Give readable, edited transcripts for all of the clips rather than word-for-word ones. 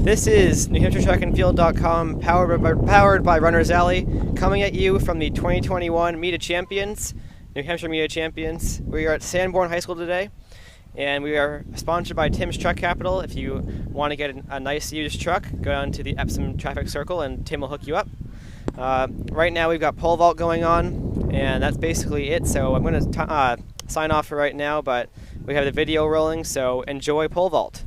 This is NewHampshireTrackandField.com, powered by Runner's Alley, coming at you from the 2021 Meet of Champions, New Hampshire Meet of Champions. We are at Sanborn High School today, and we are sponsored by Tim's Truck Capital. If you want to get a nice used truck, go down to the Epsom Traffic Circle and Tim will hook you up. Right now we've got pole vault going on, and that's basically it. So I'm going to sign off for right now, but we have the video rolling, so enjoy pole vault.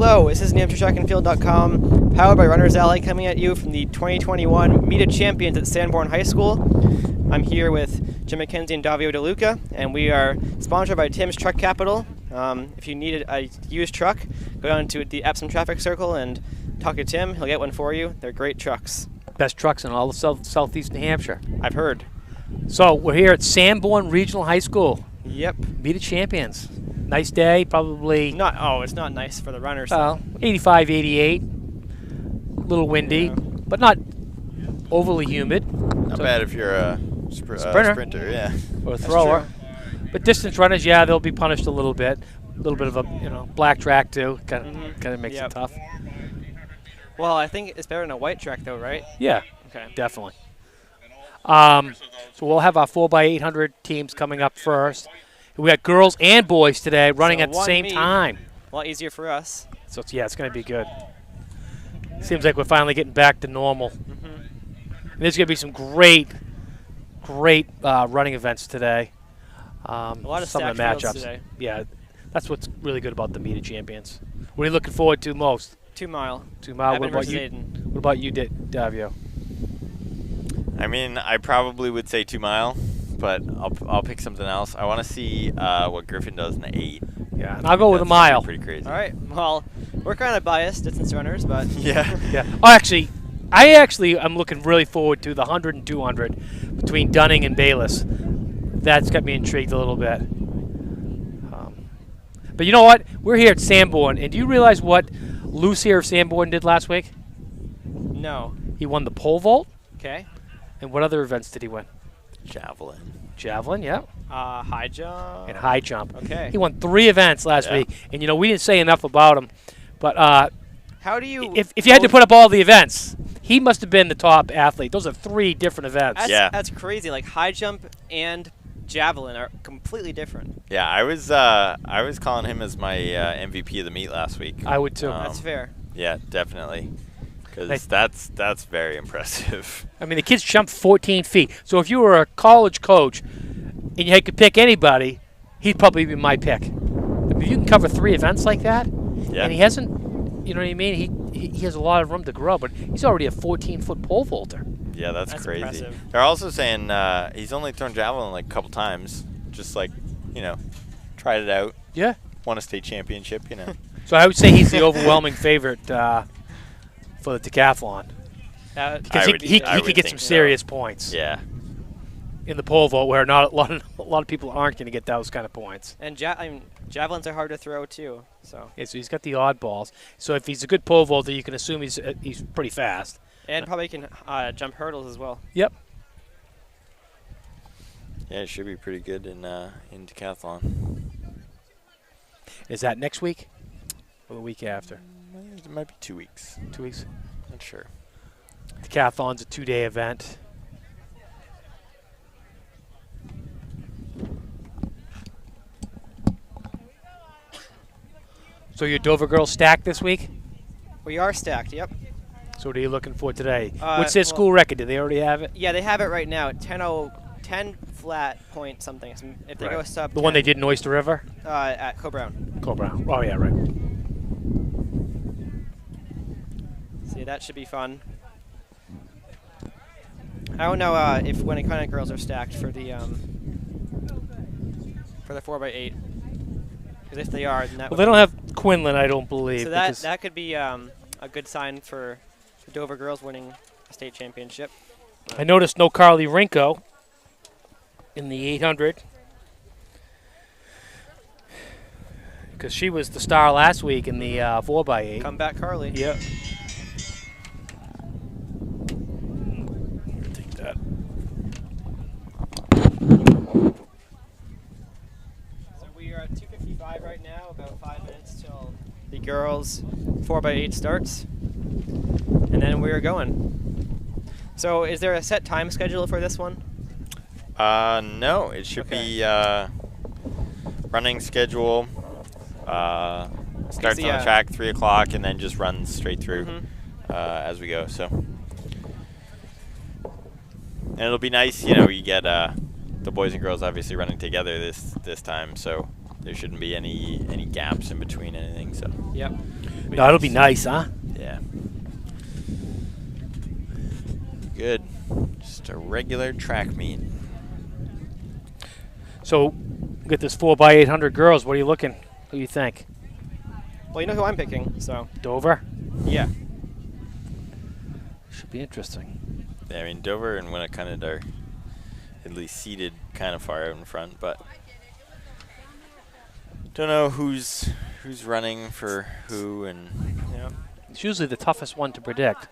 Hello, this is NewHampshireTrackandField.com, powered by Runners Alley, coming at you from the 2021 Meet of Champions at Sanborn High School. I'm here with Jim McKenzie and Davio DeLuca, and we are sponsored by Tim's Truck Capital. If you need a used truck, go down to the Epsom Traffic Circle and talk to Tim. He'll get one for you. They're great trucks. Best trucks in all of southeast New Hampshire. I've heard. So we're here at Sanborn Regional High School. Yep. Meet of Champions. Nice day, probably. It's not nice for the runners. 85, 88. A little windy, but not overly humid. Not bad if you're a sprinter, yeah. Or a thrower. But distance runners, yeah, they'll be punished a little bit. A little bit of a black track too. Kind of makes it tough. Well, I think it's better than a white track though, right? Yeah. Okay. Definitely. So we'll have our 4x800 teams coming up first. We got girls and boys today running at the same time. A lot easier for us. So it's going to be good. Seems like we're finally getting back to normal. And there's going to be some great running events today. A lot of some of the fields matchups today. Yeah, that's what's really good about the Meet of Champions. What are you looking forward to most? 2 mile. 2 mile. What about you? Aidan. What about you, Davio? I mean, I probably would say 2 mile, but I'll pick something else. I want to see what Griffin does in the 8. Yeah, and I'll go with a mile. Pretty crazy. All right. Well, we're kind of biased distance runners, but yeah. Oh, I am looking really forward to the 100 and 200 between Dunning and Bayless. That's got me intrigued a little bit. But you know what? We're here at Sanborn, and do you realize what Luce here of Sanborn did last week? No. He won the pole vault. Okay. And what other events did he win? Javelin, yeah. High jump. And high jump. Okay. He won 3 events last week, and we didn't say enough about him. But how do you? If you had to put up all the events, he must have been the top athlete. Those are 3 different events. That's crazy. Like high jump and javelin are completely different. Yeah, I was calling him as my MVP of the meet last week. I would too. That's fair. Yeah, definitely. Because that's very impressive. I mean, the kids jumped 14 feet. So if you were a college coach and you could pick anybody, he'd probably be my pick. I mean, if you can cover 3 events like that, and he hasn't, you know what I mean? He has a lot of room to grow, but he's already a 14-foot pole vaulter. Yeah, that's crazy. Impressive. They're also saying he's only thrown javelin like a couple times, just like tried it out. Yeah. Won a state championship, So I would say he's the overwhelming favorite for the decathlon. Because he could get some serious points. Yeah. In the pole vault, where not a lot of people aren't going to get those kind of points. And javelins are hard to throw too. So. Yeah, so he's got the oddballs. So if he's a good pole vaulter, you can assume he's pretty fast. And probably can jump hurdles as well. Yep. Yeah, it should be pretty good in decathlon. Is that next week or the week after? It might be 2 weeks. 2 weeks? Not sure. Decathlon's a 2-day event. So your Dover girls stacked this week? We are stacked, yep. So what are you looking for today? What's their school record? Do they already have it? Yeah, they have it right now at 10 flat point something. So if they go sub the one they did in Oyster River? At Co-Brown. Co-Brown. Oh, yeah, right. See, that should be fun. I don't know if Winnicott girls are stacked for the 4x8. Because if they are, then that they don't have Quinlan, I don't believe. So that could be a good sign for the Dover girls winning a state championship. I noticed no Carly Rinko in the 800 because she was the star last week in the 4x8. Come back, Carly. Yep. Take that. So we are at 2:55 right now, about 5 minutes till the girls 4x8 starts. And then we're going. So is there a set time schedule for this one? No. It should be running schedule. Starts on the track 3 o'clock and then just runs straight through as we go. So, and it'll be nice, you get the boys and girls obviously running together this time. So there shouldn't be any gaps in between anything. So Yep. No, it'll be nice, huh? yeah, good. Just a regular track meet. So, we get this 4x800 girls. What are you looking? Who do you think? Well, you know who I'm picking, so Dover? yeah. Should be interesting. Yeah, I mean, Dover and Winnicott are at least seated kind of far out in front, but don't know who's running for who, and Yeah. It's usually the toughest one to predict.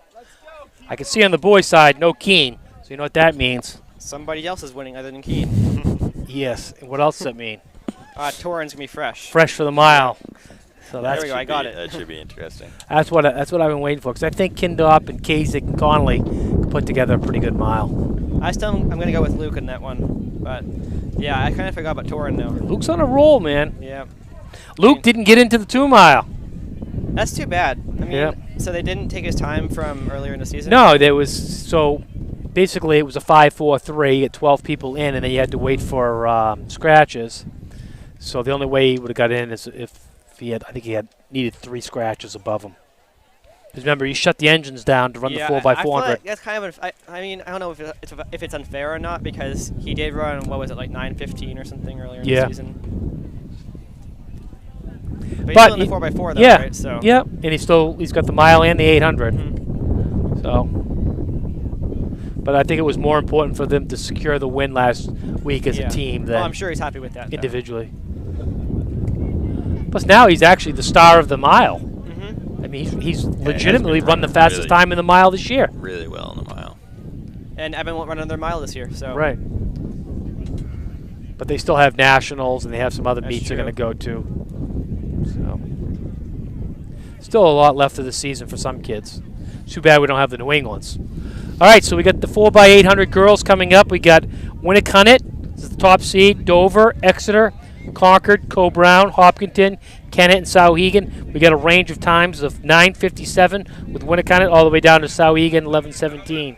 I can see on the boys' side, no Keen. So you know what that means. Somebody else is winning other than Keene. Yes. And what else does that mean? Torrin's gonna be fresh. Fresh for the mile. So There that's we go. I got it. That should be interesting. That's what I've been waiting for, because I think Kindop and Kasich and Connolly can put together a pretty good mile. I'm gonna go with Luke in that one, but yeah, I kind of forgot about Torrin though. Luke's on a roll, man. Yeah. Luke didn't get into the 2 mile. That's too bad. I mean, Yep. so they didn't take his time from earlier in the season? No, basically it was a 5-4-3 at 12 people in, and then you had to wait for scratches. So the only way he would have got in is if I think he needed 3 scratches above him. Because remember, he shut the engines down to run the 4x400. I feel like that's kind of I mean, I don't know if it's unfair or not, because he did run, what was it, like 9:15 or something earlier in the season. But he's still in the 4x4 though, right? So. Yeah, and he's got the mile and the 800. Mm-hmm. So, but I think it was more important for them to secure the win last week as a team than I'm sure he's happy with that. individually. Plus, now he's actually the star of the mile. Mm-hmm. I mean, he's legitimately been run the running fastest really- time in the mile this year. Really well in the mile. And Evan won't run another mile this year, so. Right. But they still have nationals, and they have some other That's meets they're going to true. go to. So, still a lot left of the season for some kids. Too bad we don't have the New Englands. All right, so we got the 4x800 girls coming up. We got Winnicott, this is the top seed, Dover, Exeter, Concord, Co-Brown, Hopkinton, Kennett, and Sauhegan. We got a range of times of 9:57 with Winnicott all the way down to Sauhegan 11:17.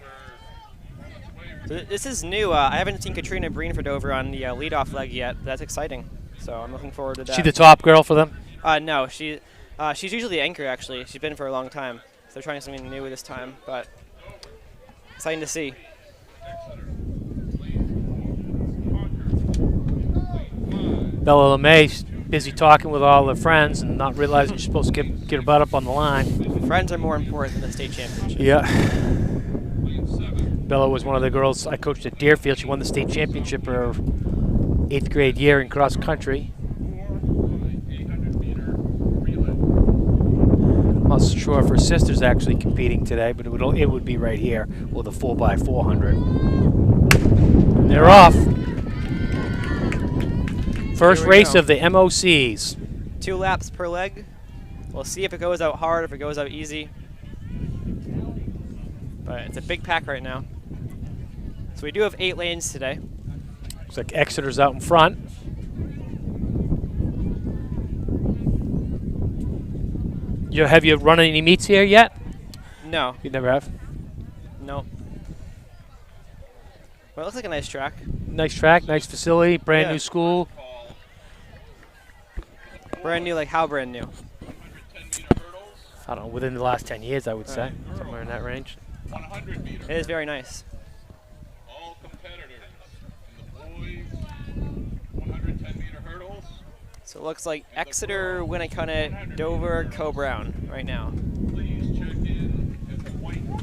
So this is new. I haven't seen Katrina Breen for Dover on the leadoff leg yet. That's exciting. So I'm looking forward to that. She the top girl for them? No, she's usually the anchor, actually. She's been for a long time. So they're trying something new this time, but exciting to see. Bella LeMay's busy talking with all her friends and not realizing she's supposed to get her butt up on the line. Friends are more important than the state championship. Yeah. Bella was one of the girls I coached at Deerfield. She won the state championship her 8th grade year in cross country. I'm not sure if her sister's actually competing today, but it would be right here with a 4x400. They're off. First Here we race go. of the MOCs. 2 laps per leg. We'll see if it goes out hard, if it goes out easy. But it's a big pack right now. So we do have 8 lanes today. Looks like Exeter's out in front. Have you run any meets here yet? No, You never have. no. Well, it looks like a nice track. Nice track, nice facility, brand Yeah. new school. Brand new, like how brand new? I don't know, within the last 10 years, I would say, somewhere in that range. 100 meter. It is very nice. All competitors. In the boys, 110 meter hurdles. So it looks like Exeter, Winnicott, Dover, Co-Brown right now. Please check in at the white tent,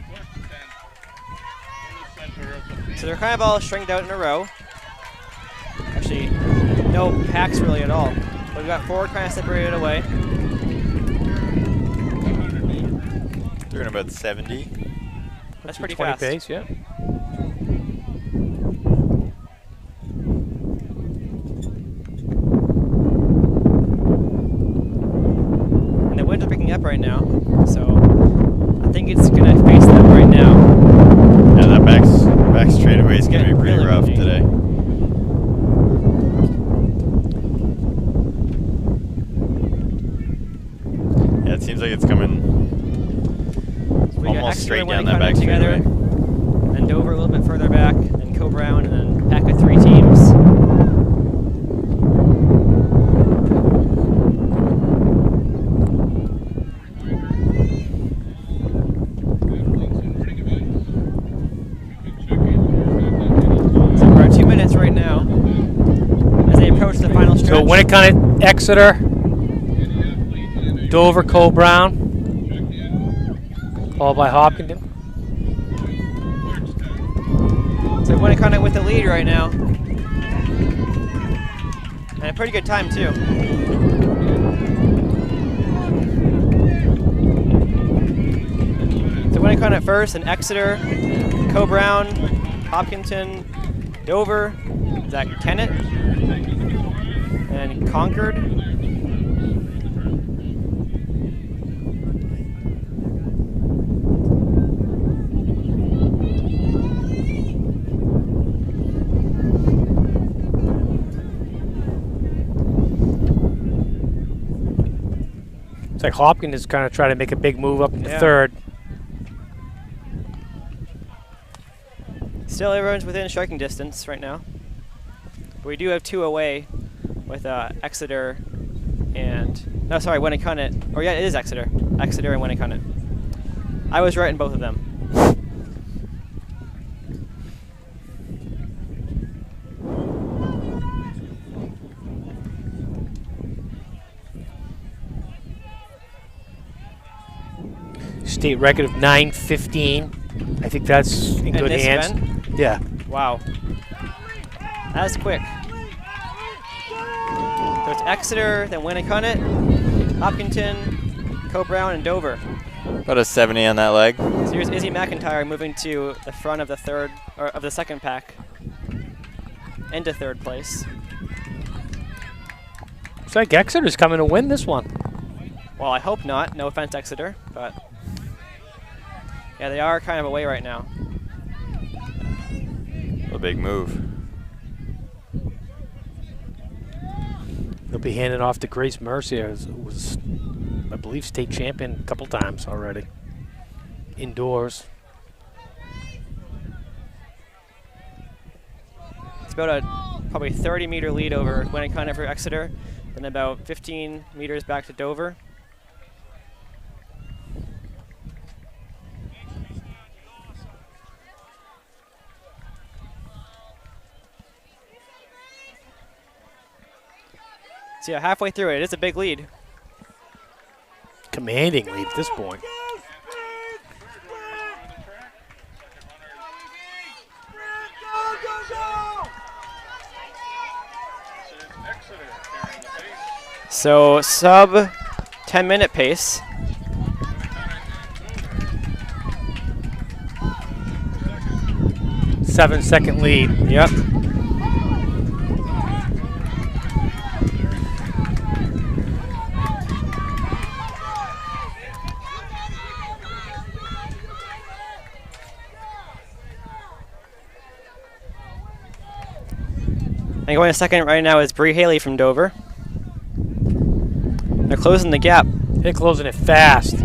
first tent in the center of the field. So they're kind of all stringed out in a row. Actually, no packs really at all. But we've got 4 kind of separated away. 100 meter. Doing about 70. That's pretty 20 fast. pace, yeah. And the winds are picking up right now. So I think it's going to face them right now. Yeah, that back straightaway is going to be pretty Really rough windy. today. Yeah, it seems like it's coming So we got almost Exeter, straight down that Winnicott back together. straightaway. Then Dover a little bit further back. Then Co-Brown. And then pack of 3 teams. approach the final stretch. So Winnicott, Exeter, Dover, Cole Brown, followed by Hopkinton. So Winnicott with the lead right now. And a pretty good time, too. So Winnicott at first, and Exeter, Cole Brown, Hopkinton, Dover, is that Kennett, and Concord. It's like Hopkins is kind of trying to make a big move up into third. Still everyone's within striking distance right now. But we do have 2 away with Exeter and, no, sorry, Winnicott. Or yeah, it is Exeter. Exeter and Winnicott. I was right in both of them. State record of 9:15. I think that's in good this hands. event? Yeah. Wow. That's quick. So it's Exeter, then Winnicott, Hopkinton, Cole Brown, and Dover. About a 70 on that leg. So here's Izzy McIntyre moving to the front of the third, or of the second pack, into third place. Looks like Exeter's coming to win this one. Well, I hope not. No offense, Exeter, but yeah, they are kind of away right now. A big move. They'll be handing off to Grace Mercier, who was, I believe, state champion a couple times already. Indoors. It's about a probably 30-meter lead over Winnicott for Exeter, then about 15 meters back to Dover. So yeah, halfway through it is a big lead. Commanding lead at this point. So sub 10-minute pace. Seven-second lead. Yep. And going second right now is Bree Haley from Dover. They're closing the gap. They're closing it fast.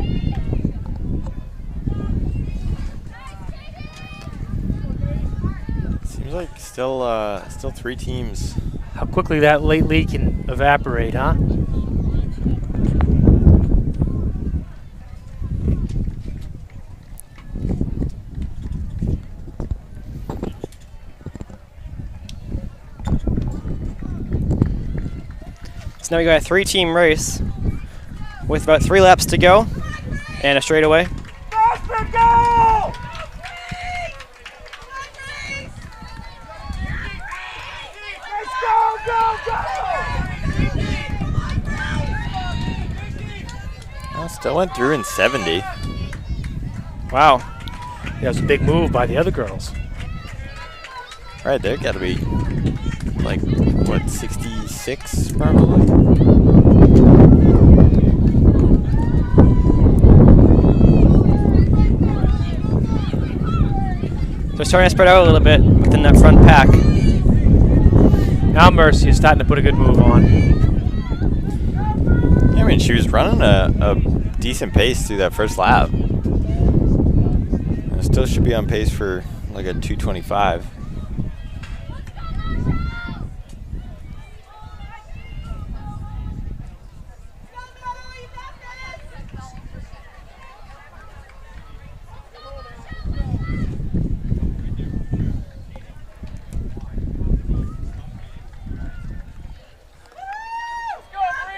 Seems like still 3 teams. How quickly that late lead can evaporate, huh? So now we got a 3-team race with about 3 laps to go and a straightaway. Well, still went through in 70. Wow. That was a big move by the other girls. Right, there got to be like, what, 66 probably? They're starting to spread out a little bit within that front pack. Now Mercy is starting to put a good move on. Yeah, I mean, she was running a decent pace through that first lap. And still should be on pace for like a 225.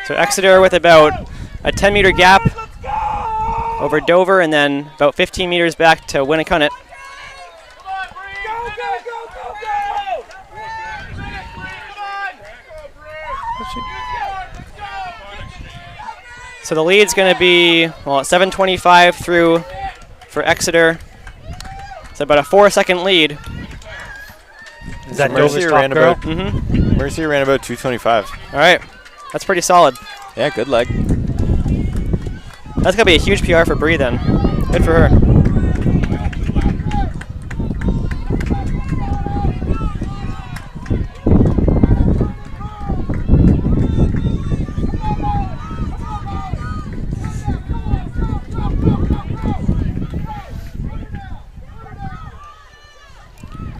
So Exeter with about a 10-meter gap over Dover, and then about 15 meters back to Winnacunnet. So the lead's going to be, well, at 7:25 through for Exeter. It's about a 4-second lead. Is that Mercier Dover's ran top girl? about Mercier ran about 2:25. All right, that's pretty solid. Yeah, good leg. That's going to be a huge PR for Bree then. Good for her.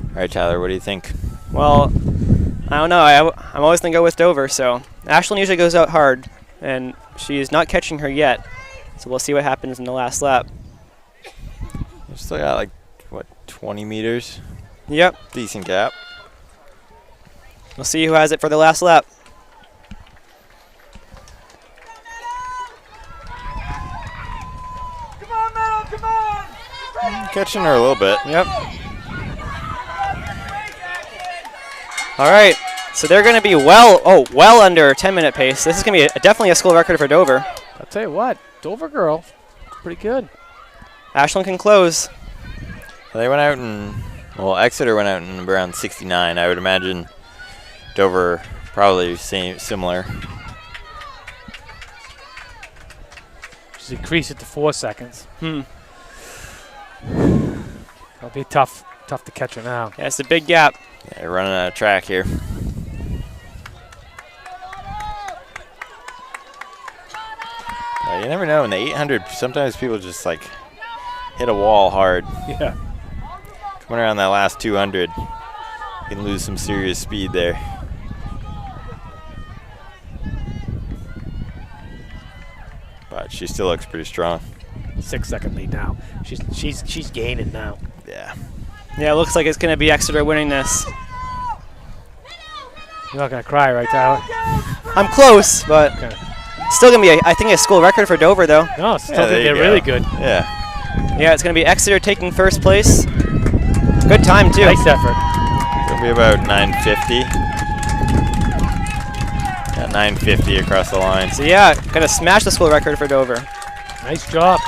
All right, Tyler, what do you think? Well, I don't know. I'm always going to go with Dover. So Ashlyn usually goes out hard, and she's not catching her yet. So we'll see what happens in the last lap. You still got like, what, 20 meters? Yep. Decent gap. We'll see who has it for the last lap. Come on, Mel, come on! Catching her a little bit. Yep. All right. So they're going to be well under 10-minute pace. This is going to be definitely a school record for Dover. I'll tell you what, Dover girl, pretty good. Ashlyn can close. They went out in, well, Exeter went out in around 69. I would imagine Dover probably similar. Just increase it to 4 seconds. Hmm. It'll be tough to catch her now. Yeah, it's a big gap. Yeah, they're running out of track here. You never know. In the 800, sometimes people just like hit a wall hard. Yeah. Coming around that last 200, you can lose some serious speed there. But she still looks pretty strong. 6 second lead now. She's gaining now. Yeah. Yeah, it looks like it's going to be Exeter winning this. You're not gonna cry, right, Tyler? I'm close, but Okay. still going to be, I think, a school record for Dover, though. No, still Yeah, there think you they're go. really good. Yeah. Yeah, it's going to be Exeter taking first place. Good time, too. Nice effort. It'll be about 950. Yeah, 950 across the line. So, yeah, going to smash the school record for Dover. Nice job.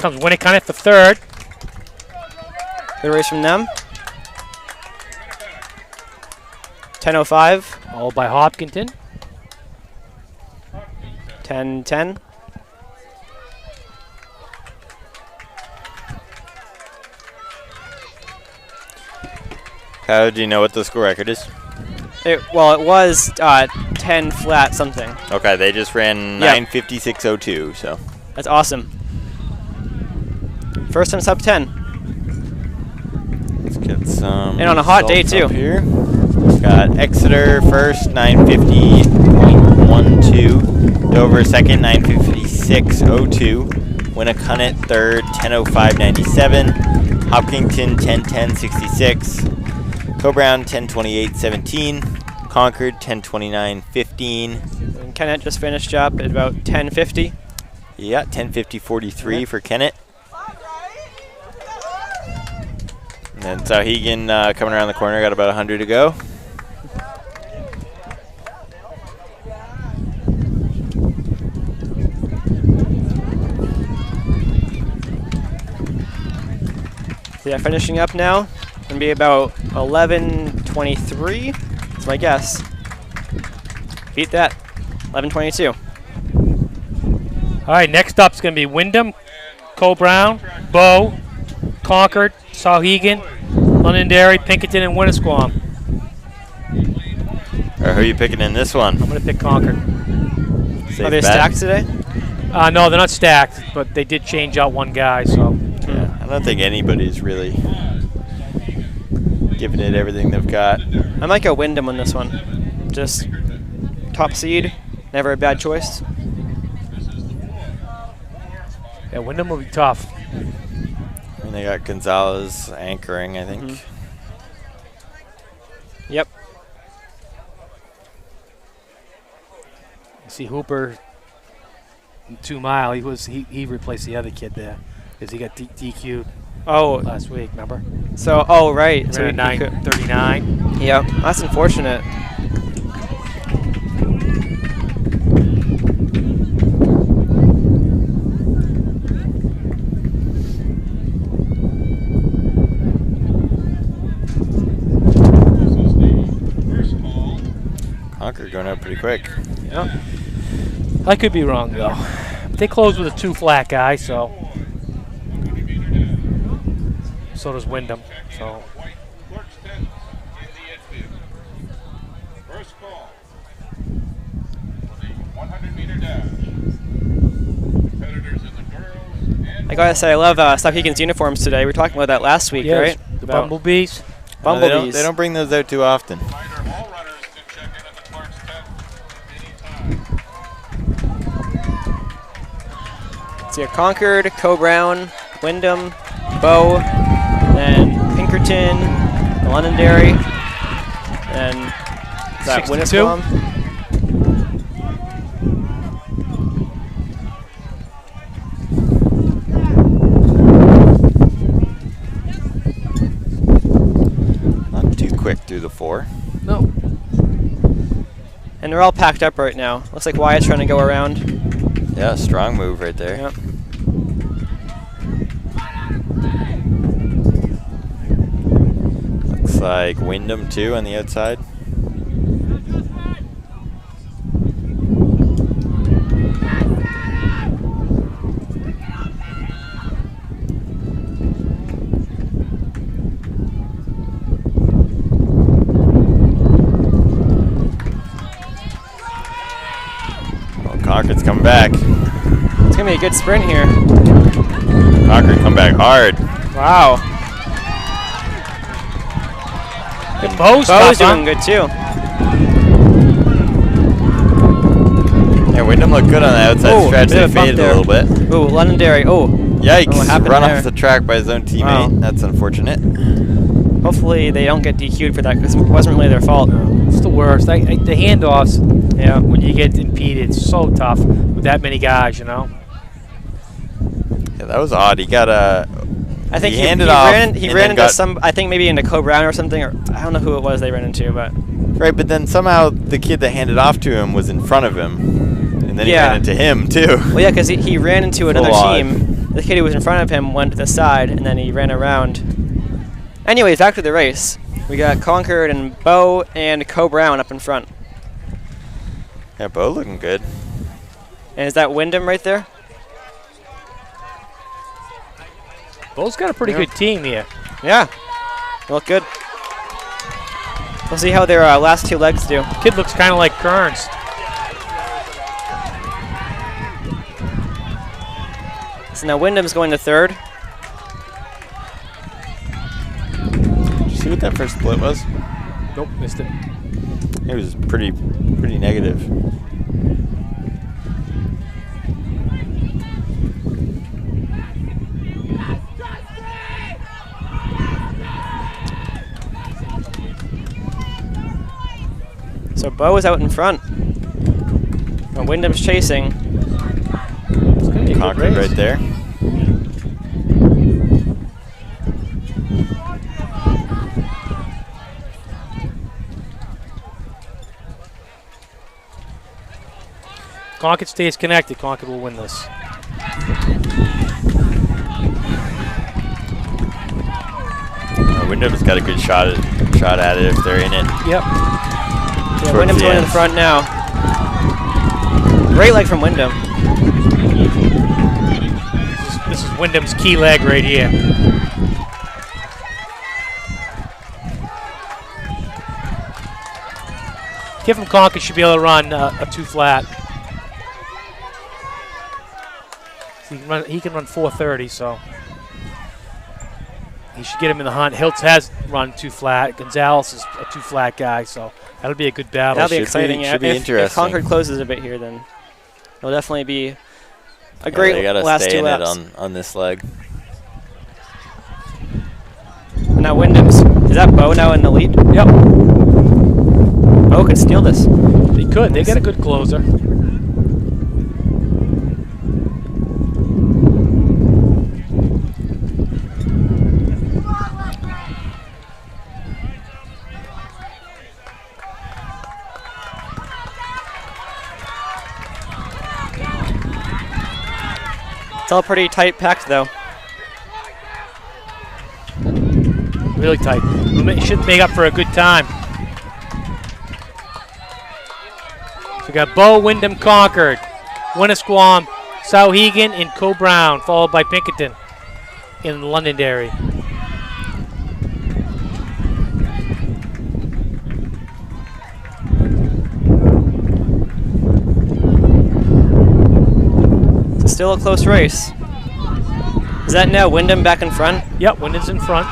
Comes Winnacunnet for third. Good race from them. 10:05, All by Hopkinton. 10:10. How do you know what the school record is? It was 10 flat something. Okay, they just ran Yeah. 9:56.02, so. That's awesome. First time sub 10. Let's get some. And on a hot day, results too. up Here. Got Exeter first, 950.12. Dover second, 956.02. Winnacunnet third, 10:05.97. Hopkinton, 10:10.66. Co-Brown, 10:28.17. Concord, 10:29.15. And Kennett just finished up at about 10:50. Yeah, 10:50.43 for Kennett. And then Sauhegan coming around the corner, got about 100 to go. So yeah, finishing up now. Gonna be about 11:23. That's my guess. Beat that. 11:22. All right, next up's going to be Wyndham, Co-Brown, Bow, Concord, Sauhegan, Londonderry, Pinkerton, and Winnisquam. Or who are you picking in this one? I'm going to pick Concord. Safe Are they bet? stacked today? No, they're not stacked, but they did change out one guy, so. Yeah, I don't think anybody's really giving it everything they've got. I might go Wyndham on this one. Just top seed, never a bad choice. Yeah, Wyndham will be tough. I mean, they got Gonzalez anchoring, I think. Yep. See Hooper, 2 Mile. He replaced the other kid there because he got DQ'd last week. Remember? So right. He So ran a 9:39. Yep, that's unfortunate. Concord going up pretty quick. Yep. I could be wrong though. But they closed with a 2 flat guy, so does Wyndham. So First call. 100-meter dash. Competitors in the girls and I gotta say, I love South uniforms today. We were talking about that last week, right? the About Bumblebees. Bumblebees. They don't bring those out too often. reminder, all runners can check in at the Clark's tent anytime. So you got Concord, Co-Brown, Wyndham, Bow, then Pinkerton, the Londonderry, and is that 62? Winnisquam? Not too quick through the 4. No. And they're all packed up right now. Looks like Wyatt's trying to go around. Yeah, strong move right there. Yep. Looks like Wyndham too on the outside. Concord's coming back. It's gonna be a good sprint here. Concord come back hard. Wow. Good Bo's Bo's tough, doing good too. Yeah, Wyndham looked good on the outside Ooh, stretch. bit They of a bump faded a there. little bit. Ooh, Londonderry. Oh, Yikes! what happened Run there? off the track by his own teammate. Wow. That's unfortunate. hopefully they don't get DQ'd for that because it wasn't really their fault. It's the worst. The handoffs, Yeah. when you get impeded, it's so tough with that many guys, you know. Yeah, that was odd. He got a. I think he handed off. ran. He and ran then into got- some. I think maybe into Co-Brown or something, or I don't know who it was they ran into, but Right, but then somehow the kid that handed off to him was in front of him, and then he Yeah. ran into him too. well, yeah, because he ran into another Full on. team. The kid who was in front of him went to the side, and then he ran around. Anyways, back to the race. We got Concord and Bo and Co-Brown up in front. Yeah, Bo looking good. And is that Wyndham right there? Bo's got a pretty Yeah. good team here. Yeah. They look good. We'll see how their last two legs do. Kid looks kind of like Kearns. So now Wyndham's going to third. Did you see what that first split was? Nope, missed it. It was pretty negative. So Bo is out in front. And Wyndham's chasing. It's gonna be a good Concord race. right there. Concord stays connected. Concord will win this. Wyndham's got a good shot at it if they're in it. Yep. Yeah, Towards Wyndham's the going to end. the front now. Great leg from Wyndham. This is Wyndham's key leg right here. Kid from Concord should be able to run a 2 flat. So he can run 4:30, so he should get him in the hunt. Hiltz has run 2 flat. Gonzalez is a 2 flat guy, so that'll be a good battle. That'll be should exciting. be- Yeah. should be If interesting. Concord closes a bit here, then it'll definitely be a Yeah, great they gotta last stay two in it laps. on this leg. Now Wyndham's. Is that Bo now in the lead? Yep, Bo could steal this. they could. They got a good closer. It's all pretty tight packed though. Really tight. It should make up for a good time. So we got Bow, Wyndham, Concord, Winnisquam, Souhegan, and Co-Brown, followed by Pinkerton in Londonderry. It's still a close race. Is that now Wyndham back in front? Yep, Wyndham's in front.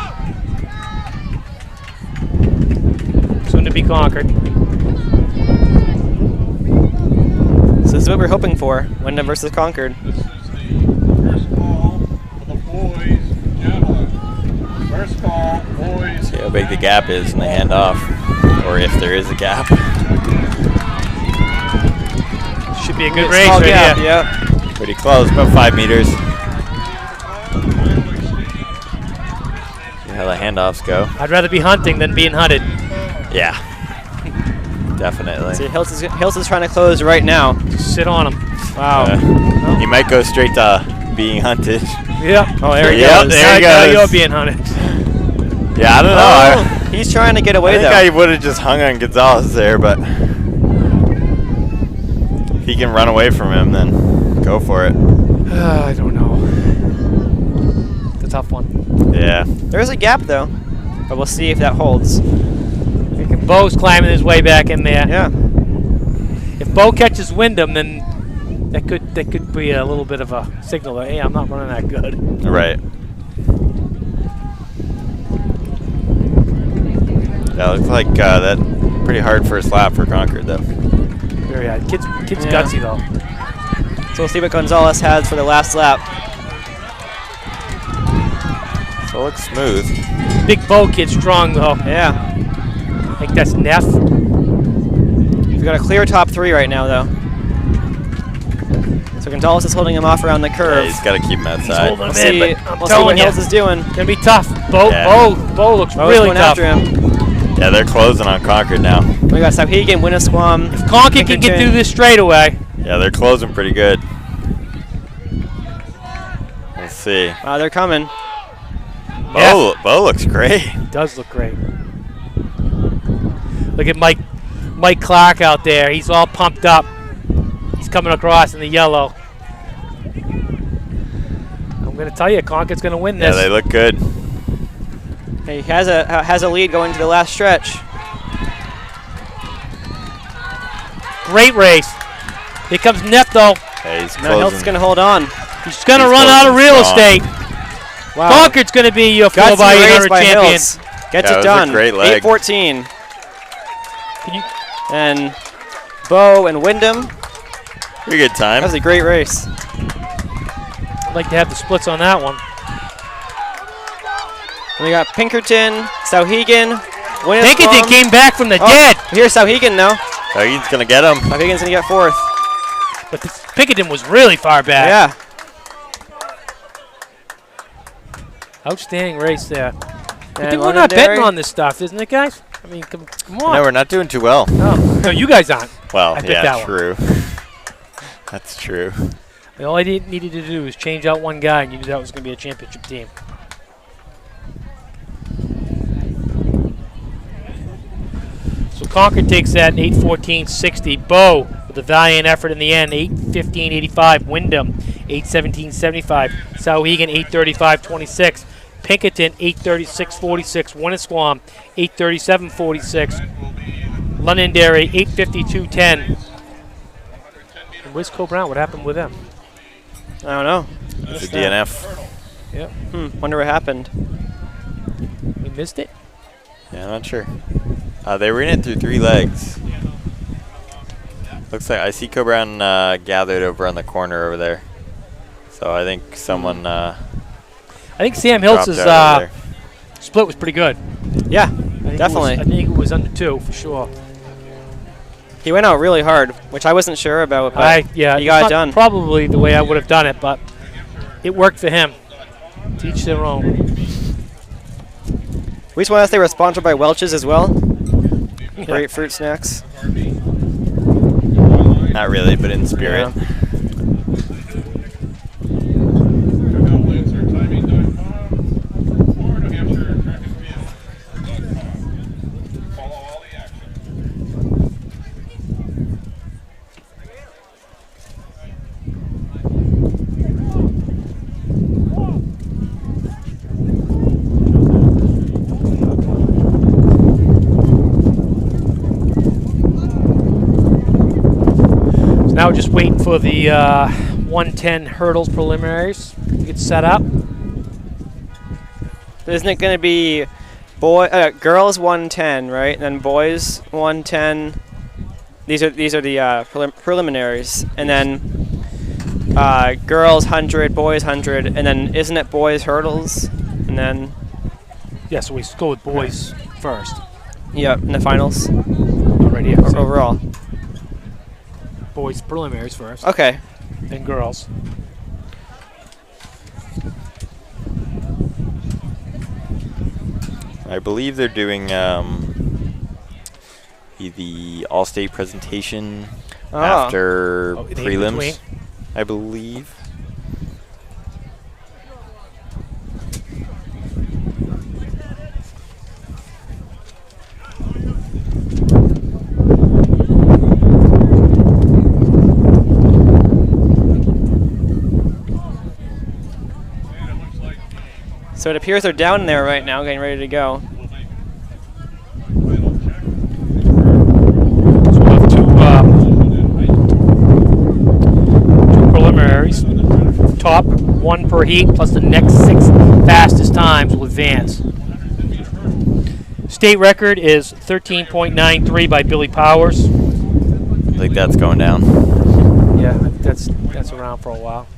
Soon to be Concord. So this is what we're hoping for, Wyndham versus Concord. This is the first call for the boys javelin. First call, boys. See how big the gap is in the handoff, or if there is a gap. Should be a good Small race right gap, here. yeah. Pretty close, about 5 meters. See how the handoffs go. I'd rather be hunting than being hunted. Yeah, definitely. See, Hills is trying to close right now. Just sit on him. Wow. He might go straight to being hunted. Yep. Oh, there he Yep, goes. there he Now goes. you're being hunted. Yeah, I don't know. Oh, he's trying to get I away think though. I would have just hung on Gonzalez there, but if he can run away from him, then go for it. I don't know. It's a tough one. Yeah. There's a gap though, but we'll see if that holds. Bo's climbing his way back in there. Yeah. If Bo catches Wyndham, then that could be a little bit of a signal that, hey, I'm not running that good. Right. That looks like that pretty hard first lap for Concord, though. Very hard. Kid's Yeah. gutsy though. So we'll see what Gonzalez has for the last lap. So it looks smooth. Big Bo kid strong though. Yeah. I think that's Neff. We've got a clear top 3 right now though. So Gonzalez is holding him off around the Yeah, curve. he's got to keep him outside. holding We'll him see, in, but I'm we'll see telling what you. Hills is doing. Gonna be tough. Bo Yeah. looks Bo's really going tough. after him. Yeah, they're closing on Concord now. We got Souhegan, Winnisquam. If Concord can get through this straightaway, Yeah, they're closing pretty good. We'll see. They're coming. Bo looks great. it does look great. Look at Mike Clark out there. He's all pumped up. He's coming across in the yellow. I'm gonna tell you, Concord's gonna win Yeah, this. they look good. He has a lead going to the last stretch. Great race. Here comes Neff though. Yeah, he's Now Hills is closing. going to hold on. He's gonna He's run out of closing real strong. estate. Wow. Concord's gonna be your Gutsy 4x800 race by champion. Hills. Gets Yeah, it it was a done. great leg. 8:14. Can you, And Bo and Wyndham. Pretty good time. That was a great race. I'd like to have the splits on that one. And we got Pinkerton, Souhegan, Winnisquam. Pinkerton came back from the Oh, dead, here's Souhegan now. Oh, he's going to get him. Souhegan's going to get 4th. but Pinkerton was really far back. Yeah. Outstanding race there. And People are not Londonderry. betting on this stuff, isn't it, guys? I mean, come on. No, we're not doing too well. No, you guys aren't. Well, I bet yeah, that one. true. That's true. All I needed to do was change out one guy, and you knew that was going to be a championship team. So Concord takes that in 8:14.60. Bo with a valiant effort in the end, 8:15.85. Wyndham, 8:17.75. Souhegan, 8:35.26. Pinkerton, 8:36.46. Winnisquam, 8:37.46. Londonderry, 8:52.10. And where's Co-Brown? What happened with them? I don't know. It's a DNF. Yep. Wonder what happened. We missed it? Yeah, I'm not sure. They ran it through 3 legs. Looks like I see Cobran gathered over on the corner over there. So I think someone I think Sam Hiltz's dropped out over there. split was pretty good. Yeah, I think definitely. I think it was under 2 for sure. He went out really hard, which I wasn't sure about, but he got it not done. Probably the way I would have done it, but it worked for him. Teach their own. We just want to say we're sponsored by Welch's as well. Great fruit snacks. Not really, but in spirit. Yeah. now we're just waiting for the 110 hurdles preliminaries to get set up. Isn't it going to be girls 110, right? And then boys 110. These are the preliminaries, and then girls 100, boys 100, and then isn't it boys hurdles, and then Yeah, so we go with boys first. yep, in the finals Already overall. boys preliminaries first, Okay. then girls. I believe they're doing the all-state presentation after Oh, in prelims, between? I believe. So it appears they're down there right now, getting ready to go. So we'll have two preliminaries. Top one per heat plus the next 6 fastest times will advance. State record is 13.93 by Billy Powers. I think that's going down. Yeah, that's around for a while.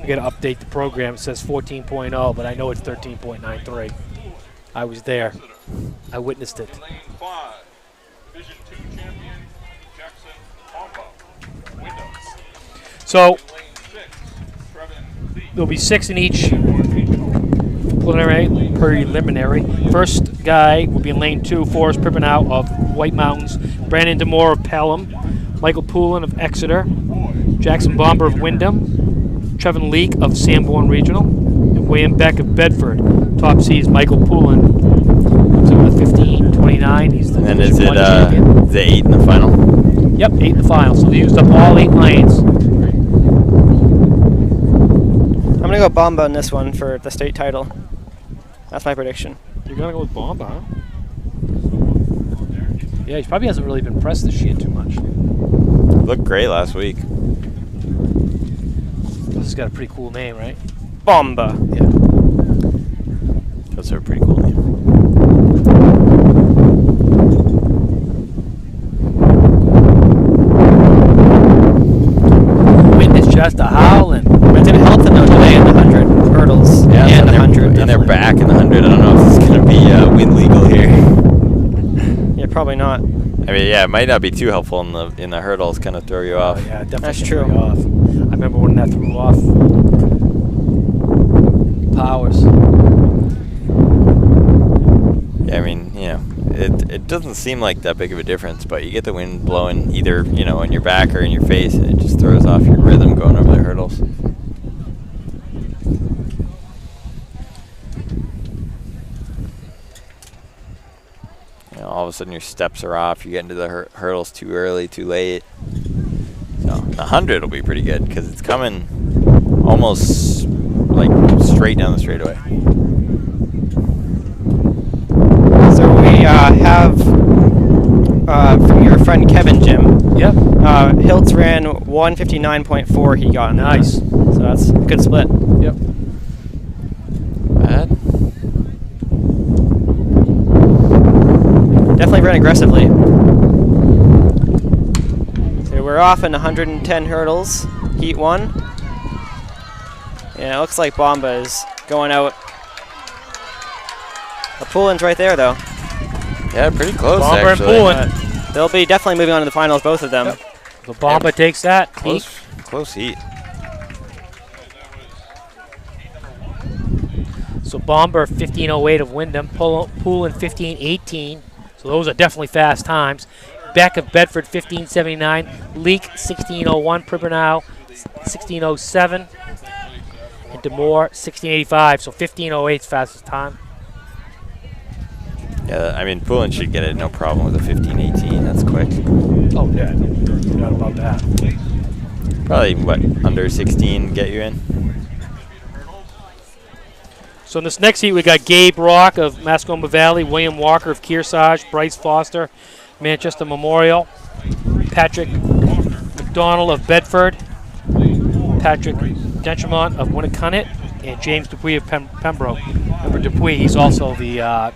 I got to update the program. It says 14.0, but I know it's 13.93. I was there. I witnessed it. Lane 5, Division 2 champion Jackson Pompa. Windows. So Lane 6, Trevin Lee. there'll be 6 in each preliminary. First guy will be in lane 2, Forrest Pippinow of White Mountains, Brandon Demore of Pelham, Michael Poulin of Exeter, Jackson Bomber of Wyndham, Trevin Leake of Sanborn Regional, and William Beck of Bedford. Top seed is Michael Poulin. So 15-29. He's the And then Division is One it champion. the 8 in the final? Yep, 8 in the final. So they used up all 8 lanes. I'm going to go Bomba in this one for the state title. That's my prediction. You're gonna go with Bomba, huh? Yeah, he probably hasn't really been pressed this year too much. Looked great last week. This has got a pretty cool name, right? Bomba. Yeah. That's a pretty cool name. Wind is just a howling. It's going to help them though today in the 100 hurdles Yeah, and the 100. and they're definitely. back in the 100. I don't know if it's going to be wind legal here. Yeah, probably not. I mean, yeah, it might not be too helpful in the hurdles. Kind of throw you off. Oh, yeah, definitely That's can true. throw you off. I remember when that threw off Powers. Yeah, I mean, it doesn't seem like that big of a difference, but you get the wind blowing either in your back or in your face, and it just throws off your rhythm going over the hurdles. All of a sudden your steps are off. You get into the hurdles too early, too late. So the 100 will be pretty good because it's coming almost like straight down the straightaway. So we have from your friend Kevin Jim. Yep. Hiltz ran 159.4. He got in that. Nice. So that's a good split. Yep. Bad. Definitely ran aggressively. So we're off in 110 hurdles, heat 1. Yeah, it looks like Bomba is going out. The Poulin's right there though. Yeah, pretty close Bomber and actually. Poulin. They'll be definitely moving on to the finals, both of them. Yep. So Bomba takes that. Close heat. So Bomber 15:08 of Wyndham, Poulin 15:18. So those are definitely fast times. Beck of Bedford 15:79, Leak 16:01, Pribbenow 16:07, and Demore 16:85. So 15:08 is fastest time. Yeah, I mean, Poulin should get it no problem with a 15:18. That's quick. Oh yeah, no doubt about that. Probably under 16 get you in. So in this next heat, we got Gabe Rock of Mascoma Valley, William Walker of Kearsarge, Bryce Foster, Manchester Memorial, Patrick McDonald of Bedford, Patrick Dentremont of Winnacunnet, and James Dupuy of Pembroke. Remember Dupuy, he's also the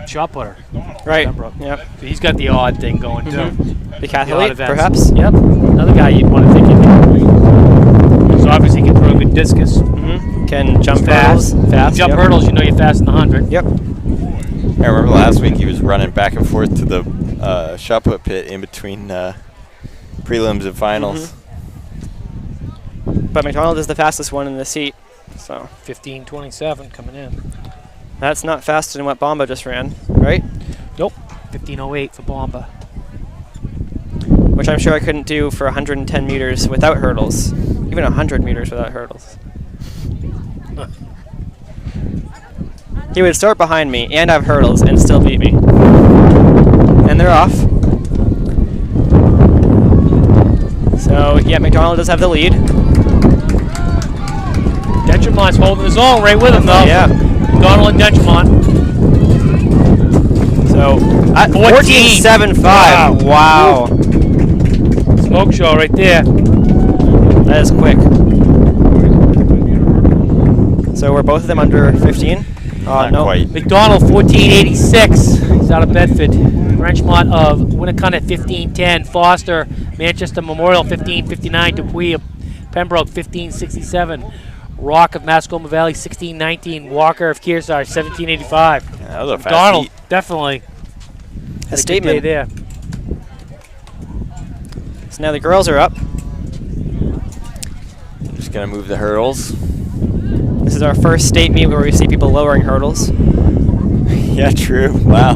shot putter. Right. Pembroke. Yep. So he's got the odd thing going too. The The odd Catholic, events. perhaps. Yep. Another guy you'd want to think of. So obviously he can throw a good discus. Can jump Fast. hurdles. Fast. Jump yep. hurdles, you know you're fast in the 100. Yep. I remember last week he was running back and forth to the shot put pit in between prelims and finals. But McDonald is the fastest one in the seat. So 15:27 coming in. that's not faster than what Bomba just ran, right? Nope. 15:08 for Bomba. Which I'm sure I couldn't do for 110 meters without hurdles. Even 100 meters without hurdles. He would start behind me and have hurdles and still beat me. And they're off. So, yeah, McDonald does have the lead. Dentromont's holding his own right with him, though. Yeah. Donald and Dentremont. So, at 14. 14.75. Wow. Smoke show right there. That is quick. So, were both of them under 15? Not no. quite. McDonald 14:86. He's out of Bedford. Frenchmont of Winnacunnet 15:10. Foster, Manchester Memorial 15:59. Dupuy of Pembroke 15:67. Rock of Mascoma Valley 16:19. Walker of Kearsarge 17:85. Yeah, that was a fast McDonald heat. definitely A had a statement. good day there. So now the girls are up. Just gonna move the hurdles. This is our first state meet where we see people lowering hurdles. Yeah, true. Wow.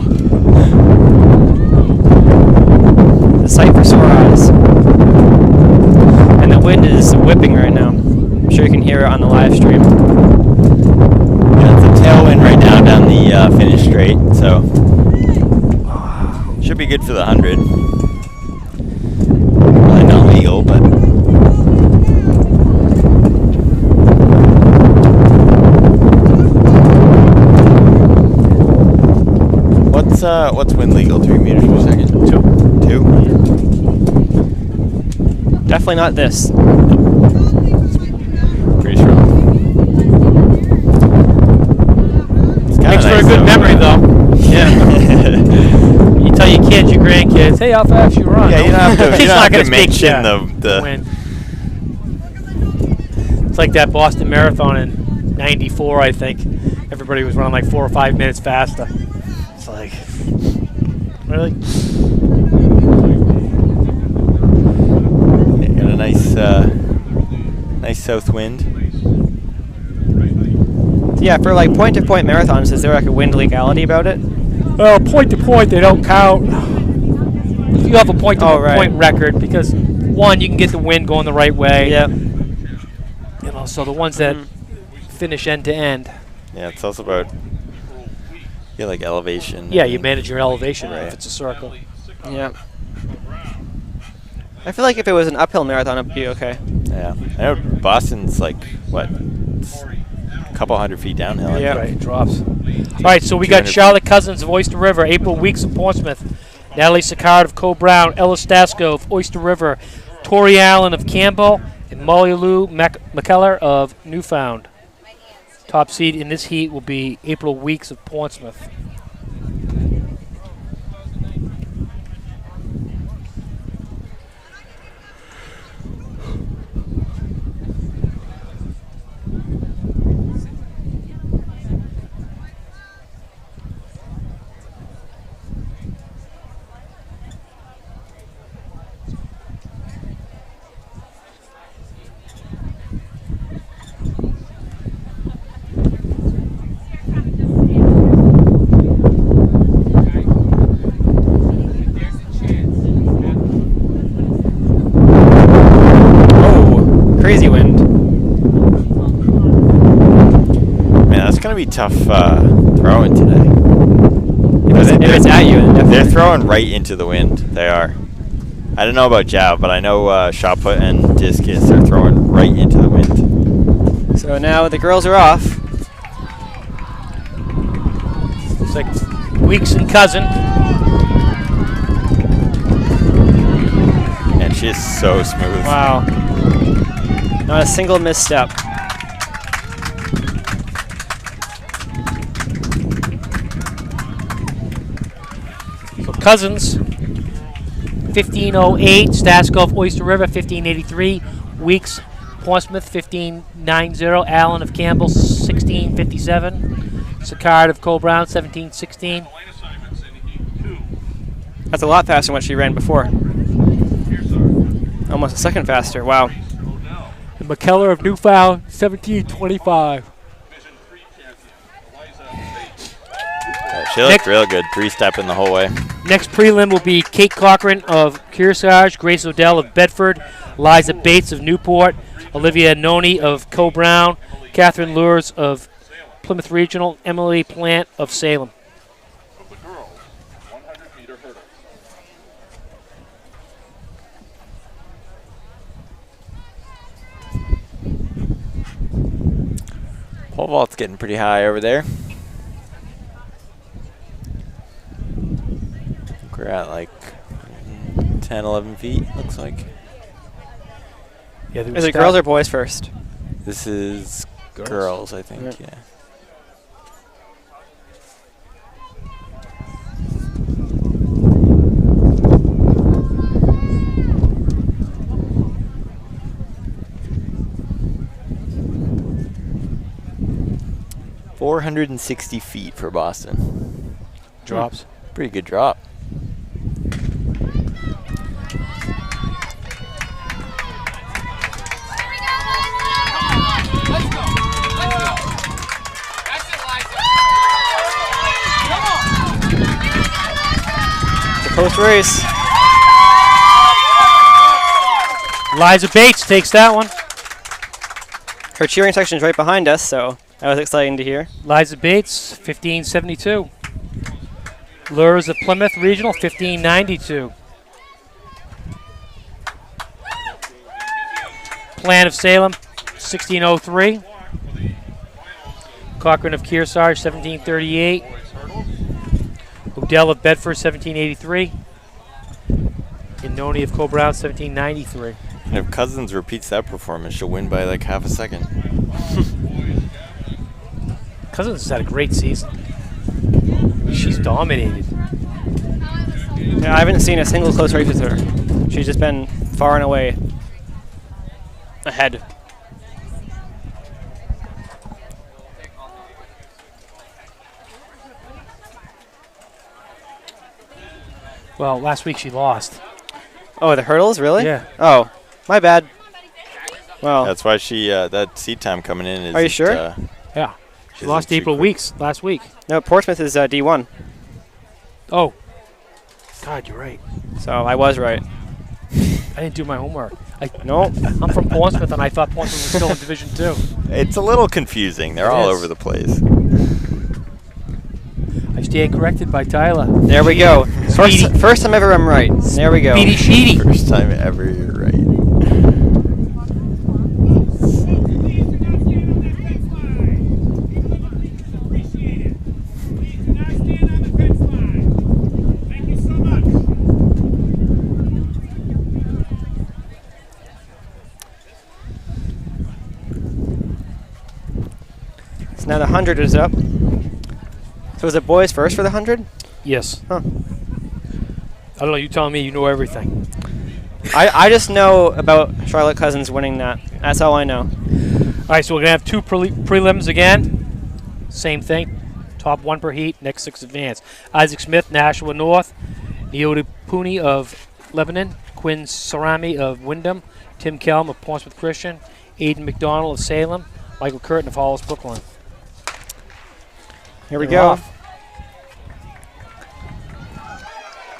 The sight for sore eyes. And the wind is whipping right now. I'm sure you can hear it on the live stream. Yeah, it's a tailwind right now down the finish straight, so should be good for the 100. Probably not legal, but what's wind legal? 3 meters per second. 2. 2. Definitely not this. Pretty strong. It's kinda Makes for a nice good memory, though. Yeah. You tell your kids, your grandkids, hey, how fast you run? Yeah, you don't have to. Kid's You don't not have gonna to speak mention the. when. It's like that Boston Marathon in '94, I think. Everybody was running like 4 or 5 minutes faster. It's like, really? Yeah, got a nice south wind. Yeah, for like point-to-point marathons, is there like a wind legality about it? Well, point to point, they don't count. If you have a point to point record, because one, you can get the wind going the right way. Yep. You know, so the ones that finish end to end. Yeah, it's also about like elevation. Yeah, you manage your elevation Right. if it's a circle. Yeah. I feel like if it was an uphill marathon, it'd be okay. Yeah, I know Boston's like what, it's a couple 100 feet downhill. I Yeah. think. Right, it drops. All right, so we got 200 Charlotte Cousins of Oyster River, April Weeks of Portsmouth, Natalie Sicard of Co-Brown, Ella Stasco of Oyster River, Tori Allen of Campbell, and Molly Lou McKellar of Newfound. Top seed in this heat will be April Weeks of Portsmouth. Oh, crazy wind. Man, that's gonna be tough throwing today. If it's at you, then They're definitely. throwing right into the wind. They are. I don't know about jab, but I know shot put and discus are throwing right into the wind. So now the girls are off. Looks like Weeks and Cousin. She is so smooth. Wow. Not a single misstep. So Cousins, 1508. Staskov, Oyster River, 1583. Weeks, Portsmouth, 1590. Allen of Campbell, 1657. Sicard of Cole Brown, 1716. Lane assignments in heat 2. That's a lot faster than what she ran before. Kearsarge. Almost a second faster. Wow. Odell. And McKellar of Newfound, 1725. Division 3 champion. Eliza Bates. Yeah, she looked real good, three-stepping the whole way. Next prelim will be Kate Cochran of Kearsarge, Grace Odell of Bedford, Liza Bates of Newport, Olivia Noni of Co-Brown, Catherine Lures of Plymouth Regional, Emily Plant of Salem. Of the girls, 100-meter hurdles. Pole vault's getting pretty high over there. We're at like 10, 11 feet, looks like. Yeah, Is it girls or boys first? This is girls, I think, yeah. $460 feet for Boston. drops? Pretty good drop. Close race. Liza Bates takes that one. Her cheering section is right behind us, so that was exciting to hear. Liza Bates, 1572. Lures of Plymouth Regional, 1592. Plan of Salem, 1603. Cochran of Kearsarge, 1738. Odell of Bedford, 1783. And Noni of Co-Brown, 1793. And if Cousins repeats that performance, she'll win by like half a second. Cousins has had a great season. She's dominated. Yeah, I haven't seen a single close race with her. She's just been far and away ahead. Well, last week she lost. Oh, the hurdles, really? Yeah. Oh, my bad. Well, That's why she that seat time coming in is. Are you sure? Yeah. She Isn't lost too April quick. Weeks last week. no, Portsmouth is D1, Oh. God, you're right. so I was right. I didn't do my homework. No, I'm from Portsmouth, and I thought Portsmouth was still in Division 2. It's a little confusing. They're It all is. over the place. I stand corrected by Tyler. there we go. Speedy. First time ever I'm right. There we go. Speedy Sheedy. First time ever you're right. So now the 100 is up. So is it boys first for the 100? Yes. Huh. I don't know. You telling me you know everything. I just know about Charlotte Cousins winning that. That's all I know. All right, so we're going to have two prelims again. Same thing. Top one per heat, next six advance. Isaac Smith, Nashua North. Neota Pooney of Lebanon. Quinn Sarami of Wyndham. Tim Kelm of Portsmouth Christian. Aidan McDonald of Salem. Michael Curtin of Hollis, Brooklyn. Here we They're go. off.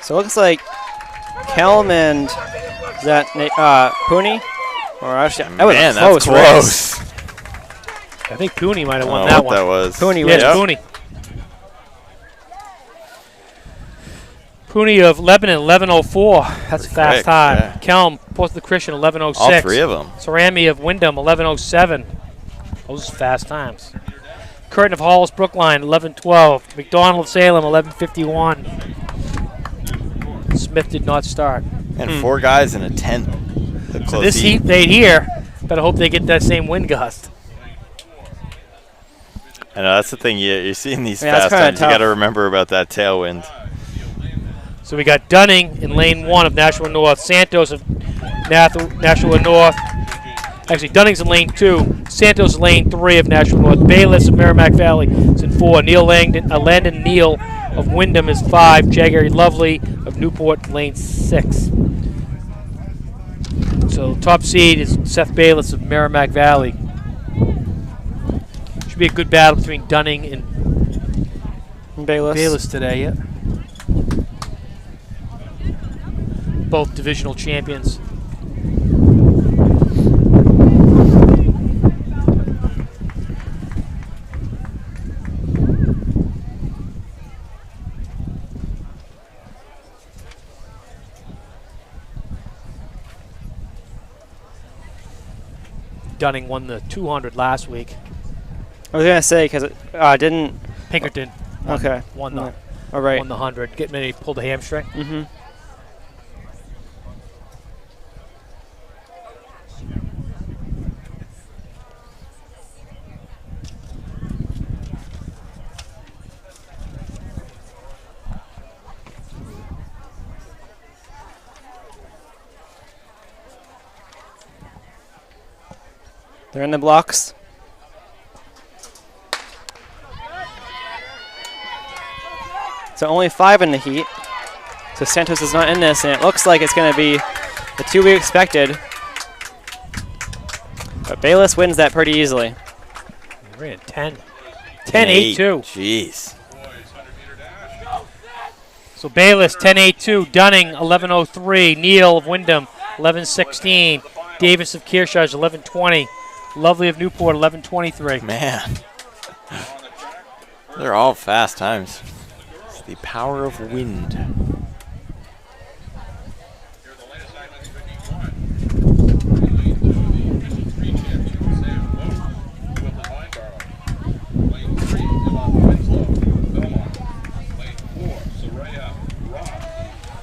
So it looks like Kelm and is that Pooney? Or actually, that was Man, a close that's close. race. I think Pooney might have I won don't that know one. what that was. Pooney Yes, Yep. Pooney. Pooney of Lebanon, 11:04. That's a Pretty fast quick, time. yeah. Kelm, Portsmouth Christian, 11:06. All three of them. Sarami of Wyndham, 11:07. Those are fast times. Curtin of Hollis, Brookline, 11:12. McDonald of Salem, 11:51. Smith did not start. And 4 guys in a 10th. So this heat right here, better hope they get that same wind gust. I know, that's the thing. You're seeing these Yeah, fast times. You got to remember about that tailwind. So we got Dunning in lane 1 of Nashua North, Santos of Nashua North. Actually, Dunning's in lane 2, Santos in lane 3 of Nashua North, Bayless of Merrimack Valley is in 4, Landon Neal of Wyndham is 5, Jagger Lovely of Newport lane 6. So top seed is Seth Bayless of Merrimack Valley. Should be a good battle between Dunning and Bayless today, yeah. Both divisional champions. Dunning won the 200 last week. I was gonna say because it didn't. Pinkerton Okay. won the All right. won the 100. Getting ready to pull the hamstring. Mm-hmm. They're in the blocks. So only 5 in the heat. So Santos is not in this, and it looks like it's going to be the 2 we expected. But Bayless wins that pretty easily. We're in 10. 10-8-2. Jeez. So Bayless 10-8-2. Dunning 11-03. Neal of Wyndham 11-16. Davis of Kearsarge 11-20. Lovely of Newport 11-23. Man. They're all fast times. It's the power of wind.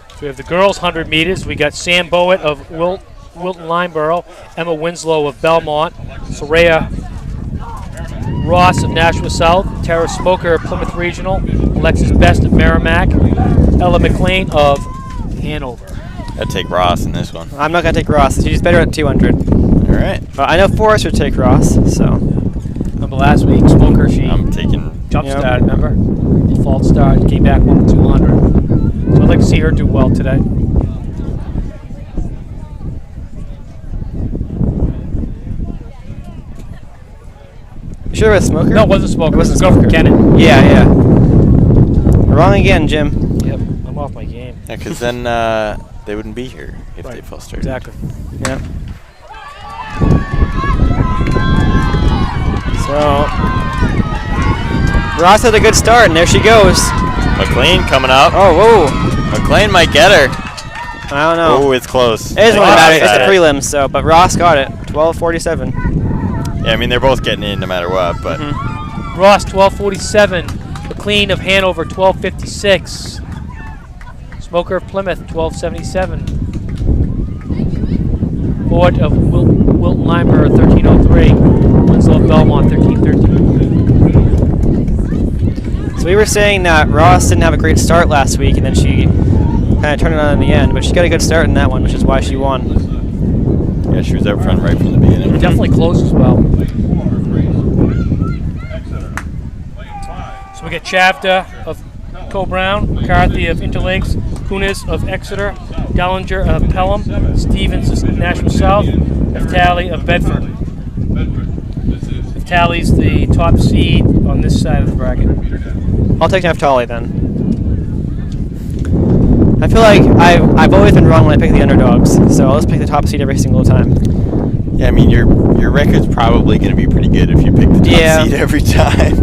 So we have the girls 100 meters. We got Sam Bowett of Wilton Lineborough, Emma Winslow of Belmont, Soraya Ross of Nashua South, Tara Smoker of Plymouth Regional, Alexis Best of Merrimack, Ella McLean of Hanover. I'd take Ross in this one. I'm not going to take Ross. She's better at 200. All right. But I know Forrest would take Ross, so. Remember last week, Smoker, she I'm taking... jump started, remember? False start, came back won 200. So I'd like to see her do well today. You sure it was Smoker? No, it wasn't Smoker. It wasn't Go for Smoker. Kennan. Yeah, yeah. Wrong again, Jim. Yep, I'm off my game. Yeah, because then they wouldn't be here if they full started. Exactly. Yeah. So, Ross had a good start, and there she goes. McLean coming up. Oh, whoa. McLean might get her. I don't know. Oh, it's close. It doesn't really Ross matter. It's had the it. prelims, so, but Ross got it. 12:47. Yeah, I mean, they're both getting in no matter what, but Ross 12:47. McLean of Hanover 12:56. Smoker of Plymouth 12:77. Ford of Wilton Limer 13:03. Winslow of Belmont 13:13. So we were saying that Ross didn't have a great start last week, and then she kind of turned it on in the end, but she got a good start in that one, which is why she won. yeah, she was out front right from the beginning. Definitely close as well. So we got Chavda of Co-Brown, McCarthy of Interlinks, Kunis of Exeter, Dellinger of Pelham, Stevens of Nashua South, Naftali of Bedford. Naftali's the top seed on this side of the bracket. I'll take Naftali then. I feel like I've always been wrong when I pick the underdogs, so I'll just pick the top seed every single time. Yeah, I mean, your record's probably going to be pretty good if you pick the top seed every time.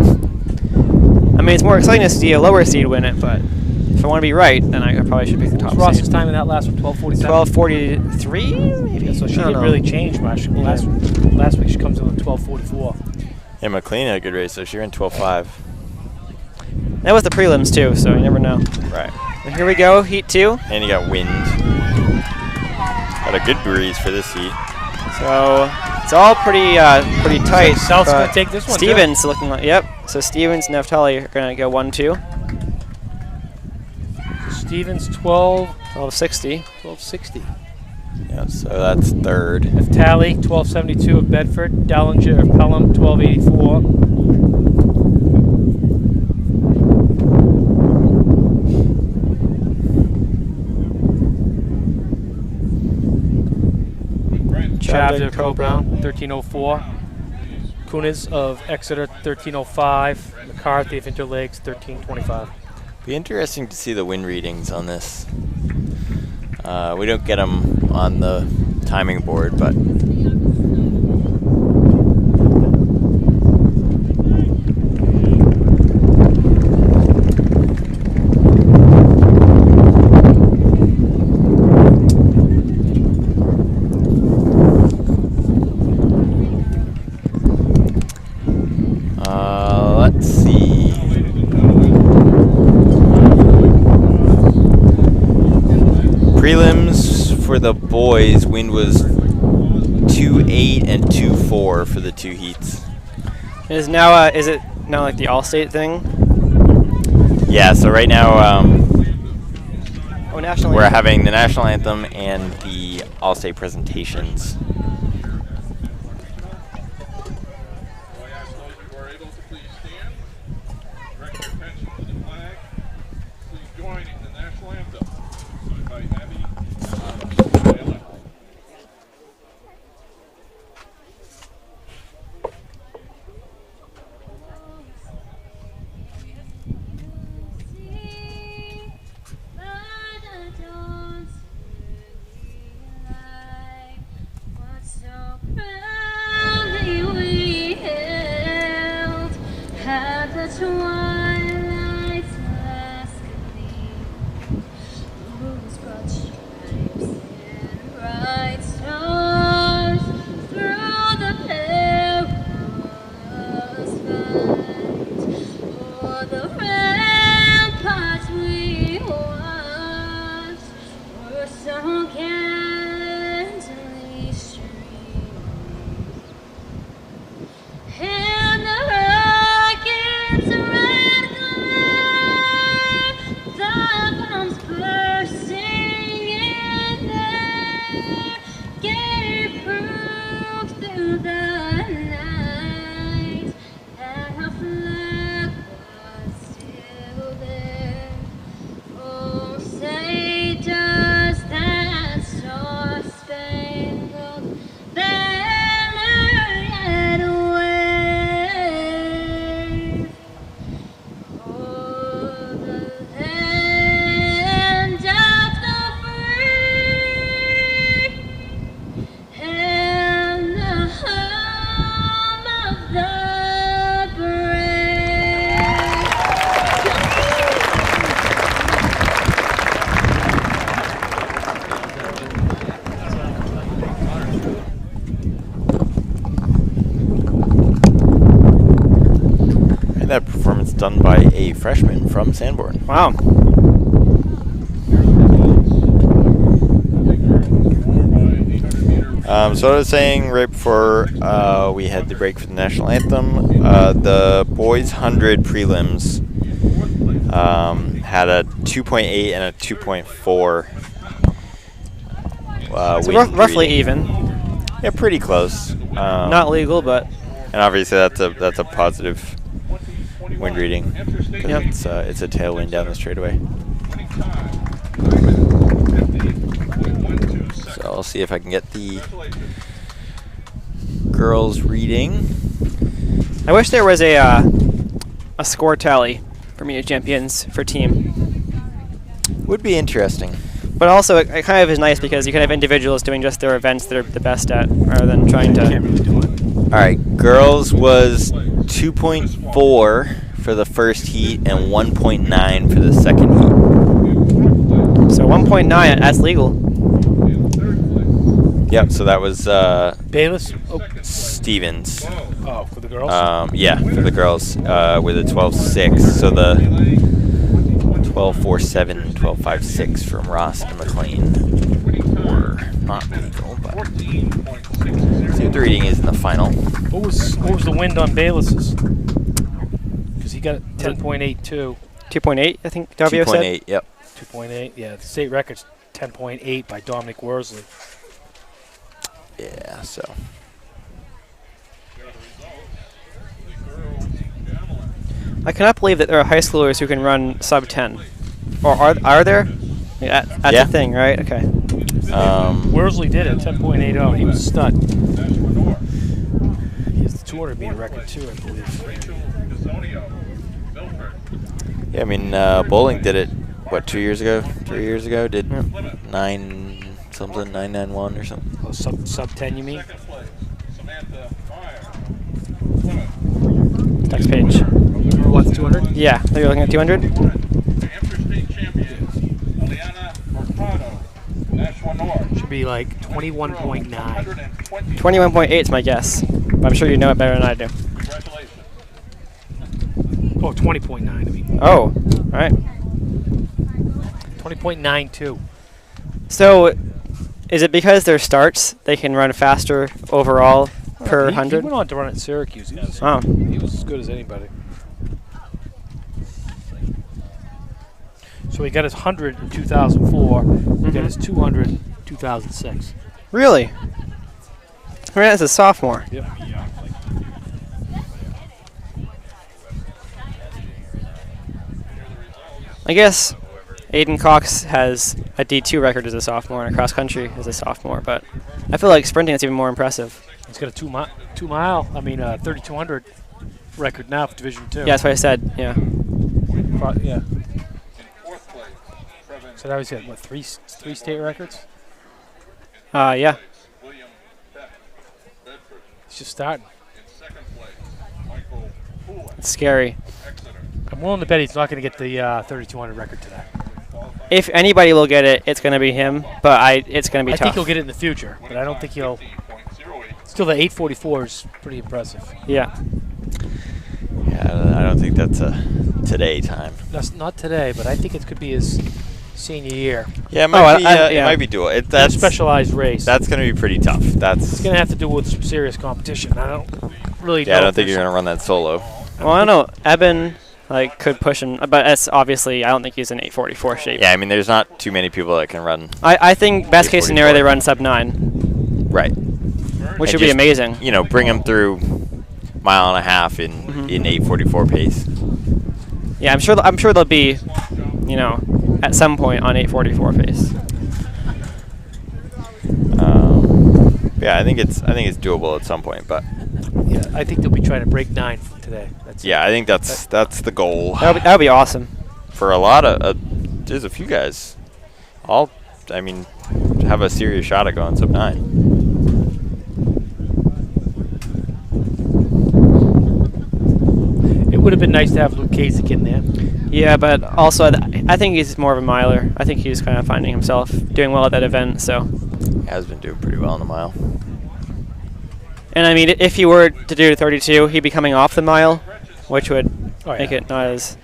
I mean, it's more exciting to see a lower seed win it, but if I want to be right, then I probably should pick the top What's Ross's seed. time in that last one? 12:47. 12:43, maybe. Yeah, so she I don't didn't know. really change much. Yeah. Last week she comes in with 12:44. Yeah, McLean had a good race, so she ran 12.5. That was the prelims too, so you never know. Right. But here we go, Heat 2. And you got wind. But a good breeze for this heat. So it's all pretty tight. South's but going to take this one. Stevens looking like, yep. So Stevens and Naftali are going to go 1-2. Stevens 12. 1260. 1260. Yeah, so that's third. Naftali 1272 of Bedford. Dallinger of Pelham 1284. Chavda of Coe-Brown 1304. Kunis of Exeter 1305. McCarthy of Interlakes 1325. Be interesting to see the wind readings on this. We don't get them on the timing board, but let's see. Prelims for the boys, wind was 2.8 and 2.4 for the two heats. Is now is it now like the All-State thing? Yeah, so right now Oh, national. we're anthem. having the national anthem and the All-State presentations. So I ask those who are able to please stand. Direct your attention to the flag. Please join in the national anthem. Sung by Abby Taylor. Twilight's last gleam, whose broad stripes and bright stars through the perilous fight, o'er the ramparts we watched, were so gallantly streaming, and the rockets red glare, the bombs bursting in there, gave proof through the night that our flag was still there. Oh, say does that star-spangled banner yet wave o'er the land of the free and the home of the brave? And that performance done by a freshman from Sanborn. Wow. So I was saying right before we had the break for the national anthem, the boys 100 prelims had a 2.8 and a 2.4. So wind roughly reading. even. Yeah, pretty close. Not legal, but And obviously that's a positive wind reading. 'Cause Yep. it's a tailwind down the straightaway. So I'll see if I can get the girls reading. I wish there was a score tally for Media Champions for team. Would be interesting. But also, it kind of is nice because you can have individuals doing just their events they're the best at, rather than trying to. All right, girls was 2.4 for the first heat and 1.9 for the second heat. So 1.9, that's legal. Yep. So that was Bayless. Oh, Stevens. oh, for the girls. Yeah, for the girls with a 12.6. So the 12.47, 12.56 from Ross and McLean were Silver, not legal, but 14.60. see what the reading is in the final. What was the wind on Bayless's? Because he got 10.82. 2.8, I think W said. 2.8, yep. 2.8. Yeah, the state record's 10.8 by Dominic Worsley. Yeah, so. I cannot believe that there are high schoolers who can run sub 10. Or are there? Yeah, that's Yeah. a thing, right? Okay. Worsley did it, 10.80. He was a stud. He has the 200 meter record too, I believe. Yeah, I mean, bowling did it, what, 2 years ago? 3 years ago? Did 991 or something? Oh, sub 10, you mean? Next page. What's 200? Yeah, are you looking at 200? Should be like 21.9. 21.8 is my guess. But I'm sure you know it better than I do. Oh, 20.9, I mean. Oh, all right. 20.92. So, is it because their starts they can run faster overall per He 100? went on to run at Syracuse. He was, Oh. he was as good as anybody. So he got his 100 in 2004. He got his 200 in 2006. Really? I mean, as a sophomore. Yep. I guess Aidan Cox has a D2 record as a sophomore and a cross country as a sophomore, but I feel like sprinting is even more impressive. He's got a 3,200 record now for Division II. Yeah, that's what I said. Yeah. Yeah. So now he's got, what, three state records? Yeah. He's just starting. It's scary. I'm willing to bet he's not going to get the 3,200 record today. If anybody will get it, it's going to be him, but it's going to be I tough. think he'll get it in the future, but I don't think he'll. Still, the 844 is pretty impressive. Yeah. Yeah, I don't think that's a today time. That's not today, but I think it could be his senior year. Yeah, it might, yeah. it might be dual. That's That's a specialized race. That's going to be pretty tough. It's That's going to have to do with some serious competition. I don't really know. yeah. I don't if think you're there's- going to run that solo. Well, I don't know. Eben could push him, but that's obviously I don't think he's in 844 shape. Yeah, I mean, there's not too many people that can run. I think best case scenario 844. they run sub 9, Right. which And would be just, amazing. You know, bring them through mile and a half in 844 pace. Yeah, I'm sure they'll be, at some point on 844 pace. Yeah, I think it's doable at some point, but Yeah, I think they'll be trying to break 9 today. That's it. yeah, I think that's the goal That would be awesome. for a lot of. There's a few guys. I mean, have a serious shot at going sub 9. It would have been nice to have Luke Kasich in there. Yeah, but also I think he's more of a miler. I think he's kind of finding himself doing well at that event. So, Has been doing pretty well in the mile. and I mean, if he were to do 32, he'd be coming off the mile, which would Oh, make yeah. it not as.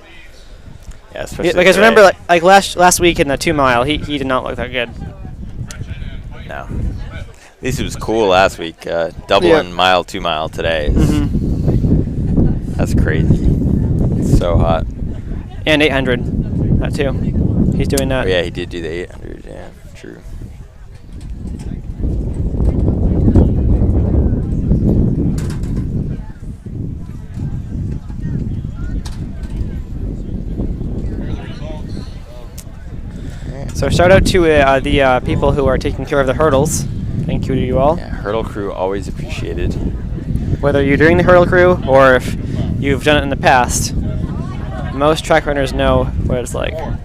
Yeah, especially Because today. remember, like last week in the 2 mile, he did not look that good. No. At least it was cool last week. Doubling mile, 2 mile today. That's crazy. It's so hot. And 800, that too. He's doing that. Oh, yeah, he did do the 800. Yeah, true. So shout out to the people who are taking care of the hurdles. Thank you to you all. Yeah, hurdle crew always appreciated. Whether you're doing the hurdle crew or if you've done it in the past, most track runners know what it's like. All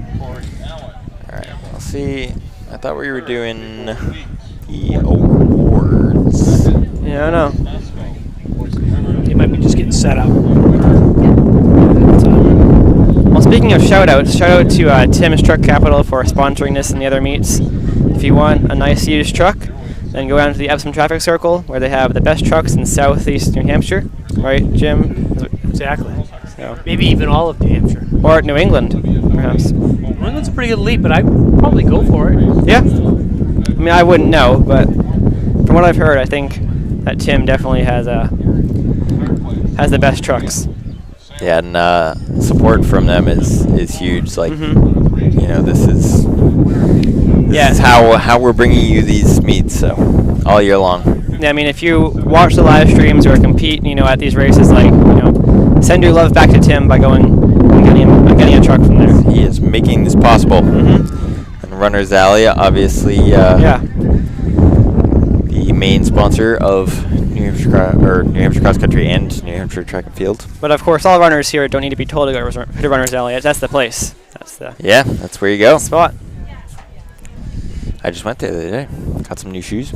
right, I'll see. I thought we were doing the awards. Yeah, I know. They might be just getting set up. Well, speaking of shout outs, shout out to Tim's Truck Capital for sponsoring this and the other meets. If you want a nice used truck, then go down to the Epsom Traffic Circle where they have the best trucks in southeast New Hampshire. Right, Jim? Exactly. So. Maybe even all of New Hampshire. Or New England, perhaps. New England's a pretty good lead, but I'd probably go for it. Yeah. I mean, mean, I wouldn't know, but from what I've heard, I think that Tim definitely has the best trucks. Yeah, and support from them is huge. Like, you know, this is how we're bringing you these meets, so all year long. Yeah, I mean, if you watch the live streams or compete, you know, at these races, like, you know, send your love back to Tim by going and getting a truck from there. He is making this possible. And Runners Alley, obviously, Yeah. the main sponsor of New Hampshire Cross Country and New Hampshire Track and Field. But of course, all runners here don't need to be told to go to Runners Alley. That's the place. That's the Yeah, that's where you go. spot. I just went there the other day. Got some new shoes.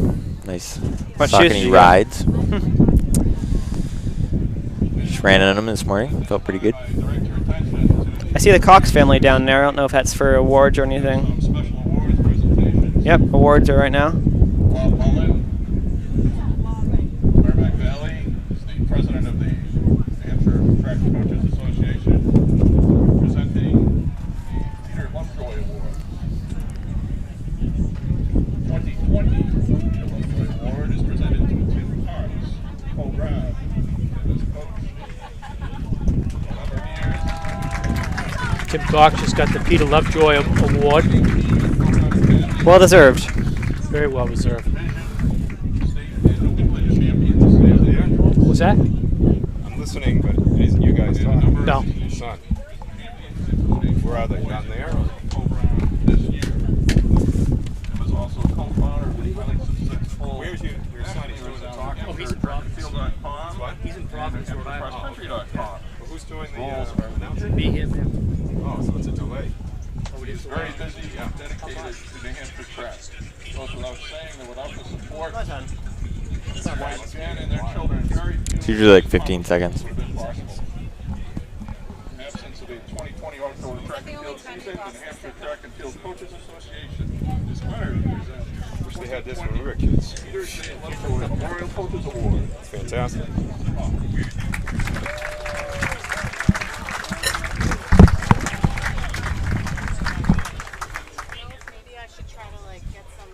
Nice What shoes did Saucony you get? rides. Just ran in them this morning. Felt pretty good. I see the Cox family down there. I don't know if that's for awards or anything. Special awards presentation. Yep, awards are right now. Bob Mullen, Merrimack Valley, is the president of the New Hampshire Track Coaches Association, presenting the Peter Lovejoy Award. 2020 Peter Lovejoy Award is presented to Tim Cox, co-grad, and his coach. For a number of years, Tim Cox just got the Peter Lovejoy Award. Well deserved. Very well reserved. state and Olympic champions. What's that? I'm listening, but isn't you guys talking? No. Your son. Where are they? Down there? This year. He was also co-founder of the highly successful. Where's your son? He's doing the talking. Oh, he's in Providence. Field.com. What? He's in Providence, Rhode Island. CrossCountry.com. Well, who's doing the Roles. announcement? Be here. Oh, so it's a delay. He's very busy and dedicated to New Hampshire track. Goes without saying that without the support of his wife Jen and their children, very few It's usually like 15 seconds. would have been possible. In absence of a 2020 outdoor track and field season, the New Hampshire Track and Field Coaches Association is honored to present Wish they had this when we were kids. Peter J. Lovejoy Memorial Coaches Award. It's fantastic. Maybe I should try to like get some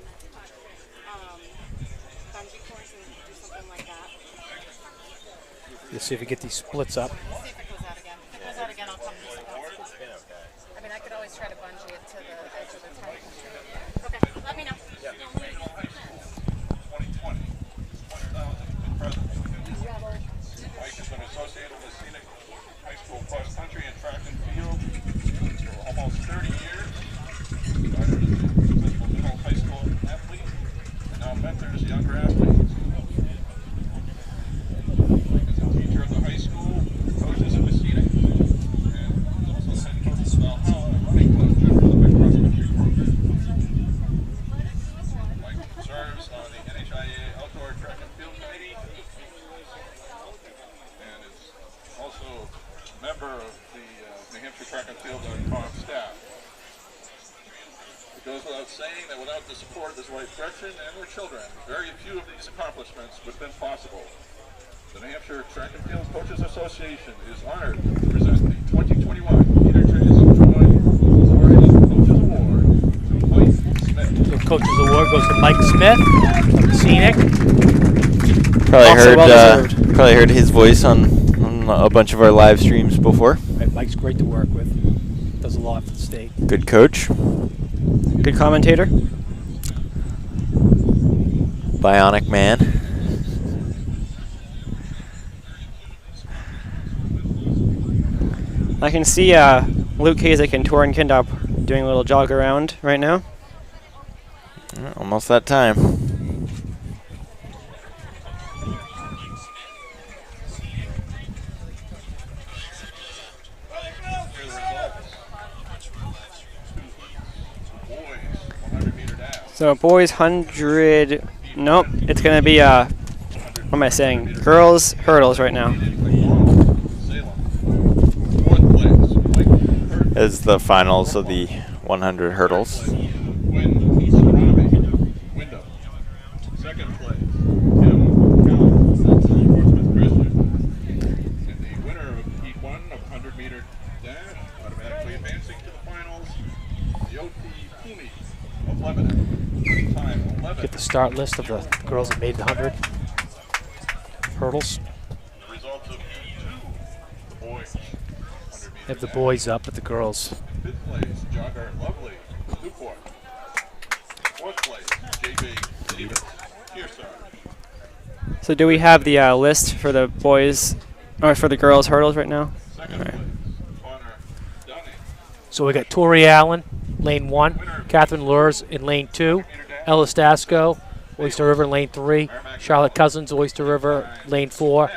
bungee cords and do something like that. Let's see if we get these splits up. See if it goes out again. If it goes out again, I'll come do something else. I mean, I could always try to bungee it to the edge of the tent. Okay, let me know. 2020. 1,000 present. Mike has been associated with scenic high school cross country and track and field for almost 30 years. Started as a successful middle high school athlete and now mentors younger athletes. Mike is a teacher at the high school, coaches at the scenic, and is also head coach of Valhalla Running Club, member of the Big Cross Country program. Mike serves on the NHIA Outdoor Track and Field Committee and is also a member of the New Hampshire Track and Field.com staff. It goes without saying that without the support of his wife Gretchen and their children, very few of these accomplishments would have been possible. The New Hampshire Track and Field Coaches Association is honored to present the 2021 Peter J. Lovejoy Memorial Coaches Award to Mike Smith. The coach's award goes to Mike Smith of the Scenic. Probably heard his voice on a bunch of our live streams before. Right, Mike's great to work with. Does a lot for the state. Good coach. Good commentator. Bionic man. I can see Luke Kasich and Torin Kindop doing a little jog around right now. Almost that time. So boys 100, nope, it's gonna be what am I saying? Girls hurdles right now. As the finals of the 100 hurdles. Second place, Kim Callan, Portsmouth Christian. And the winner of Heat 1 of 100-meter dash, automatically advancing to the finals, the O.T. Pumi of Lebanon. time 11. Get the start list of the girls that made the 100 hurdles. The results of E2, the boys. 100 meter Have the boys up, but the girls. 5th place, jogger Lovely, Newport. 4th place, JB Davis, Kearsarge. So do we have the list for the boys, or for the girls hurdles right now? 2nd place, Connor Dunning. So we got Tori Allen, lane 1, Catherine Lures in lane 2, Ella Stasco, Oyster River in lane 3, Charlotte Cousins, Oyster River, lane 4,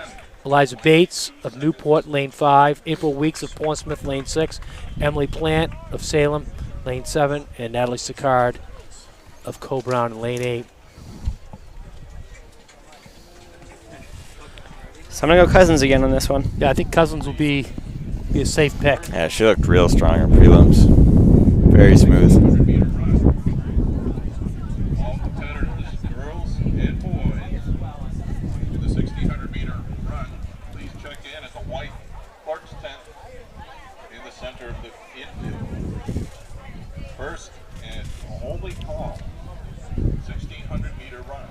Eliza Bates of Newport, lane 5, April Weeks of Portsmouth, lane 6, Emily Plant of Salem, lane 7, and Natalie Sicard of Co-Brown in lane 8. So I'm gonna go Cousins again on this one. Yeah, I think Cousins will be a safe pick. Yeah, she looked real strong in prelims. Very smooth. 100 meter run. All competitors, girls and boys, in the 1600 meter run, please check in at the white Clark's tent in the center of the infield. First and only call, 1600 meter run.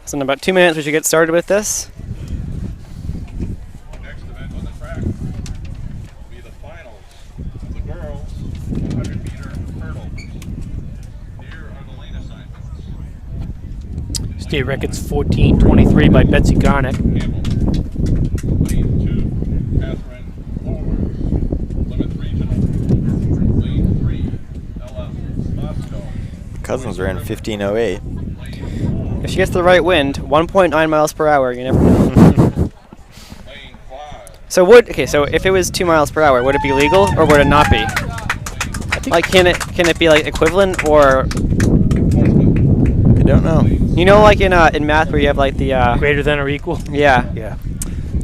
So in about 2 minutes we should get started with this. Next event on the track will be the finals of the girls 100 meter hurdles. Here are the lane assignments. State records 14:23 by Betsy Garnett. Campbell. Lane 2, Catherine Lowers. Plymouth Regional. Lane 3, Ella Stasco. Cousins ran 15:08. If she gets the right wind, 1.9 miles per hour, you never know. Lane 5. So so if it was 2 miles per hour, would it be legal or would it not be? Like, can it be like equivalent, or I don't know. you know, like in math where you have like the Greater than or equal? yeah. Yeah.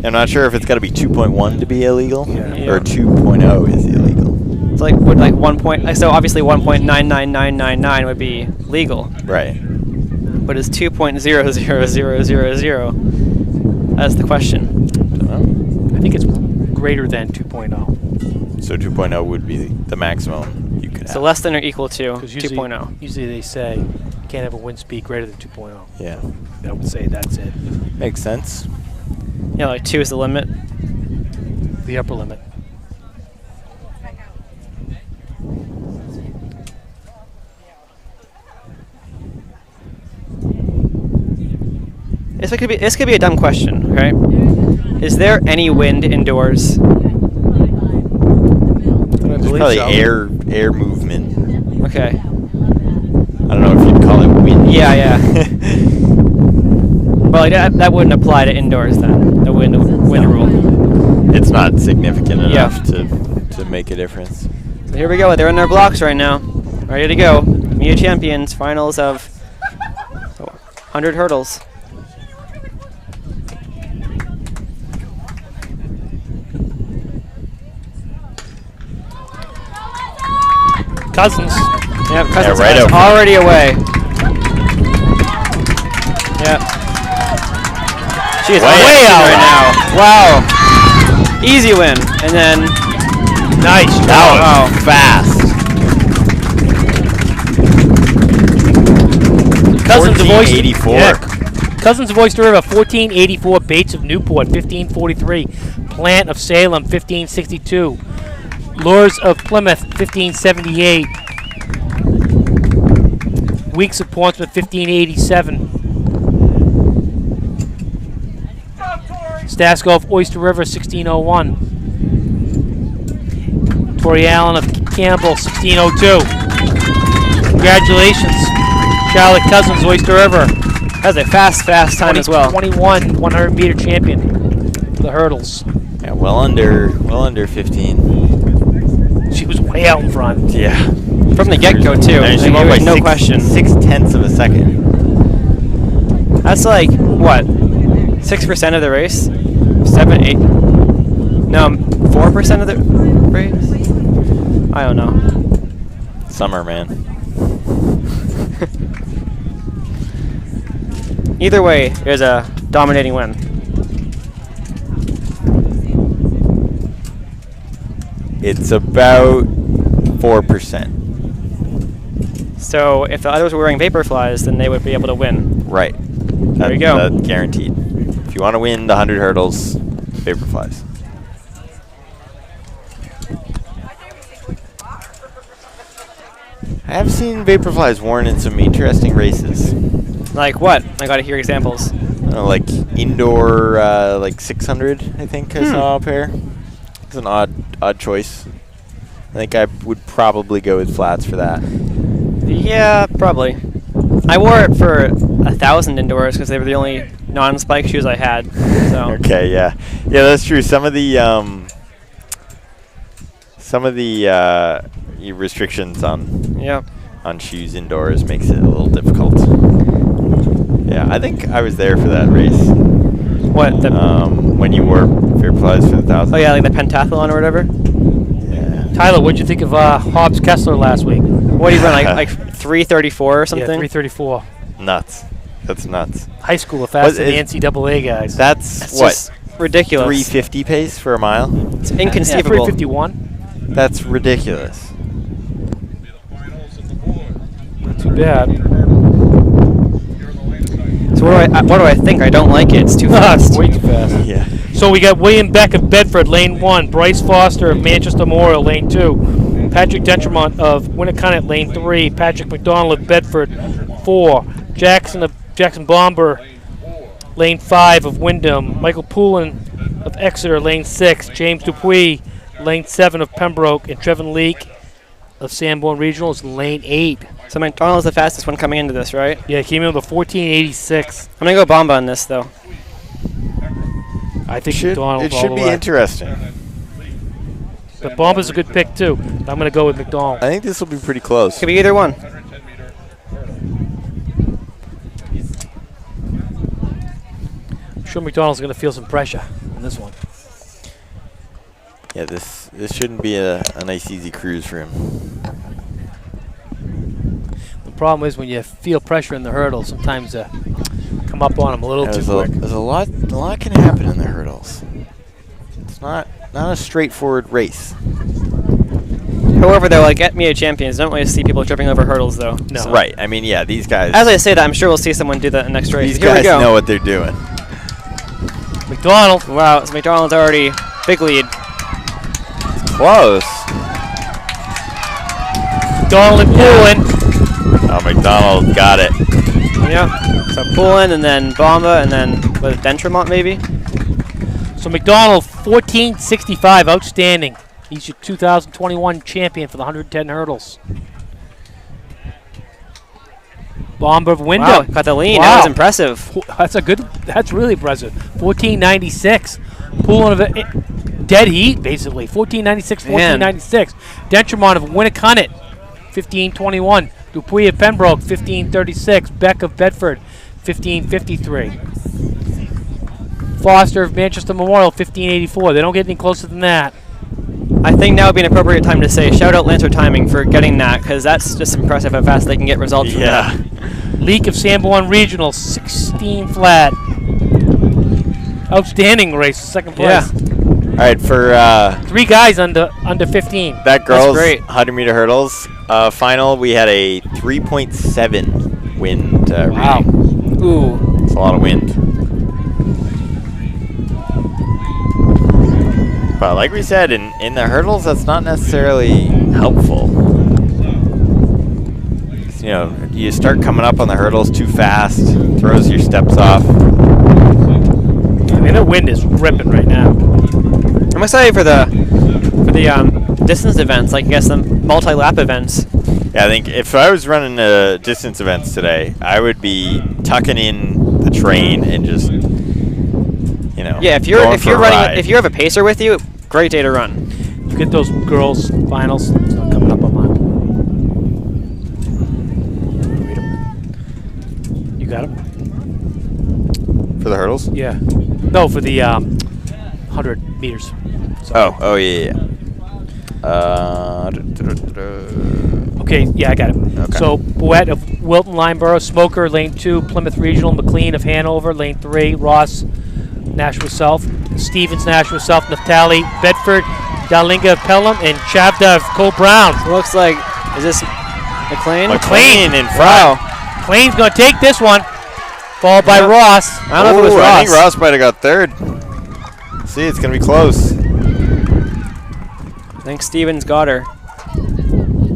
I'm not sure if it's got to be 2.1 to be illegal Yeah. or 2.0 is illegal. It's like would like 1 point. So obviously 1.99999 would be legal, Right. but it's 2.00000. That's the question. Don't know. I think it's greater than 2.0. So 2.0 would be the maximum you could have. So less than or equal to 'Cause usually, 2.0. usually they say you can't have a wind speed greater than 2.0. Yeah. I would say that's it. Makes sense. Yeah, like 2 is the limit. The upper limit. This could be a dumb question, okay? Is there any wind indoors? I There's believe probably so. air movement. Okay. I don't know if you'd call it wind. Yeah. Well, like, that wouldn't apply to indoors then. The wind rule. It's not significant Yeah. enough to make a difference. So here we go. They're in their blocks right now, ready to go. Mia Champions finals of 100 hurdles. Cousins. Yep, Cousins right is over. already away. Yep. She is Way way out. out right now. Wow. Easy win. And then Nice. That was fast. Cousins of Oyster 1484. Yeah. Cousins of Oyster River 1484. Bates of Newport 1543. Plant of Salem 1562. Lures of Plymouth 1578. Weeks of Portsmouth 1587. Stasco of Oyster River 1601. Tori Allen of Campbell 1602. Congratulations, Charlotte Cousins, Oyster River. that's a fast time as well. 21 100 meter champion for the hurdles. Yeah, well under 15. She was way out in front. Yeah. From the get-go too. And she Like, won there by was no question. 6/10 of a second. That's like what? 6% of the race? 7, 8? No, 4% of the race? I don't know. Summer, man. Either way, it was a dominating win. It's about 4%. So if the others were wearing vapor flies, then they would be able to win. Right. There you go. That's guaranteed. If you want to win the 100 hurdles, vapor flies. I have seen vapor flies worn in some interesting races. Like what? I gotta hear examples. Like indoor, like 600, I think I saw a pair. It's an odd choice. I think I would probably go with flats for that. Yeah, probably. I wore it for 1,000 indoors because they were the only non-spike shoes I had. So. Okay, yeah, that's true. Some of the restrictions on shoes indoors makes it a little difficult. Yeah, I think I was there for that race. What? When you wore vapor flies for the 1,000. Oh yeah, like the pentathlon or whatever. Yeah. Tyler, what'd you think of Hobbs Kessler last week? What do you run, like 3:34 or something? Yeah, 3:34. Nuts. That's nuts. High school, faster than the NCAA guys. That's what? Just ridiculous. 350 pace for a mile? It's Yeah, inconceivable. 3:51. That's ridiculous. Not too bad. So what do I think? I don't like it. It's too fast. It's way too fast. Yeah. So we got William Beck of Bedford, lane 1. Bryce Foster of Manchester Memorial, lane 2. Patrick Dentremont of Winnicott, lane 3. Patrick McDonald of Bedford, 4. Jackson of Jackson Bomber, lane 5 of Wyndham. Michael Poulin of Exeter, lane 6. James Dupuis, lane 7 of Pembroke. And Trevin Leake of Sanborn Regional is lane 8. So McDonald's the fastest one coming into this, right? Yeah, he came in with a 14.86. I'm gonna go Bomba on this though. I think It McDonald all should the be way. interesting. But Bomba's a good pick too. I'm going to go with McDonald. I think this will be pretty close. Could be either one. I'm sure McDonald's going to feel some pressure on this one. Yeah, this shouldn't be a nice easy cruise for him. The problem is when you feel pressure in the hurdles, sometimes come up on them a little too quick. There's a lot can happen in the hurdles. It's not a straightforward race. However, though, like at Mia Champions, I don't really see people tripping over hurdles though. No. So. Right. I mean, yeah, these guys. As I say that, I'm sure we'll see someone do that in the next race. These Here we guys go. know what they're doing. McDonald. Wow, so McDonald's already big lead. Close. McDonald and Poulin. Oh, McDonald got it. Yeah. So Poulin and then Bomba and then what, Dentremont maybe? So McDonald, 14.65, outstanding. He's your 2021 champion for the 110 hurdles. Bomber of Wyndham. Wow, got the lean. Wow. That was impressive. That's really impressive. 14.96. Poulin of dead heat, basically. 14.96, 14.96. Dentremont of Winnicott, 15.21. Dupuis of Pembroke, 15.36. Beck of Bedford, 15.53. Foster of Manchester Memorial, 15.84. They don't get any closer than that. I think now would be an appropriate time to say shout out Lancer Timing for getting that, because that's just impressive how fast they can get results from that. Leak of Sanborn Regional, 16 flat. Outstanding race, second place. Yeah. All right, for 3 guys under 15. that girls' great. 100-meter hurdles final, we had a 3.7 wind Wow. reading. Ooh. It's a lot of wind. But like we said, in the hurdles, that's not necessarily helpful. You know, you start coming up on the hurdles too fast, throws your steps off. I mean, the wind is ripping right now. I'm excited for the distance events, like I guess the multi-lap events. Yeah, I think if I was running distance events today, I would be tucking in the train and just, you know, Yeah, if you have a pacer with you, great day to run. You get those girls' finals. It's not coming up on mine. Read 'em. You got them? For the hurdles? Yeah. No, for the 100 meters. Sorry. Oh yeah. Okay, yeah, I got it. Okay. So Boet of Wilton, Lineborough, Smoker, lane 2, Plymouth Regional, McLean of Hanover, lane 3, Ross, Nashua South, Stevens, Nashua South, Naftali, Bedford, Dalinga of Pelham, and Chavda of Cole Brown. It looks like, is this McLean? McLean in front. Wow. McLean's going to take this one, followed by Yep. Ross. I don't know if it was Ooh, I think Ross. Ross might have got third. See, it's going to be close. I think Stevens got her.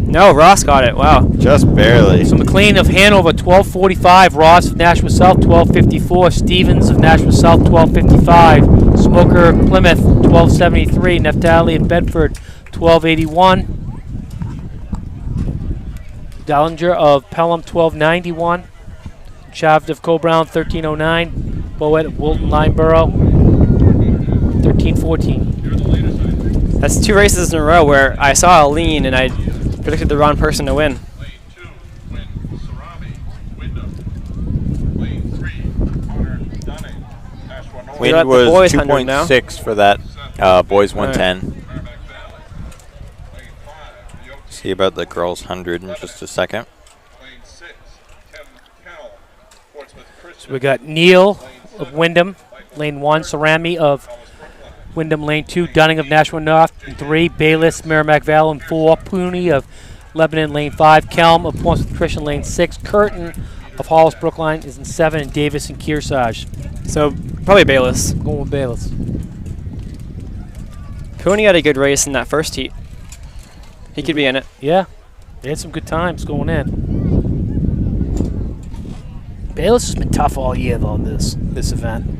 No, Ross got it. Wow. Just barely. So McLean of Hanover, 12:45. Ross of Nashua South, 12:54. Stevens of Nashua South, 12:55. Smoker of Plymouth, 12:73. Neftali of Bedford, 12:81. Dallinger of Pelham, 12:91. Chavd of Cobrown, 13:09. Boet of Wilton, Lineborough, 13:14. That's 2 races in a row where I saw a lean and I predicted the wrong person to win. Lane 2, Win Sarami, Wyndham. Lane 3, Connor Dunning, Nashua North. We're at Wind the was boys' 100 now. 2.6 for that boys 110. Merrimack Valley. Lane 5, Yogi. See about the girls 100 in just a second. Lane 6, Tim Kennel, Portsmouth Christian. So we got Neal of Wyndham, lane 1. Sarami of Wyndham, lane 2. Dunning of Nashua North, 3. Bayless, Merrimack Valley, 4. Pooney of Lebanon, lane 5. Kelm of Portsmouth Christian, lane 6. Curtin of Hollis Brookline is in 7. And Davis and Kearsarge. So probably Bayless. Going with Bayless. Cooney had a good race in that first heat. He could be in it. Yeah, they had some good times going in. Bayless has been tough all year, though, this event.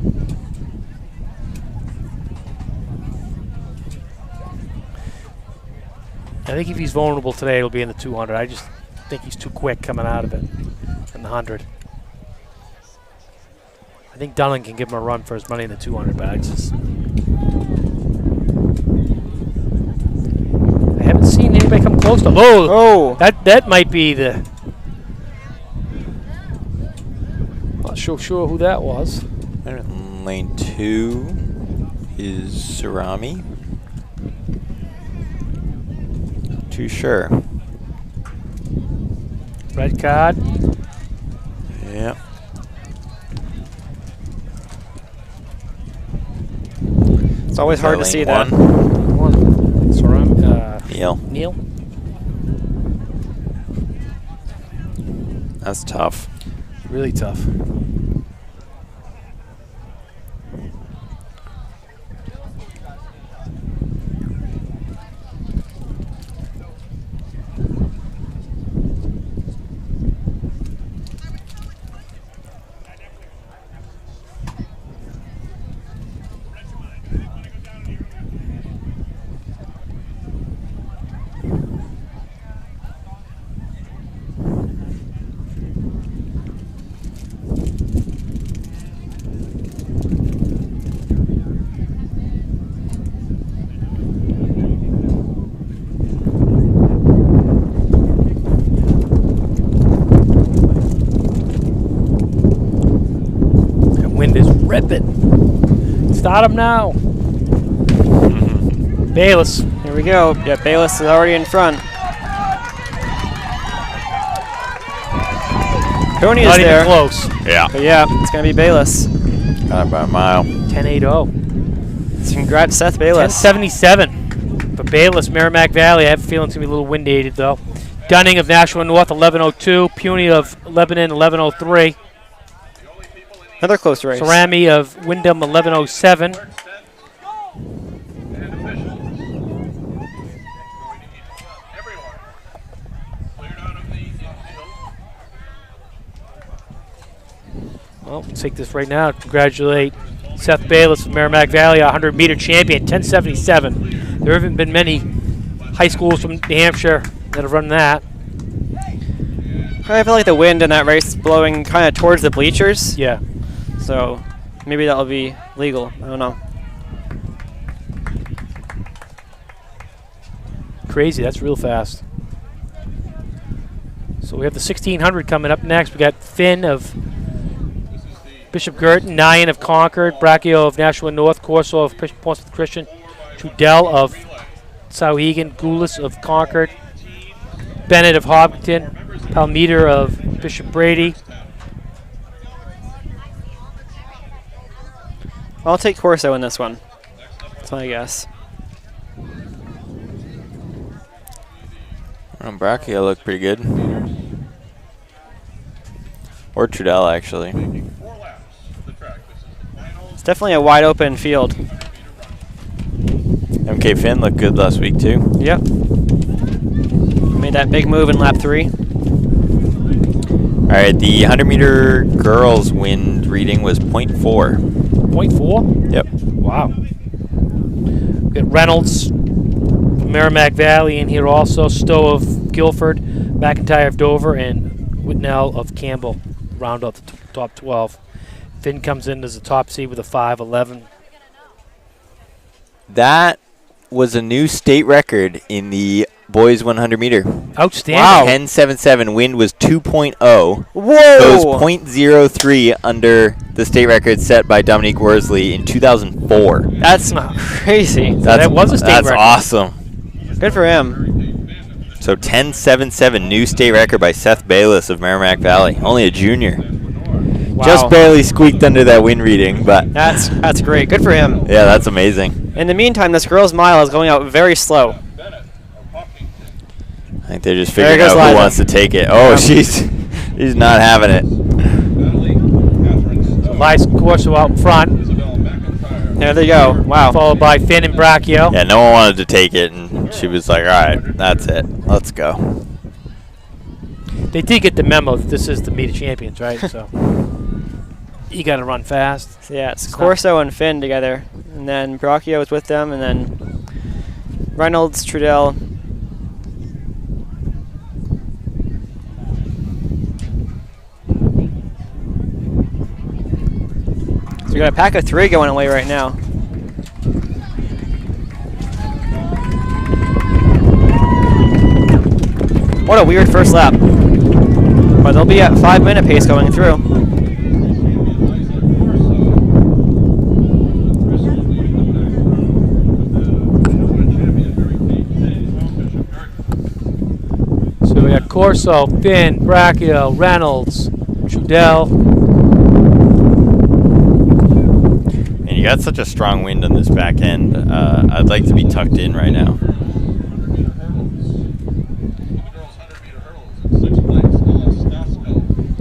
I think if he's vulnerable today, it'll be in the 200. I just think he's too quick coming out of it in the 100. I think Dunning can give him a run for his money in the 200, but I haven't seen anybody come close to. Oh, that might be the. Not sure who that was. Lane 2 is Sarami. Too sure. Red card. Yeah. It's always hard to see that. Neal. Neal. That's tough. Really tough. Ripping. Start him now. Bayless. Here we go. Yeah, Bayless is already in front. Cooney is Not even there. close. Yeah. But yeah, it's going to be Bayless. Got about a mile. 10.80. Congrats, Seth Bayless. 10.77 for Bayless, Merrimack Valley. I have a feeling it's going to be a little wind-aided, though. Dunning of Nashua North, 11.02. Puny of Lebanon, 11.03. Another close race. Sarami of Wyndham, 11.07. Well, we'll take this right now. Congratulate Seth Bayless of Merrimack Valley, 100-meter champion, 10.77. There haven't been many high schools from New Hampshire that have run that. I feel like the wind in that race is blowing kind of towards the bleachers. Yeah. So maybe that'll be legal. I don't know. Crazy. That's real fast. So we have the 1600 coming up next. We got Finn of Bishop Girton, Nyan of Concord, Braccio of Nashua North, Corso of Portsmouth Christian, Trudell of Sauhegan, Goulis of Concord, Bennett of Hopkinton, Palmeter of Bishop Brady. I'll take Corso in this one. That's my guess. Brachia looked pretty good. Or Trudell, actually. It's definitely a wide open field. MK Finn looked good last week, too. Yep. Made that big move in lap 3. All right, the 100-meter girls' wind reading was 0.4. 0.4? Yep. Wow. We got Reynolds from Merrimack Valley in here also. Stowe of Guilford, McIntyre of Dover, and Whitnell of Campbell round out the top 12. Finn comes in as a top seed with a 5:11. That was a new state record in the boys 100-meter. Outstanding. Wow. 10.77. Wind was 2.0. Whoa! Goes 0.03 under the state record set by Dominique Worsley in 2004. That's not crazy. That was a state That's record. awesome. Good for him. So 10.77, new state record by Seth Bayless of Merrimack Valley. Only a junior. Wow. Just barely squeaked under that wind reading, but That's great. Good for him. yeah, that's amazing. In the meantime, this girls' mile is going out very slow. I think they're just There figuring goes out who Liza. wants to take it. Oh, she's not having it. Elias Corso out in front, There they go. Wow. followed by Finn and Bracchio. Yeah, no one wanted to take it, and she was like, all right, that's it. Let's go. They did get the memo that this is the Meet of Champions, right? So you got to run fast. So yeah, it's Corso and Finn together. And then Bracchio is with them. And then Reynolds, Trudell. So we got a pack of 3 going away right now. What a weird first lap. But they'll be at 5-minute pace going through. So we got Corso, Finn, Bracchio, Reynolds, Trudell. And you got such a strong wind on this back end. I'd like to be tucked in right now.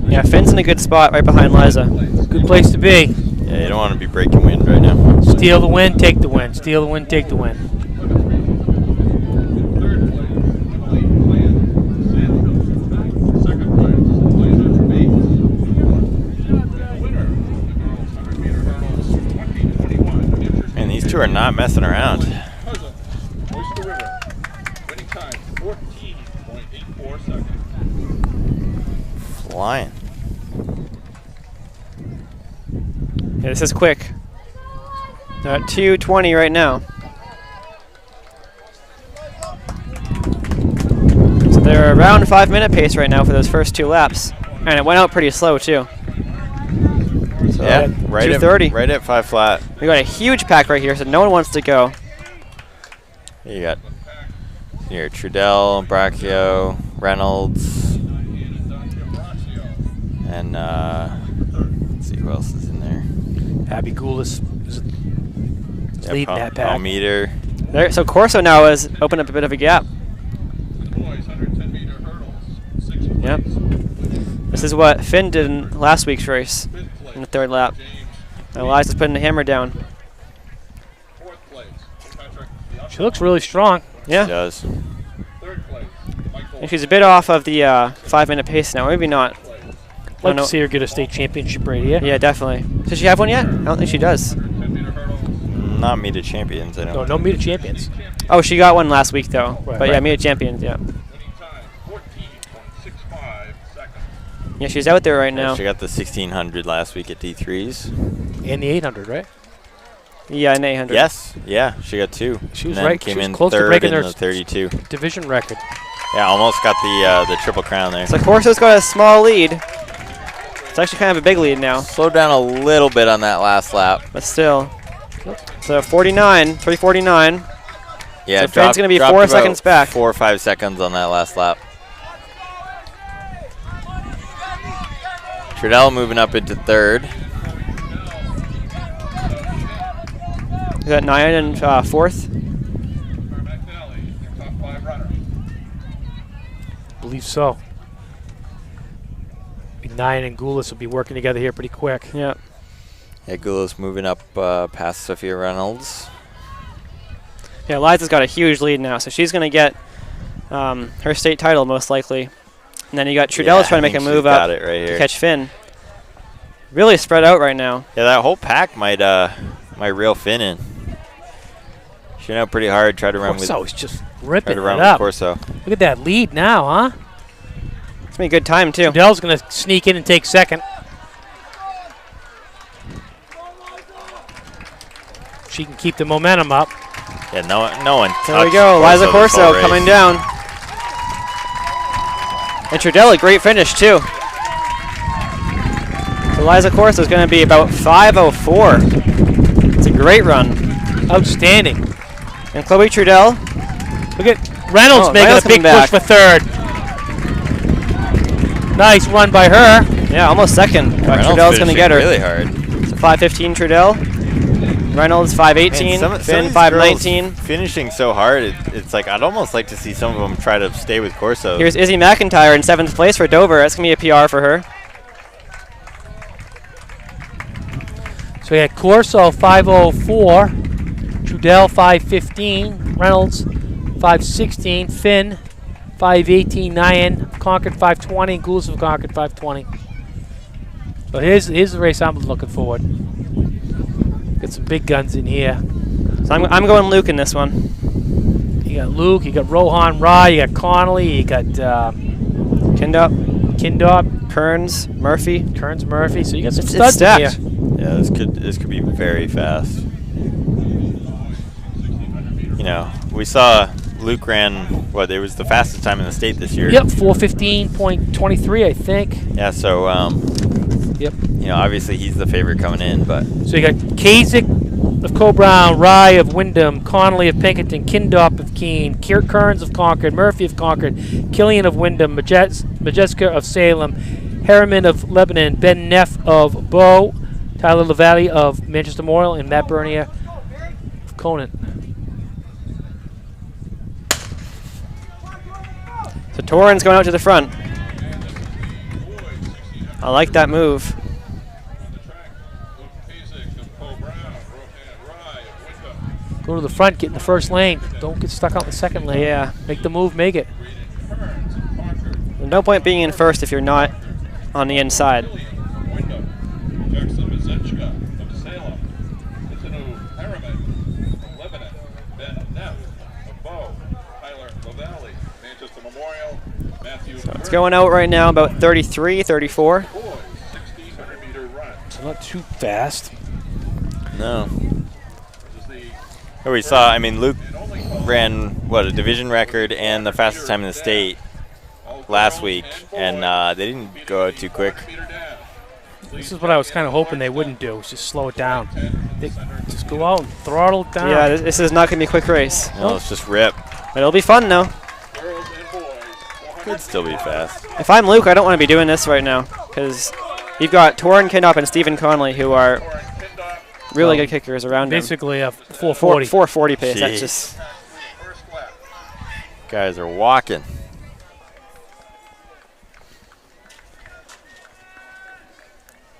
Yeah, Finn's in a good spot right behind Liza. Good place to be. Yeah, you don't want to be breaking wind right now. Steal the win, take the win. Steal the win, take the win. And these two are not messing around. Oyster River. Winning time 14.84 seconds. Flying. Yeah, this is quick. They're at 2:20 right now. So they're around 5-minute pace right now for those first 2 laps. And it went out pretty slow too. So Yeah, right 2:30. right at 5 flat. We got a huge pack right here, so no one wants to go. You got here Trudell, Bracchio, Reynolds, and let's see who else is in there. Abby Goulis is leading that pack. Palmeter. There, so Corso now has opened up a bit of a gap. Boys 110-meter hurdles. 6 Yep. places. This is what Finn did in last week's race 5th place. in the 3rd lap. James. Eliza's putting the hammer down. 4th place. Patrick. She looks really strong. Yeah. She does. 3rd place. Michael. And she's a bit off of the 5-minute pace now. Maybe not. I'd like to see her get a state championship right here. Yeah, definitely. Does she have one yet? I don't think she does. 10-meter hurdles. Not Meet of Champions, I don't No Meet of Champions. Oh, she got one last week though. Right. But yeah, Right. Meet of Champions. Yeah. Winning time 14.65 seconds. Yeah, she's out there right now. She got the 1600 last week at D3s. And the 800, right? Yeah, an 800. Yes, yeah, she got 2. She was and then right. Came She was in close to 3rd breaking in her the 32. division record. Yeah, almost got the triple crown there. So Corso's got a small lead. It's actually kind of a big lead now, Slowed down a little bit on that last lap. but still. So 3:49. Yeah, So Finn's gonna be 4 seconds back. 4 or 5 seconds on that last lap. Trudell moving up into third. Is that Nyan in fourth? McNally, your top 5 runners. Believe so. Nyan and Goulas will be working together here pretty quick. Yeah. Yeah, Goulas moving up past Sophia Reynolds. Yeah, Liza's got a huge lead now, so she's going to get her state title most likely. And then you got Trudell Yeah, trying to I make a think she's move got up it right to here. catch Finn. Really spread out right now. Yeah, that whole pack might reel Finn in. She went out pretty hard, tried to run with. Corso is just Tried ripping to it run up. with Corso. Look at that lead now, huh? It's going to be a good time, too. Trudell's going to sneak in and take second. She can keep the momentum up. Yeah, no one. There we touched go. Liza this whole Corso race. coming down. And Trudell, a great finish, too. So Liza Corso is going to be about 5:04. It's a great run. Outstanding. And Chloe Trudell. Look at Reynolds making Reynolds a big coming push for third. Nice run by her. Yeah, almost second. But Reynolds Trudell's going to finishing get her. really hard. So 5:15 Trudell. Reynolds 5:18. Man, some Finn of these 5:19. girls finishing so hard, it's like I'd almost like to see some of them try to stay with Corso. Here's Izzy McIntyre in 7th place for Dover. That's going to be a PR for her. So we had Corso 5:04, Trudell 5:15, Reynolds 5:16, Finn 5:18, Nyan Concord 5:20, and Goulas of Concord 5:20. So here's the race I'm looking forward. Get some big guns in here. So I'm going Luke in this one. You got Luke, you got Rohan Rye, you got Connolly, you got Kindop, Kearns, Murphy. Kearns Murphy. So you got some It's studs in here. stacked. Yeah, this could be very fast. You know, we saw Luke ran it was the fastest time in the state this year. Yep, 4:15.23, I think. Yeah, so Yep. you know, obviously he's the favorite coming in, but So you got Kasich of Co-Brown, Rye of Wyndham, Connolly of Pinkerton, Kindop of Keene, Kearns of Concord, Murphy of Concord, Killian of Wyndham, Majeska of Salem, Harriman of Lebanon, Ben Neff of Bow, Tyler LaValle of Manchester Memorial, and Matt Bernier of Conant. So Torrens going out to the front. I like that move. Go to the front, get in the first lane. Don't get stuck out in the second lane. Yeah. Make the move, make it. There's no point being in first if you're not on the inside. So it's going out right now about 33, 34. So not too fast. no. We saw, I mean, Luke ran, a division record and the fastest time in the state last week, and they didn't go out too quick. This is what I was kind of hoping they wouldn't do, is just slow it down. They just go out and throttle it down. Yeah, this is not going to be a quick race. No, let's just rip. But it'll be fun, though. Could still be fast. If I'm Luke, I don't want to be doing this right now because you've got Torrin Kindop and Stephen Conley who are really good kickers around him. Basically a 440. 440 pace. That's Jeez. just Guys are walking.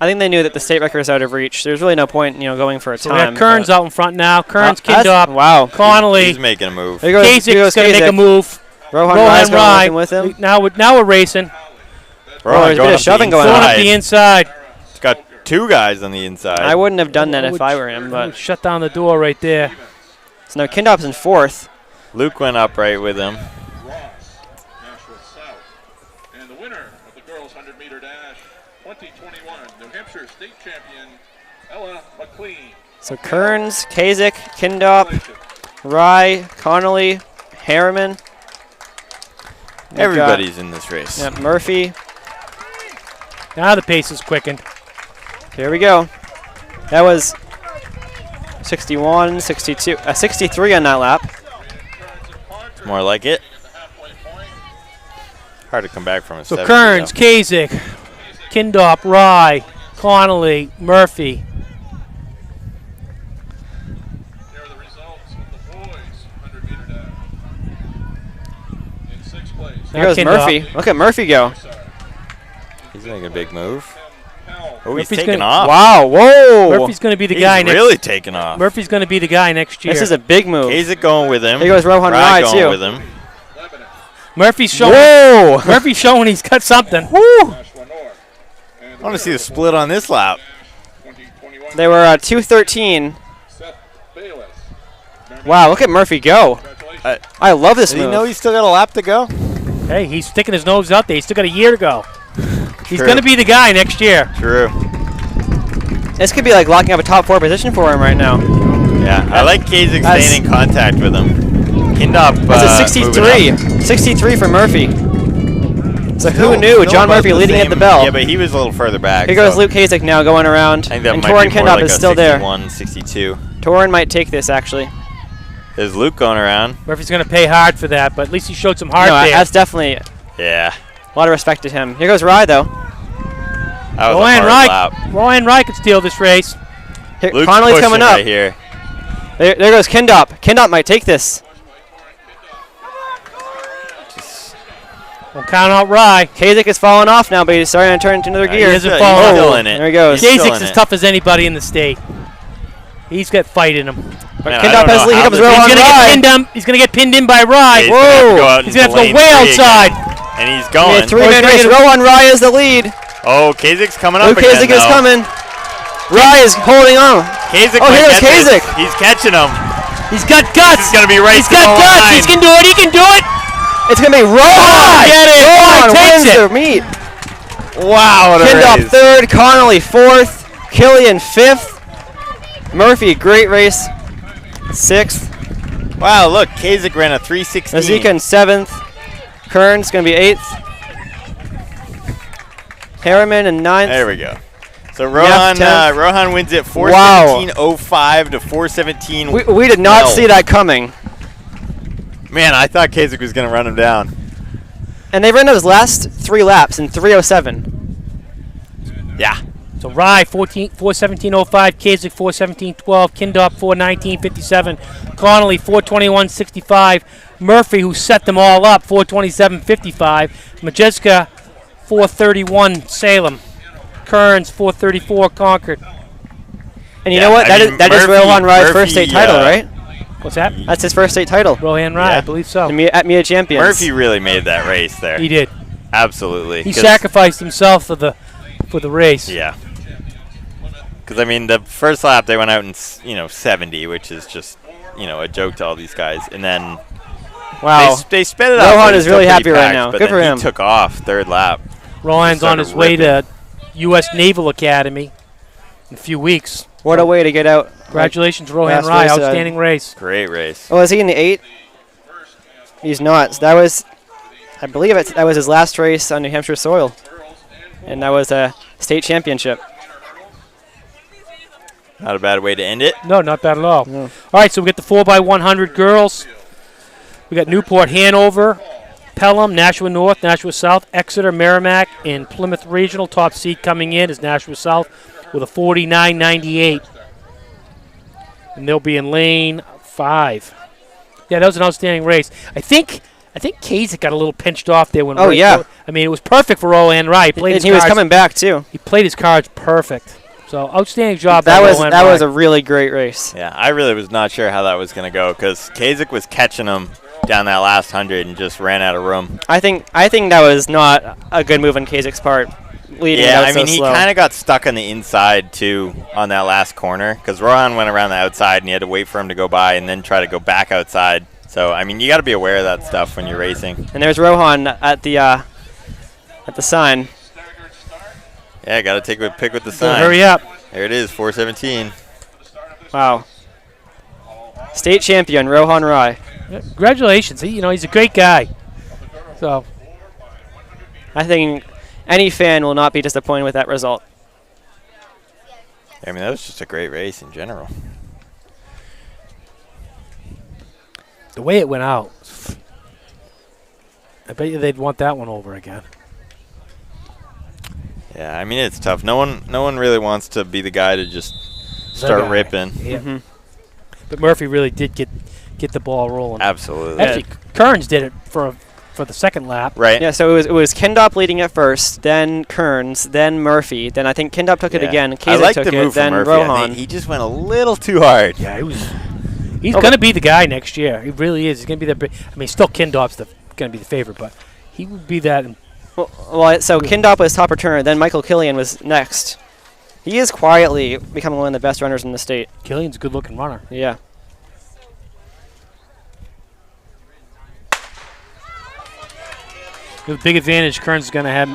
I think they knew that the state record is out of reach. There's really no point, going for a So we time. got Kearns out in front now. Kearns, that's- Kindop, wow. Connolly, He's making a move. There goes, Kazik's going to make a move. Rohan Rohan Rye's Rye. going with him. Now we're racing. Rohan there's a bit going of up the shoving going on. Going up the inside. It's got two guys on the inside. I wouldn't have done that I if would I were him, but shut down the door right there. so now Kindop's in fourth. Luke went up right with him. Nashville South. And the winner of the girls' 100-meter dash, 2021 New Hampshire state champion, Ella McLean. So Kearns, Kasich, Kindop, Rye, Connolly, Harriman. We've got, Everybody's in this race. yeah, Murphy. Now the pace is quickened. Here we go. That was 61, 62, 63 on that lap. It's more like it. Hard to come back from a So 70, Kearns, though. Kasich, Kindop, Rye, Connolly, Murphy. Here are the results of the boys 100-meter dash. In sixth place, Here goes Kindop. Murphy. Look at Murphy go. He's making a big move. Powell. Oh, he's Murphy's taking gonna- off. Wow, whoa. Murphy's going to be the He's guy next. really taking off. Murphy's going to be the guy next year. This is a big move. Kasich going with him. Here goes Rohan Rye, going too. with him. Lebanon, Murphy's showing. Whoa. Murphy's showing he's got something. Woo. Nashua North. And I want to see the split on this lap. 2021, They were 2:13. Seth Bayless. Wow, look at Murphy go. Congratulations. I love this Does he move. know he's still got a lap to go? Hey, he's sticking his nose out there. He's still got a year to go. He's True. going to be the guy next year. True. This could be like locking up a top 4 position for him right now. Yeah, I like Kasich That's- staying in contact with him. Kindop. That's a moving 63. up. 63 for Murphy. So who Still- knew? still John about Murphy the leading at same- the bell. Yeah, but he was a little further back. Here goes so Luke Kasich now going around. I think that And might Torin be more Kindop like is a still there. 61, 62. Torin might take this actually. There's Luke going around. Murphy's going to pay hard for that, but at least he showed some heart No, there. that's definitely Yeah. a lot of respect to him. Here goes Rye though. That was a Ryan hard Rye, lap. Ryan Rye could steal this race. Here, Luke's Connolly's pushing coming up. right here. There goes Kindop. Kindop might take this. We'll count out Rye. Kasich is falling off now, but he's starting to turn into another He gear. hasn't he's fallen still off. in it. There he goes. He's still Kasich in is it. tough as anybody in the state. He's got fight in him. But Man, I Kindop don't has know lead. how Here comes this- Rohan He's going to get Rye. pinned down. He's going to get pinned in by Rye. He's gonna have to go out He's into going to have to go lane way 3 outside. again. And he's Yeah, going. three-man race. Rohan Rye is the lead. Oh, Kasich's coming up Luke again, Kasich is though. coming. Rye is holding on. Kasich Oh, might here's get this. Kasich. He's catching him. He's got guts. This is going to be right He's to the got guts. line. He can do it. He can do it. It's gonna be Rohan. Get it. Rohan Rohan takes wins it. the meet. Wow, what a Kindop race. 3rd, Connolly 4th, Killian 5th, Murphy great race 6th, Wow, look, Kasich ran a 3:16. Mazika in 7th, Kern's gonna be 8th, Harriman in 9th. There we go. So Rohan, 10th. Rohan wins it Wow. 4:17.05 to 4:17. We did not see that coming. Man, I thought Kasich was going to run him down. And they ran those last 3 laps in 3:07. Yeah. So Rye 4:17.05, Kasich 4:17.12, Kindop 4:19.57, Connolly 4:21.65, Murphy, who set them all up, 4:27.55, Majeska 4:31 Salem, Kearns 4:34 Concord. And you Yeah, know what? I That mean, is Murphy- Rohan Rye's Murphy, first state title, uh, right? What's that? That's his first state title Rohan Rye, Yeah. I believe so. at Mia Champions. Murphy really made that race there. He did. Absolutely. He 'Cause- sacrificed himself for the race. Yeah. Because, I mean, the first lap they went out in, 70, which is just, a joke to all these guys. And then Wow. they sped it up. Rohan but is it's really still happy pretty right packed, now. But Good then for he him. took off third lap. Rohan's on Started his way ripping. to U.S. Naval Academy in a few weeks. What a way to get out. Congratulations, Rohan last Rye. race, Outstanding race. Great race. Oh, is he in the 8? He's not. So that was, I believe that was his last race on New Hampshire soil. And that was a state championship. Not a bad way to end it. No, not bad at all. No. All right, so we got the 4x100 girls. We got Newport, Hanover, Pelham, Nashua North, Nashua South, Exeter, Merrimack, and Plymouth Regional. Top seed coming in is Nashua South with a 49.98. And they'll be in lane 5. Yeah, that was an outstanding race. I think Kasich got a little pinched off there when. Oh, yeah. I mean, it was perfect for Rohan Rye. He played And his he was cards- coming back too. He played his cards perfect. So outstanding job. That by was Rohan that Rye. was a really great race. Yeah, I really was not sure how that was going to go because Kasich was catching him down that last 100 and just ran out of room. I think that was not a good move on Kazich's part. Leading it Yeah, out I mean, so he slow. kind of got stuck on the inside, too, on that last corner because Rohan went around the outside and he had to wait for him to go by and then try to go back outside. So, I mean, you got to be aware of that stuff when you're racing. And there's Rohan at the sign. Yeah, got to take a pick with the So sign. hurry up. There it is, 4:17. Wow. State champion Rohan Rye. Congratulations. He's a great guy. So I think any fan will not be disappointed with that result. I mean, that was just a great race in general. the way it went out, I bet you they'd want that one over again. Yeah, I mean, it's tough. No one really wants to be the guy to just start ripping. Yeah. But Murphy really did get the ball rolling. Absolutely. Actually, Kearns did it for the second lap. Right. Yeah, so it was Kindop leading it first, then Kearns, then Murphy, then I think Kindop took it again, I Kazak like took the move it, then from Murphy. Rohan. He just went a little too hard. Yeah, he's going to be the guy next year. He really is. He's going to be the. I mean, still Kindop's going to be the favorite, but he would be that. So Kindop was top returner, then Michael Killian was next. He is quietly becoming one of the best runners in the state. Killian's a good-looking runner. Yeah. The big advantage Kearns is going to have,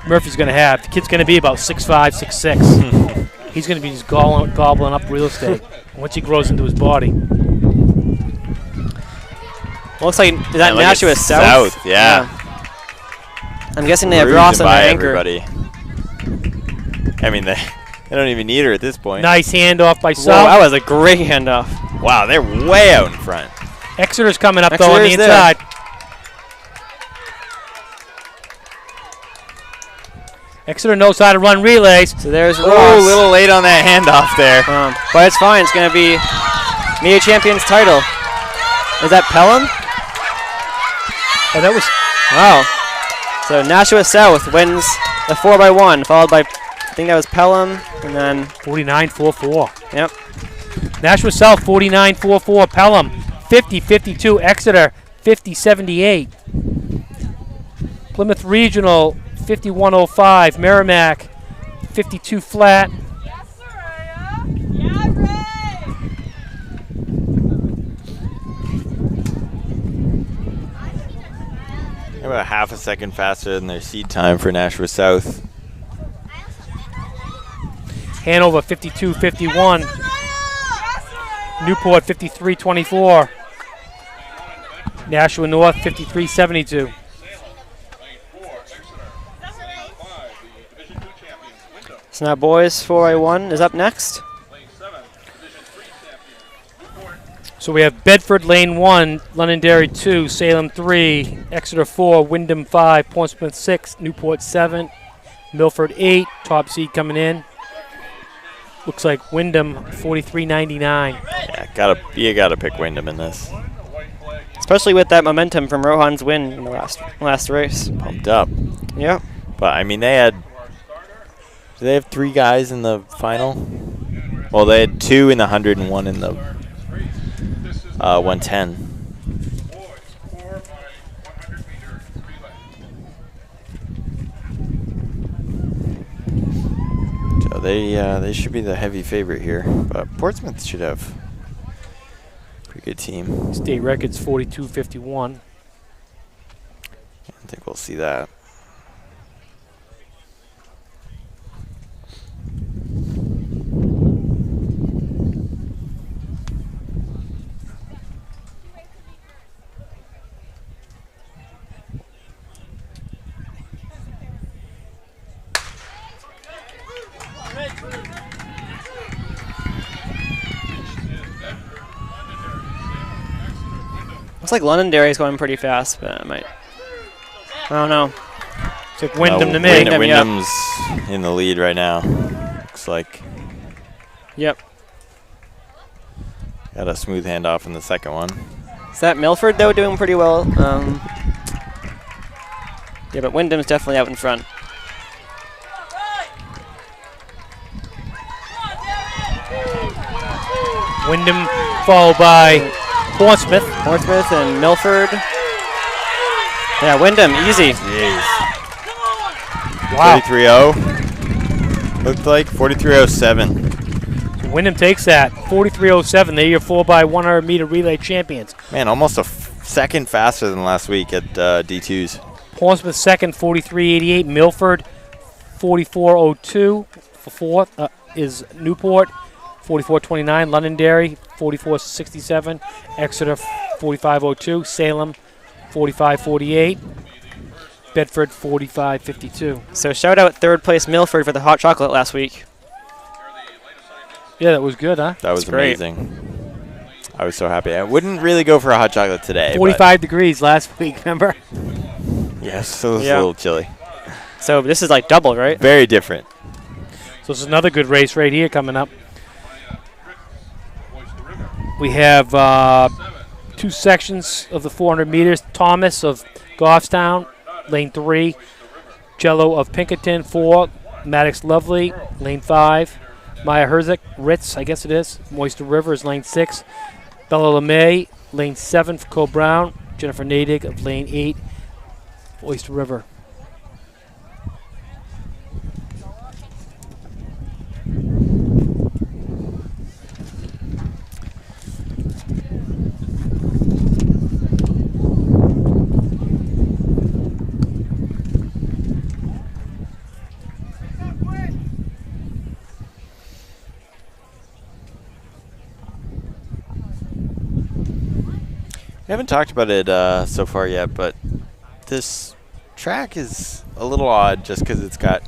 Murphy's going to have. The kid's going to be about 6'5", 6'6". He's going to be just gobbling up real estate once he grows into his body. Looks like is that Nashua South? Yeah. I'm guessing they have Ross on the anchor. Everybody. I mean, they don't even need her at this point. Nice handoff by Whoa, South. that was a great handoff. Wow, they're way out in front. Exeter's coming up, though, on the Exeter's there. inside. Exeter knows how to run relays. So there's Ross. Oh, a little late on that handoff there. But it's fine. It's going to be Media Champions title. Is that Pelham? Oh, that was... Wow. So Nashua South wins the 4x1, followed by, I think that was Pelham, and then... 49-44. Yep. Nashua South, 49-44. Pelham, 50-52. Exeter, 50-78. Plymouth Regional, 51-05. Merrimack, 52 flat. About half a second faster than their seed time for Nashua South. Hanover 52-51. Newport 53-24. Nashua North 53-72. So now boys 4x1 is up next. So we have Bedford Lane 1, Londonderry 2, Salem 3, Exeter 4, Wyndham 5, Portsmouth 6, Newport 7, Milford 8, top seed coming in. Looks like Wyndham 43.99. Yeah, you gotta pick Wyndham in this. Especially with that momentum from Rohan's win in the last race. Pumped up. Yeah. But I mean, did they have 3 guys in the final? Well, they had 2 in the 100 and 1 in the 110. So they should be the heavy favorite here, but Portsmouth should have a pretty good team. State record's 42.51. I think we'll see that. Looks like Londonderry's going pretty fast, but I don't know. It's like Wyndham to me. Wyndham's in the lead right now. Looks like. Yep. Got a smooth handoff in the second one. Is that Milford, though, doing pretty well? Yeah, but Wyndham's definitely out in front. Wyndham followed by Portsmouth. Portsmouth and Milford. Yeah, Wyndham, easy. Jeez. Wow. 43.0. Looked like 43.07. So Wyndham takes that. 43.07. They're your 4x100 meter relay champions. Man, almost a second faster than last week at D2s. Portsmouth second, 43.88. Milford, 44.02. For fourth is Newport, 44.29. Londonderry, 44.67. Exeter, 45.02. Salem, 45.48. Bedford, 45.52. So shout out third place Milford for the hot chocolate last week. Yeah, that was good, huh? That was great. amazing. I was so happy. I wouldn't really go for a hot chocolate today. 45 degrees last week, remember? Yes, so it was a little chilly. So this is like double, right? Very different. So this is another good race right here coming up. We have 2 sections of the 400 meters. Thomas of Goffstown, lane 3. Jello of Pinkerton, 4. Maddox Lovely, lane 5. Maya Herzig, Ritz, I guess it is. Moisture River is lane 6. Bella LeMay, lane 7 for Cole Brown. Jennifer Nadig of lane 8. Oyster River. We haven't talked about it so far yet, but this track is a little odd just because it's got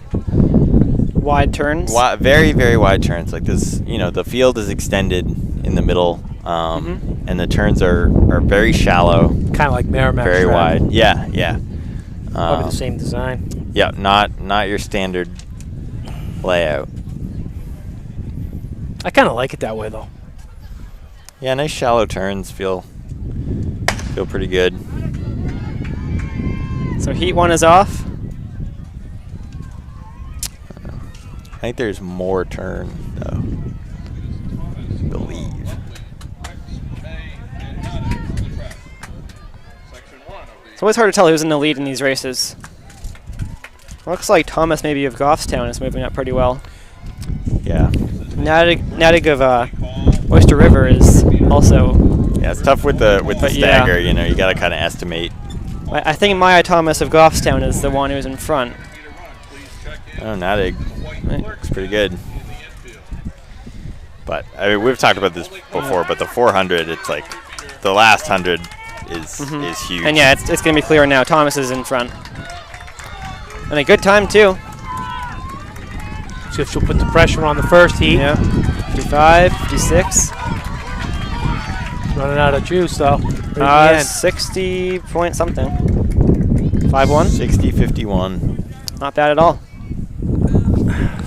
Wide turns. very, very wide turns. Like this, you know, the field is extended in the middle, and the turns are very shallow, Kind of like Merrimack. very track. wide. Yeah, yeah. Probably the same design. Yeah, not your standard layout. I kind of like it that way, though. Yeah, nice shallow turns feel pretty good. So heat 1 is off. I think there's more turn though. I believe. It's always hard to tell who's in the lead in these races. Looks like Thomas maybe of Goffstown is moving up pretty well. Yeah. Nadig of Oyster River is also. Yeah, it's tough with the But yeah. stagger. You know, you gotta kind of estimate. I think Maya Thomas of Goffstown is the one who's in front. Oh, Nadig Right. looks pretty good. But I mean, we've talked about this before. But the 400, it's like the last 100 is huge. And yeah, it's going to be clear now. Thomas is in front. And a good time, too. See if she'll put the pressure on the first heat. Yeah. 55, 56. Running out of juice, though. Right at the end. 60 point something. 5-1. 60-51. Not bad at all.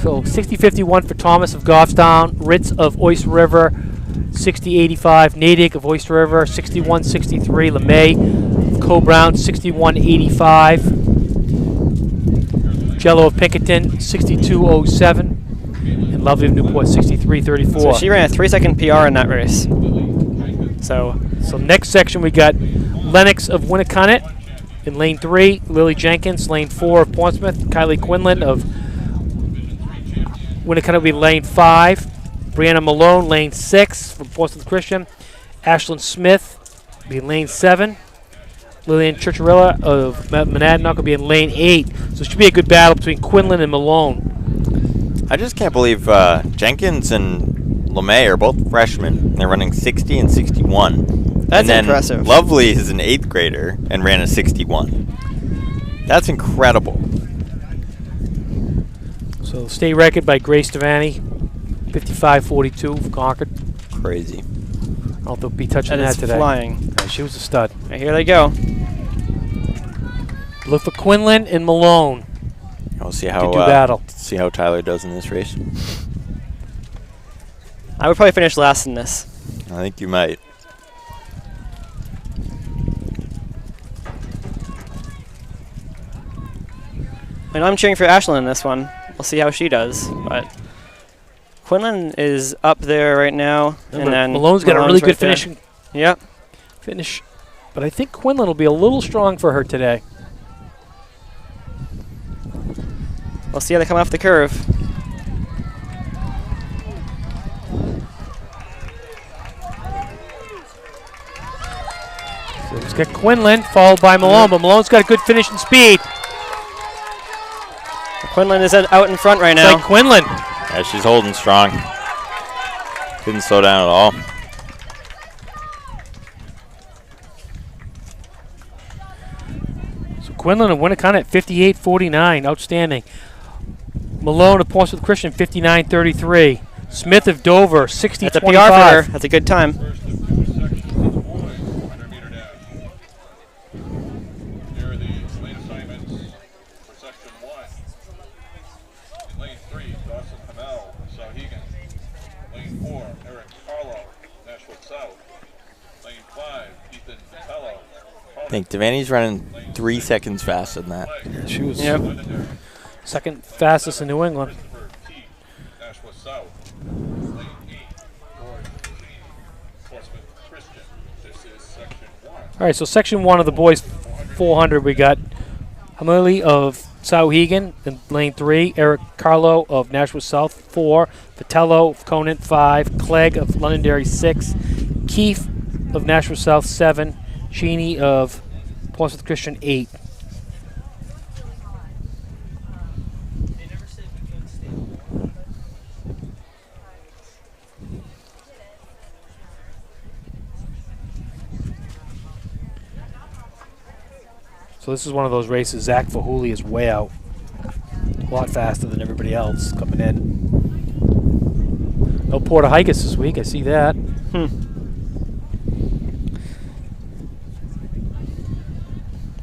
So 60-51 for Thomas of Goffstown, Ritz of Oyster River, 60-85 Natick of Oyster River, 61-63 LeMay of Cole Brown, 61-85 Jello of Pinkerton, 62-07, and Lovely of Newport, 63-34. So she ran a 3-second PR in that race. So next section we got Lennox of Winnicott in lane 3, Lily Jenkins, lane 4 of Portsmouth, Kylie Quinlan of Winnicott will be lane 5, Brianna Malone, lane 6 from Portsmouth Christian, Ashlyn Smith will be in lane 7, Lillian Churchurilla of Monadnock will be in lane 8. So it should be a good battle between Quinlan and Malone. I just can't believe Jenkins and LeMay are both freshmen. They're running 60 and 61. That's and then impressive. Lovely is an 8th grader and ran a 61. That's incredible. So state record by Grace Devaney, 55-42 for Concord. Crazy. I don't know if they'll be touching that that is today. flying. She was a stud. Right, here they go. Look for Quinlan and Malone. We'll see to how do battle. see how Tyler does in this race. I would probably finish last in this. I think you might. And I'm cheering for Ashlyn in this one. We'll see how she does. But Quinlan is up there right now. And then Malone's got a really good right finish. Yep. But I think Quinlan will be a little strong for her today. We'll see how they come off the curve. So it's got Quinlan followed by Malone, but Malone's got a good finishing speed. Quinlan is out in front right It's now. like Quinlan. Yeah, she's holding strong. Didn't slow down at all. So Quinlan and Winnicott at 58-49, outstanding. Malone of Portsmouth Christian, 59-33. Smith of Dover, 60-25. That's a PR for her. That's a good time. First of 2 sections of the 100-meter dash. Here are the lane assignments for section 1. In lane 3, Dawson Hamel, Sauhegan. Lane 4, Eric Carlo, Nashville South. Lane 5, Ethan Vitello. I think Devaney's running 3 seconds faster than that. She was Yep. second fastest in New England. Christopher T, Nashville South. Lane 8, George Cheney, Portsmouth Christian. This is section 1. All right, so section 1 of the boys 400, we got Hamuli of Sauhegan in lane 3, Eric Carlo of Nashville South 4, Vitello of Conant 5, Clegg of Londonderry 6, Keefe of Nashville South 7, Cheney of Portsmouth Christian 8. So this is one of those races. Zach Fahuli is way out. A lot faster than everybody else coming in. No Porter Higas this week. I see that.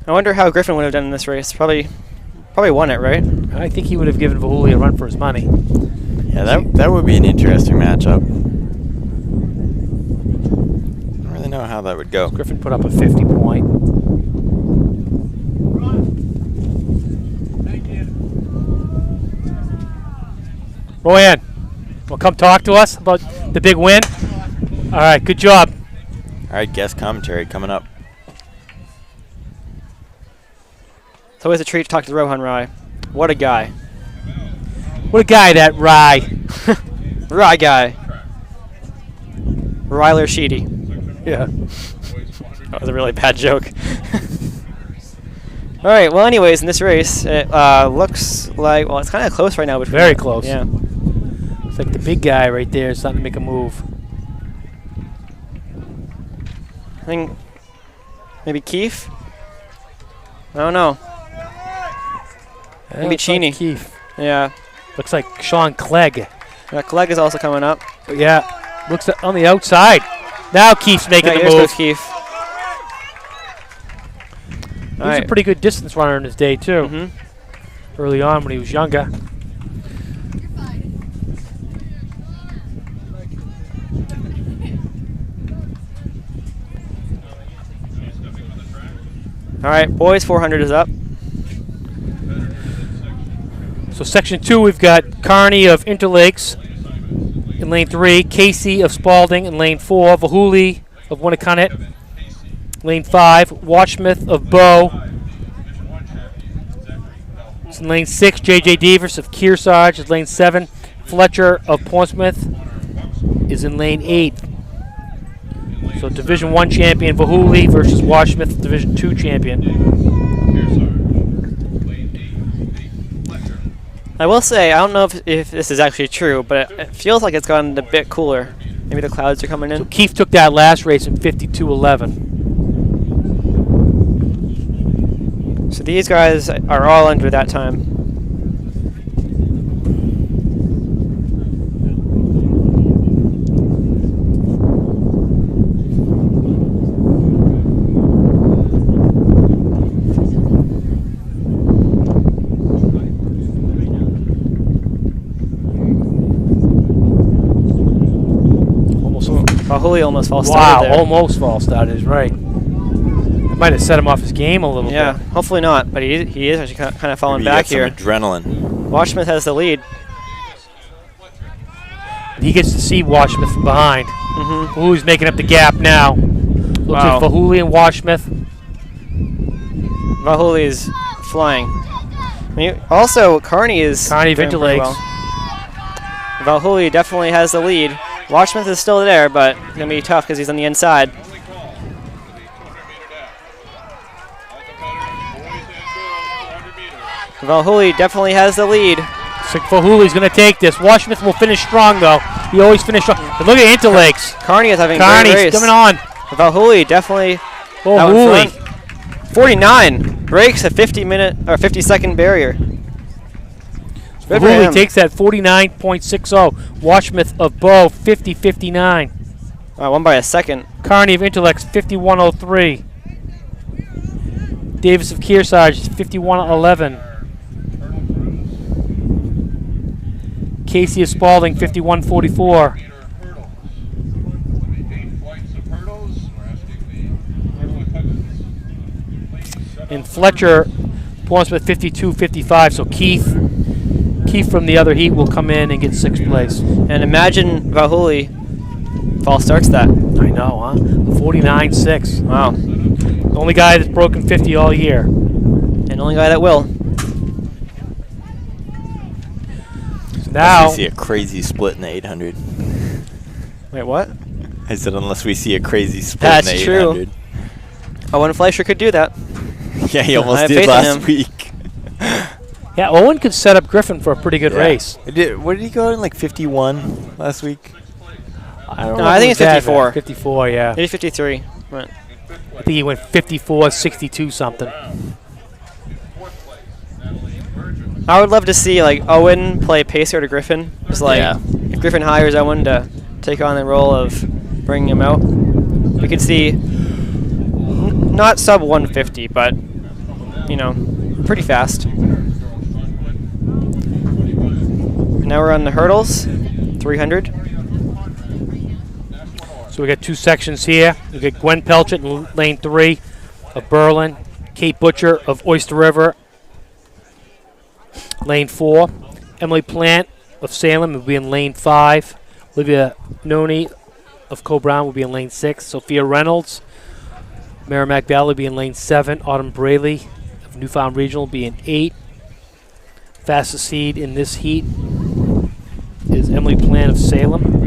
I wonder how Griffin would have done in this race. Probably won it, right? I think he would have given Fahuli a run for his money. Yeah, that would be an interesting matchup. I don't really know how that would go. Griffin put up a 50 point. Royan, will come talk to us about the big win? All right, good job. All right, guest commentary coming up. It's always a treat to talk to Rohan Rai. What a guy. What a guy, that Rye. Rai guy. Ryler Sheedy. Yeah. That was a really bad joke. All right, well, anyways, in this race, it looks like, well, it's kind of close right now. Between Very close. Yeah. It's like the big guy right there is starting to make a move. I think maybe Keefe? I don't know. Maybe Looks like Cheney. Keefe. Yeah. Looks like Sean Clegg. Clegg is also coming up. Yeah. Looks on the outside. Now Keefe's making Yeah, the here's move. Coach Keefe. He was a pretty good distance runner in his day, too. Mm-hmm. Early on when he was younger. All right, boys, 400 is up. So section 2, we've got Carney of Interlakes in lane 3, Casey of Spalding in lane 4, Vahuli of Winnicunnet, lane 5, Watchmouth of Bow. It's in lane 6, J.J. Devers of Kearsarge is lane 7, Fletcher of Portsmouth is in lane 8. So Division 1 champion Vahuli versus Watchmouth, Division 2 champion. I will say, I don't know if this is actually true, but it feels like it's gotten a bit cooler. Maybe the clouds are coming in. So Keefe took that last race in 52:11. So these guys are all under that time. Bahuli almost false started there. Almost false started is right. It might have set him off his game a little Yeah, bit. hopefully not, but he is actually kind of falling Maybe you back get here. some adrenaline. Watchmouth has the lead. He gets to see Watchmouth from behind. Mm-hmm. Who's making up the gap now? Looks Wow. like Vahuli and Watchmouth. Bahuli is flying. Also, Carney is Carney of doing pretty Interlakes. well. Valhuli definitely has the lead. Watchmouth is still there, but it's going to be tough because he's on the inside. Valhuli definitely has the lead. Looks like Vahuli's going to take this. Watchmouth will finish strong, though. He always finishes strong. But look at Interlakes. Carney is having a Carney's great race. coming on. Valhuli definitely out in Vahuli. front. 49 breaks a 50-second barrier. Good for Vahuli him. takes that 49.60. Watchmouth of Bow, 50.59. Won by a second. Carney of Intellects, 51.03. Davis of Kearsarge, 51.11. Casey Spalding, 51-44. Meter hurdles. There'll be 8 flights of hurdles. We're asking the hurdle attendants, please set And up Fletcher, Portsmouth, 52-55. So Keith from the other heat will come in and get 6th place. And imagine Vahuli false starts that. I know, huh? 49-6. Wow. The only guy that's broken 50 all year. And the only guy that will. So now, Unless we see a crazy split in the 800. Wait, what? I said unless we see a crazy split That's in the true. 800. Owen Fleischer could do that. Yeah, he I almost have did faith in last him. week. yeah, Owen could set up Griffin for a pretty good Yeah. race. What did he go in, like 51 last week? I don't No, know I if think it it's was that 54. bad. 54, yeah. Maybe 53. Right. I think he went 54-62 something. I would love to see like Owen play pacer to Griffin. Just like Yeah. if Griffin hires Owen to take on the role of bringing him out, we could see not sub 150, but you know, pretty fast. Now we're on the hurdles, 300. So we got 2 sections here. We got Gwen Pelchett in lane 3 of Berlin, Kate Butcher of Oyster River, lane 4. Emily Plant of Salem will be in lane 5. Olivia Noni of Co-Brown will be in lane 6. Sophia Reynolds, Merrimack Valley will be in lane 7. Autumn Braley of Newfound Regional will be in 8. Fastest seed in this heat is Emily Plant of Salem.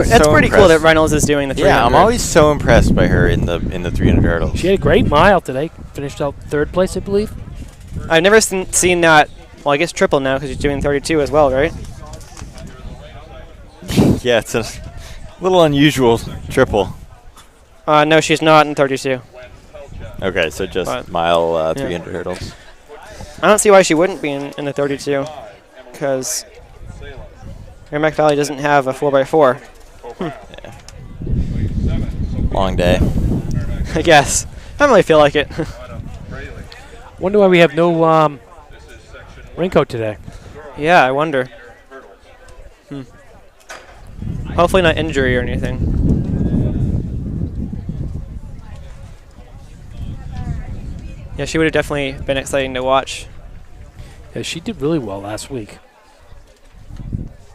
That's pretty cool that Reynolds is doing the 300. Yeah, I'm always so impressed by her in the 300 hurdles. She had a great mile today. Finished out 3rd place, I believe. I've never seen that. Well, I guess triple now because she's doing 32 as well, right? Yeah, it's a little unusual triple. No, she's not in 32. Okay, so just But- mile 300 hurdles. I don't see why she wouldn't be in the 32, because Merrimack Valley doesn't have a 4x4. Long day. I guess. I don't really feel like it. Wonder why we have no raincoat today. Yeah, I wonder. Hopefully not injury or anything. Yeah, she would have definitely been exciting to watch. Yeah, she did really well last week.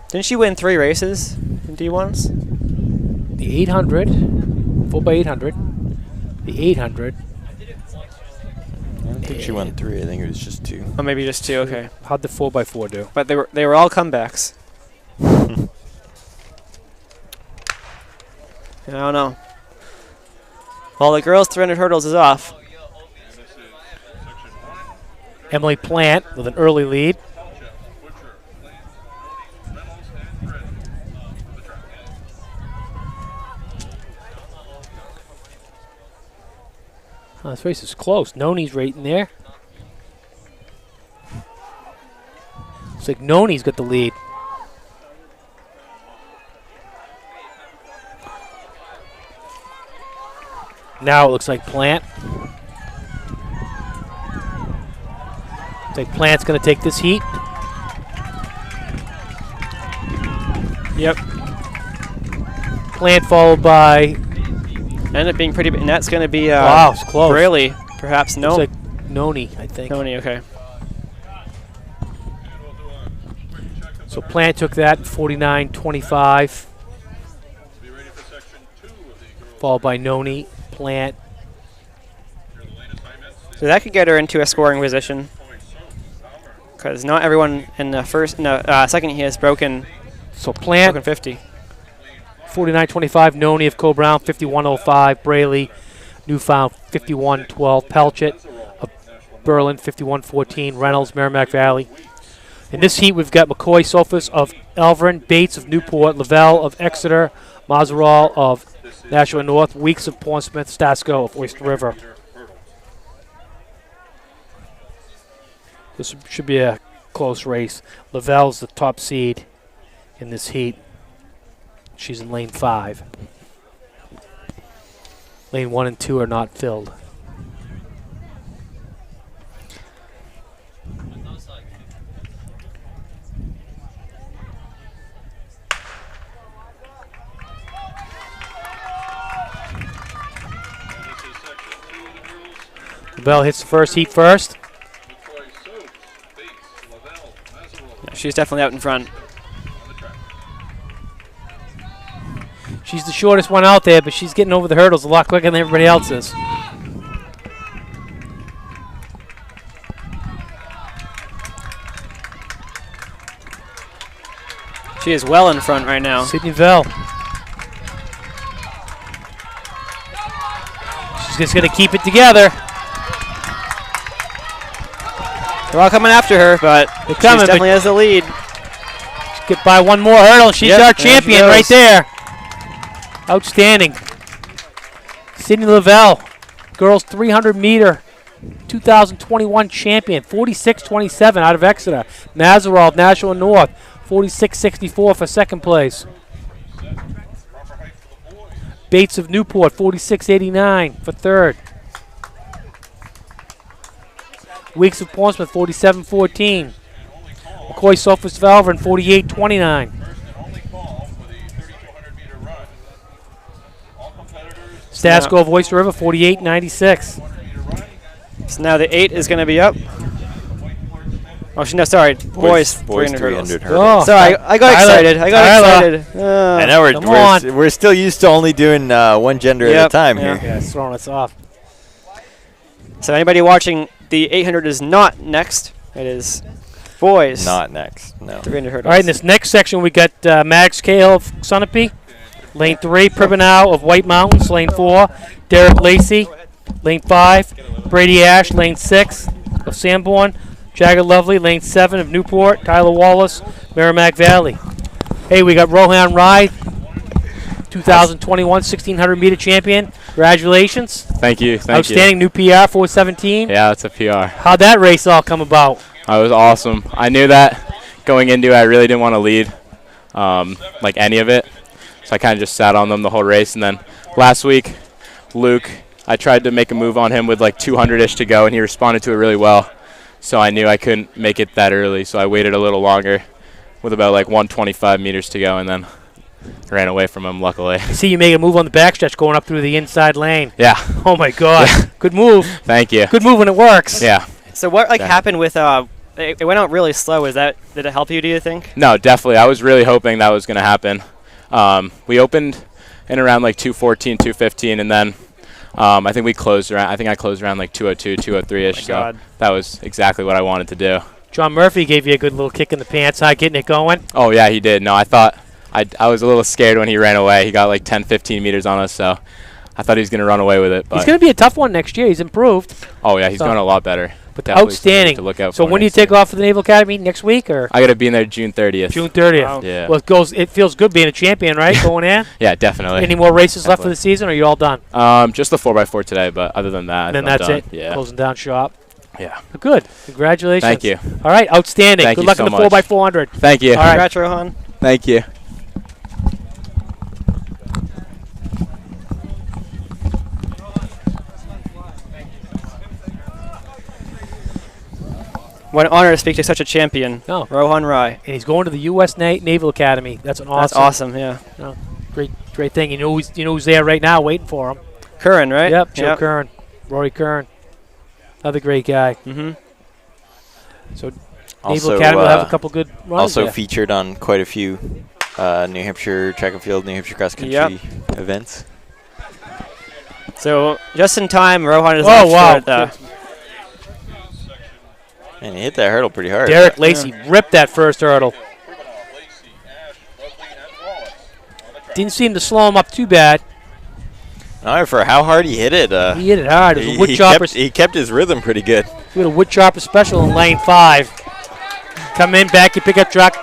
Didn't she win 3 races in D1s? The 800, 4x800, the 800. I don't think she won 3. I think it was just 2. Oh, maybe just 2. Okay, How'd the 4x4 do? but they were all comebacks. I don't know. Well, the girls' 300 hurdles is off. Emily Plant with an early lead. This race is close. Noni's right in there. Looks like Noni's got the lead. Now it looks like Plant. Looks like Plant's going to take this heat. Yep. Plant followed by, Ended up being pretty, and that's going to be wow, it's close. Braley, perhaps. No, Looks like Noni, I think. Noni. Okay. So Plant took that in 49.25, followed by Noni, Plant. So that could get her into a scoring position, because not everyone in the second he has broken So Plant, 50. 49.25, Noni of Co-Brown, 51.05, Braley, Newfound, 51.12, Pelchett of Berlin, 51.14, Reynolds, Merrimack Valley. In this heat, we've got McCoy Sophus of Elverin, Bates of Newport, Lavelle of Exeter, Mazeral of Nashua North, Weeks of Portsmouth, Stasko of Oyster River. This should be a close race. Lavelle's the top seed in this heat. She's in lane 5. Lane 1 and 2 are not filled. Lavelle hits the first heat first. Yeah, she's definitely out in front. She's the shortest one out there, but she's getting over the hurdles a lot quicker than everybody else is. She is well in front right now. Sydney Vell. She's just going to keep it together. They're all coming after her, but They're she coming, definitely has the lead. Get by one more hurdle. She's Yep, our there she champion right goes. there. Outstanding. Sydney Lavelle, girls 300-meter 2021 champion, 46.27 out of Exeter. Nazareth, Nashua North, 46.64 for second place. Bates of Newport, 46.89 for third. Weeks of Portsmouth, 47.14. McCoy Sophus Valvern, 48.29. Stasco of Oyster River, 48.96. So now the 8 is going to be up. Oh, no, sorry. Boys 300 hurdles. Oh, Sorry, I got excited. I got excited. I know come on. we're still used to only doing one gender at a Yep, time yeah. here. Yeah, it's throwing us off. So anybody watching, the 800 is not next. It is boys. Not next, no. 300 hurdles. All right, in this next section, we got Max Cahill of Sunapee. Lane 3, Pribanow of White Mountains. Lane 4, Derek Lacey. Lane 5, Brady Ash. Lane 6 of Sanborn. Jagger Lovely. Lane 7 of Newport. Tyler Wallace, Merrimack Valley. Hey, we got Rohan Rai, 2021 1600-meter champion. Congratulations. Thank you. Outstanding new PR, 417. Yeah, that's a PR. How'd that race all come about? It was awesome. I knew that going into it, I really didn't want to lead like any of it. So I kind of just sat on them the whole race. And then last week, Luke, I tried to make a move on him with like 200-ish to go, and he responded to it really well. So I knew I couldn't make it that early, so I waited a little longer with about like 125 meters to go, and then ran away from him, luckily. I see you making a move on the backstretch going up through the inside lane. Yeah. Oh, my God. Yeah. Good move. Thank you. Good move when it works. Yeah. So what Definitely. happened with it went out really slow. Did it help you, do you think? No, definitely. I was really hoping that was going to happen. We opened in around like 2:14, 2:15, and then I think I closed around like 2:02, 2:03-ish. So God. that was exactly what I wanted to do. John Murphy gave you a good little kick in the pants, huh, getting it going? Oh, yeah, he did. No, I thought I was a little scared when he ran away. He got like 10, 15 meters on us, so I thought he was going to run away with it. But He's going to be a tough one next year. He's improved. oh, yeah, he's going a lot better. But Definitely something outstanding. to look out So for when do you next take year. off for the Naval Academy? Next week or I got to be in there June 30th. June 30th? Wow. Yeah. Well, it feels good being a champion, right? Going in. Yeah, definitely. Any more races left for the season, or are you all done? Just the 4x4 today, but other than that, And then I'm that's done. it. Yeah. Closing down shop. Yeah. Good. Congratulations. Thank you. All right. Outstanding. Thank Good you luck so in the much. 4x400. Thank you. All right. Congrats, Rohan. Thank you. What an honor to speak to such a champion, Oh. Rohan Rai. And he's going to the U.S. Naval Academy. That's an awesome. That's awesome, yeah. Great thing. You know who's there right now waiting for him. Curran, right? Yep. Joe Kern. Rory Kern. Another great guy. Mm-hmm. So Also, Naval Academy will have a couple good runs also there. featured on quite a few New Hampshire track and field, New Hampshire cross country events. So just in time, Rohan is Oh, wow. at the And he hit that hurdle pretty hard. Derek Lacey ripped that first hurdle. Didn't seem to slow him up too bad. No, for how hard he hit it. He hit it hard. It was a wood chopper. He kept his rhythm pretty good. We had a wood chopper special in lane 5. Come in, back your pickup truck,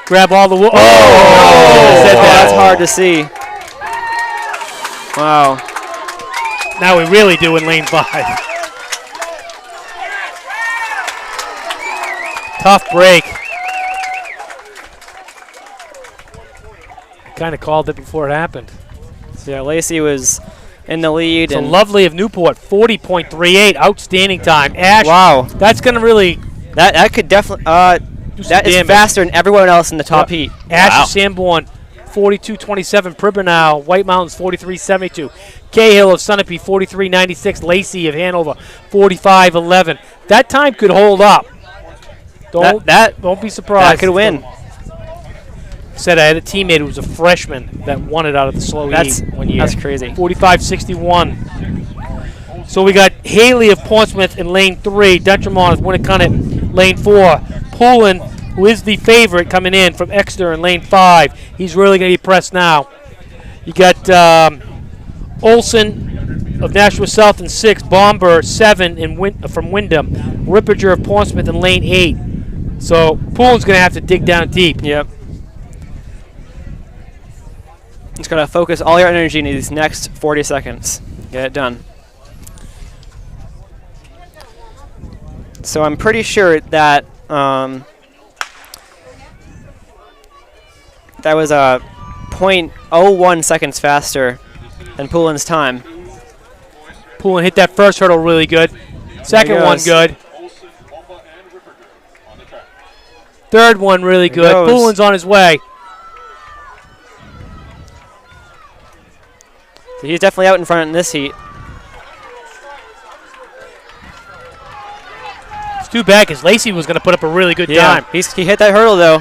grab all the wood. Oh! Said that's that. hard to see. Wow. Now we really do in lane 5. Tough break. Kind of called it before it happened. So yeah, Lacey was in the lead. So and Lovely of Newport, 40.38, outstanding time. Ash, wow, that's going to really that could definitely do some that is damage. faster than everyone else in the top heat. Ash Wow. of Sanborn, 42-27. Pribbenow, White Mountains 43-72. Cahill of Sunapee 43-96. Lacey of Hanover 45-11. That time could hold up. Don't be surprised. That could win. Said I had a teammate who was a freshman that won it out of the slow heat one year. That's crazy. 45-61. So we got Haley of Portsmouth in lane 3. Detremont of Winnicott lane 4. Poulin, who is the favorite, coming in from Exeter in lane 5. He's really going to be pressed now. You got Olson of Nashua South in 6. Bomber 7 from Wyndham. Rippinger of Portsmouth in lane 8. So Poulin's going to have to dig down deep. Yep. Just got to focus all your energy in these next 40 seconds. Get it done. So I'm pretty sure that that was a 0.01 seconds faster than Poulin's time. Poulin hit that first hurdle really good. Second one good. Third one really good. Poulin's on his way. So he's definitely out in front in this heat. It's too bad because Lacey was going to put up a really good time. He hit that hurdle though.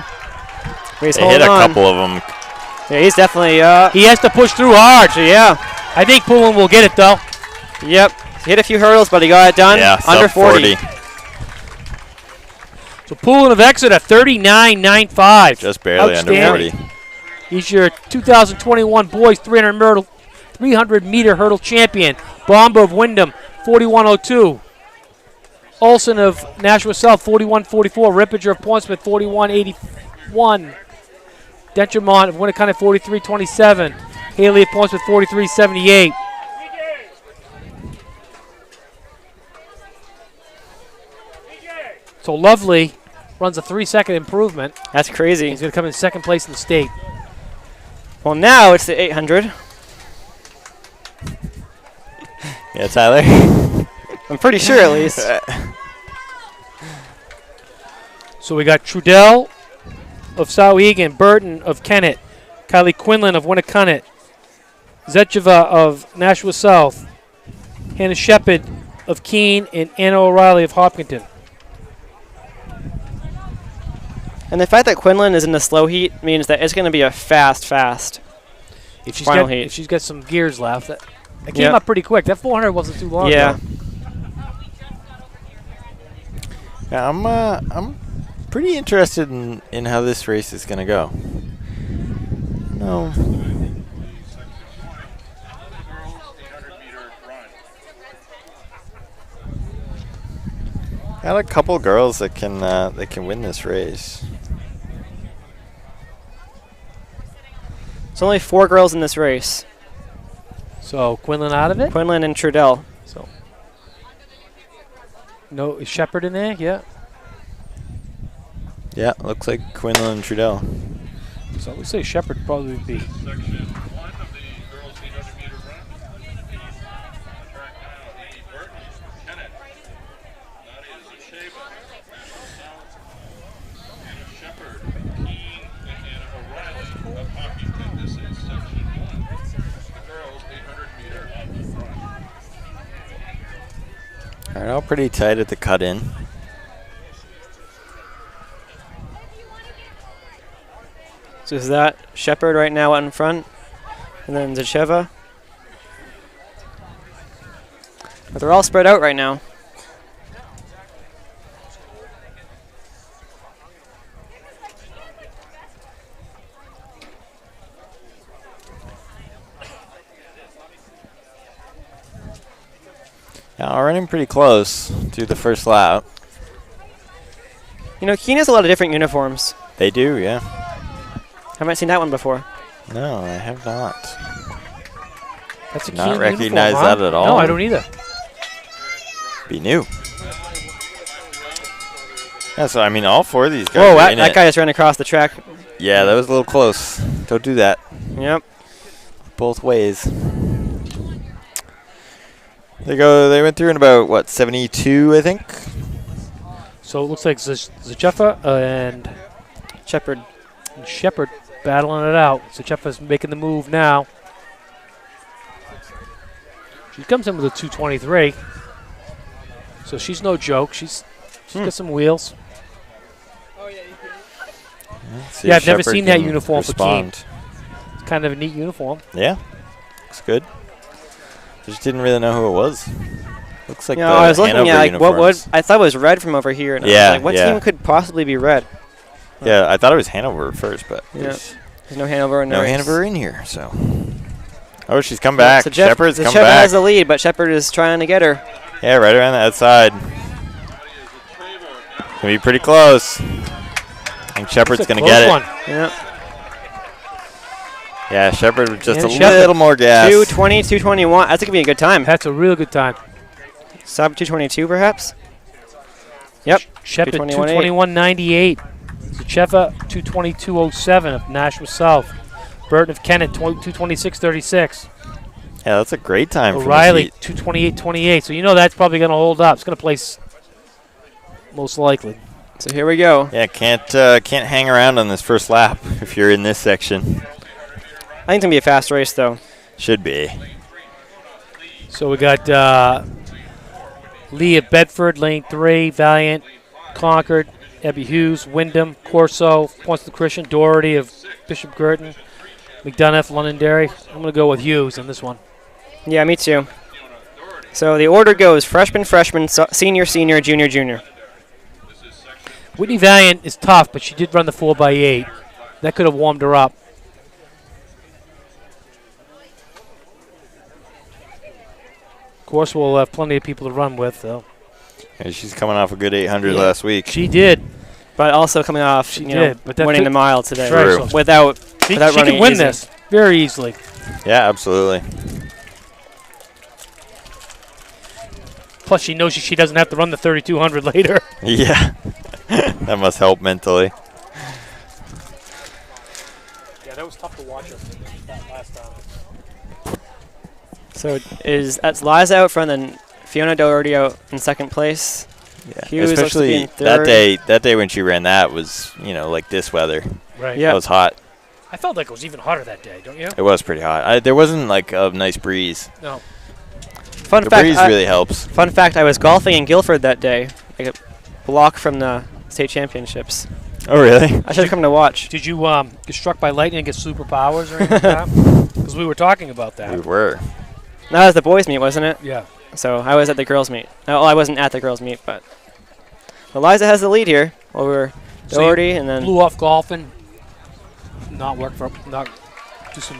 He's They hit a couple of them. Yeah, he's definitely. He has to push through hard. So yeah. I think Poulin will get it though. Yep. He hit a few hurdles, but he got it done. Yeah, under sub 40. So Poulin of Exeter 39.95. Just barely under 40. He's your 2021 boys 300-meter hurdle champion. Bomber of Wyndham 41.02. Olson of Nashua South 41.44. Rippinger of Portsmouth 41.81. Detremont of Winnicott 43.27. Haley of Portsmouth 43.78. So Lovely runs a 3-second improvement. That's crazy. He's going to come in second place in the state. Well, now it's the 800. Yeah, Tyler. I'm pretty sure at least. So we got Trudell of Souhegan, Burton of Kennett, Kylie Quinlan of Winnicott, Zetcheva of Nashua South, Hannah Shepard of Keene, and Anna O'Reilly of Hopkinton. And the fact that Quinlan is in the slow heat means that it's going to be a fast If she's final got, heat. if she's got some gears left. It came up pretty quick. That 400 wasn't too long Yeah. ago. Yeah, I'm pretty interested in how this race is going to go. No. Got a couple girls that can win this race. There's only 4 girls in this race. So Quinlan out of it? Quinlan and Trudell. So no, is Shepard in there? Yeah. Yeah, looks like Quinlan and Trudell. So we say Shepard probably would be. Section 1 of the girls' 800-meter run. On the track now, Amy Burton, Kennett. Nadia Zacheva, Nashua South. Anna Shepard, Keene, and Anna O'Reilly of Hopkinton. This is section 1. The girls' 800-meter run. All right, all pretty tight at the cut-in. So is that Shepard right now out in front, and then Zacheva. But they're all spread out right now. Yeah, we're running pretty close to the first lap. You know, Keene has a lot of different uniforms. They do, yeah. Haven't seen that one before. No, I have not. That's a Not Keene recognize uniform, huh? that at all. No, I don't either. Be new. Yeah, so I mean, all 4 of these guys. Whoa, are in that it. guy just ran across the track. Yeah, that was a little close. Don't do that. Yep. Both ways. They went through in about what 72, I think. So it looks like Zacheva and Shepard. Shepard battling it out. Sacheva's making the move now. She comes in with a 223. So she's no joke. She's got some wheels. See Yeah, if I've never Shepherd seen that can uniform for team. respond. It's kind of a neat uniform. Yeah, looks good. Just didn't really know who it was. Looks like You the know, I was looking Hanover at like what would uniforms. I thought it was red from over here. And I Yeah, was like, what yeah. team could possibly be red? Yeah, I thought it was Hanover at first, but Yeah. there's There's no Hanover in the no race. Hanover in here. So, oh, she's come back. So Jeff, Shepherd's come Shepard back. has the lead, but Shepard is trying to get her. Yeah, right around the outside. Gonna be pretty close. I think Shepherd's It's a gonna close get it. one. Yeah. Yeah, Shepherd with just And a Shepherd, little more gas. 2:20, 2:21. That's gonna be a good time. That's a real good time. Sub 2:22, perhaps. Yep. Shepard 221.8. 221.98. Zacheva 222.07 of Nashua South. Burton of Kennett 226.36. Yeah, that's a great time for O'Reilly this heat. 228.28. So you know that's probably going to hold up. It's going to place most likely. So here we go. Yeah, can't hang around on this first lap if you're in this section. I think it's gonna be a fast race, though. Should be. So we got Lee of Bedford, lane 3, Valiant, Concord, Abby Hughes, Wyndham, Corso, Ponce de Christian, Doherty of Bishop Girton, McDonough, Londonderry. I'm going to go with Hughes on this one. Yeah, me too. So the order goes freshman, senior, junior, junior. Whitney Valiant is tough, but she did run the 4x8. That could have warmed her up. Of course, we'll have plenty of people to run with, though. Yeah, she's coming off a good 800 Yeah. last week. She did. But also coming off, She you know, did, but that winning took- the mile today. True. Without She running can win easy. this very easily. Yeah, absolutely. Plus, she knows she doesn't have to run the 3,200 later. Yeah. That must help mentally. Yeah, that was tough to watch her that last time. So that's Liza out front, and Fiona Doherty out in second place. Yeah. Hughes looks to be Especially in third. that day when she ran that was, like this weather. Right. Yeah. It was hot. I felt like it was even hotter that day, don't you? It was pretty hot. There wasn't like a nice breeze. No. Fun The fact, breeze really helps. Fun fact, I was golfing in Guilford that day. Like a block from the state championships. Oh, really? I should have come to watch. Did you get struck by lightning and get superpowers or anything like that? Because we were talking about that. We were. That was the boys' meet, wasn't it? Yeah. So I was at the girls' meet. No, I wasn't at the girls' meet, but Eliza has the lead here over So you Doherty, and then Blew off golfing. Not do some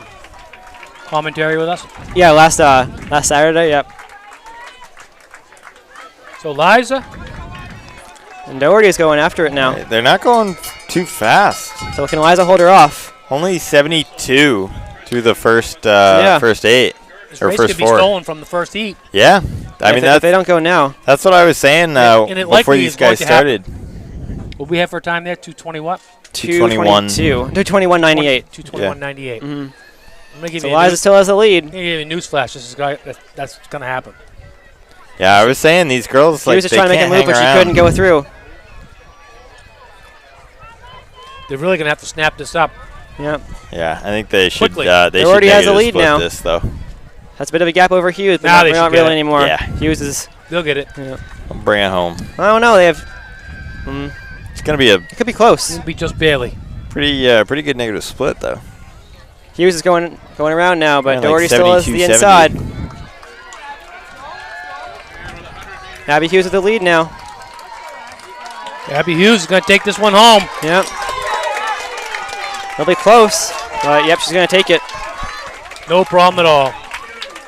commentary with us. yeah, last Saturday, yep. So Liza, And Doherty is going after it now. They're not going too fast. So can Eliza hold her off? Only 72 through the first Yeah. first 8 this or race first could be 4. stolen from the first heat. Yeah, I If mean they don't go now. that's what I was saying And it before likely these is going guys to happen. started. What we have for a time there? 220 what? 221. 221.98. 221.98. Mhm. I'm gonna give So you Eliza still has the lead. I'm gonna give you a news flash. That's gonna happen. Yeah, I was saying these girls She like was just they trying to make a can't move, hang but she around. couldn't go through. They're really gonna have to snap this up. Yep. Yeah, I think they should. Quickly. They should already has a negative lead split now. this though. That's a bit of a gap over Hughes, but Now they not should get really it. anymore. Yeah. Hughes is. They'll get it. Yeah. I'll bring it home. I don't know. They have. It's gonna be a It could be close. It'll be just barely. pretty good negative split though. Hughes is going around now, but Yeah, like Doherty still has 72, the inside. Abby Hughes with the lead now. Abby Hughes is gonna take this one home. Yep. It'll be close, but yep, she's going to take it. No problem at all.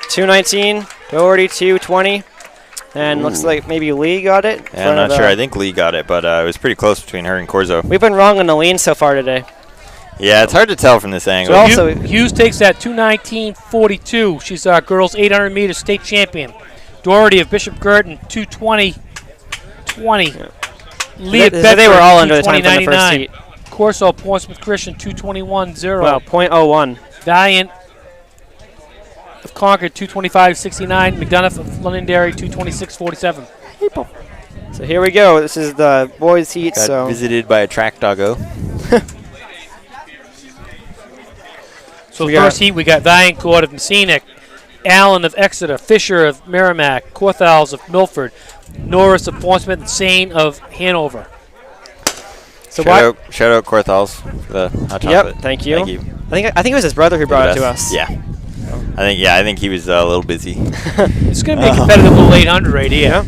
219, Doherty 220, and looks like maybe Lee got it. Yeah, I'm not sure. I think Lee got it, but it was pretty close between her and Corzo. We've been wrong on the lean so far today. Yeah, it's hard to tell from this angle. So also- Hughes takes that 219.42. She's our girls 800 meter state champion. Doherty of Bishop Girton 220.20. Lee of They were all under the time from the first 220.99. heat. Corso Portsmouth Christian 221.0. Well, .01. Valiant of Concord 225.69. McDonough of Londonderry 226.47. So here we go. This is the boys' heat. Got So visited by a track doggo. So We first got- heat, we got Vaillancourt of Messina, Allen of Exeter, Fisher of Merrimack, Corthals of Milford, Norris of Portsmouth, and Sane of Hanover. So Shout out Corthals for the hot chocolate. Yep, thank you. Thank you. I think it was his brother who brought it to us. Yeah. I think he was a little busy. It's going to be a competitive little 800 right here. Yeah.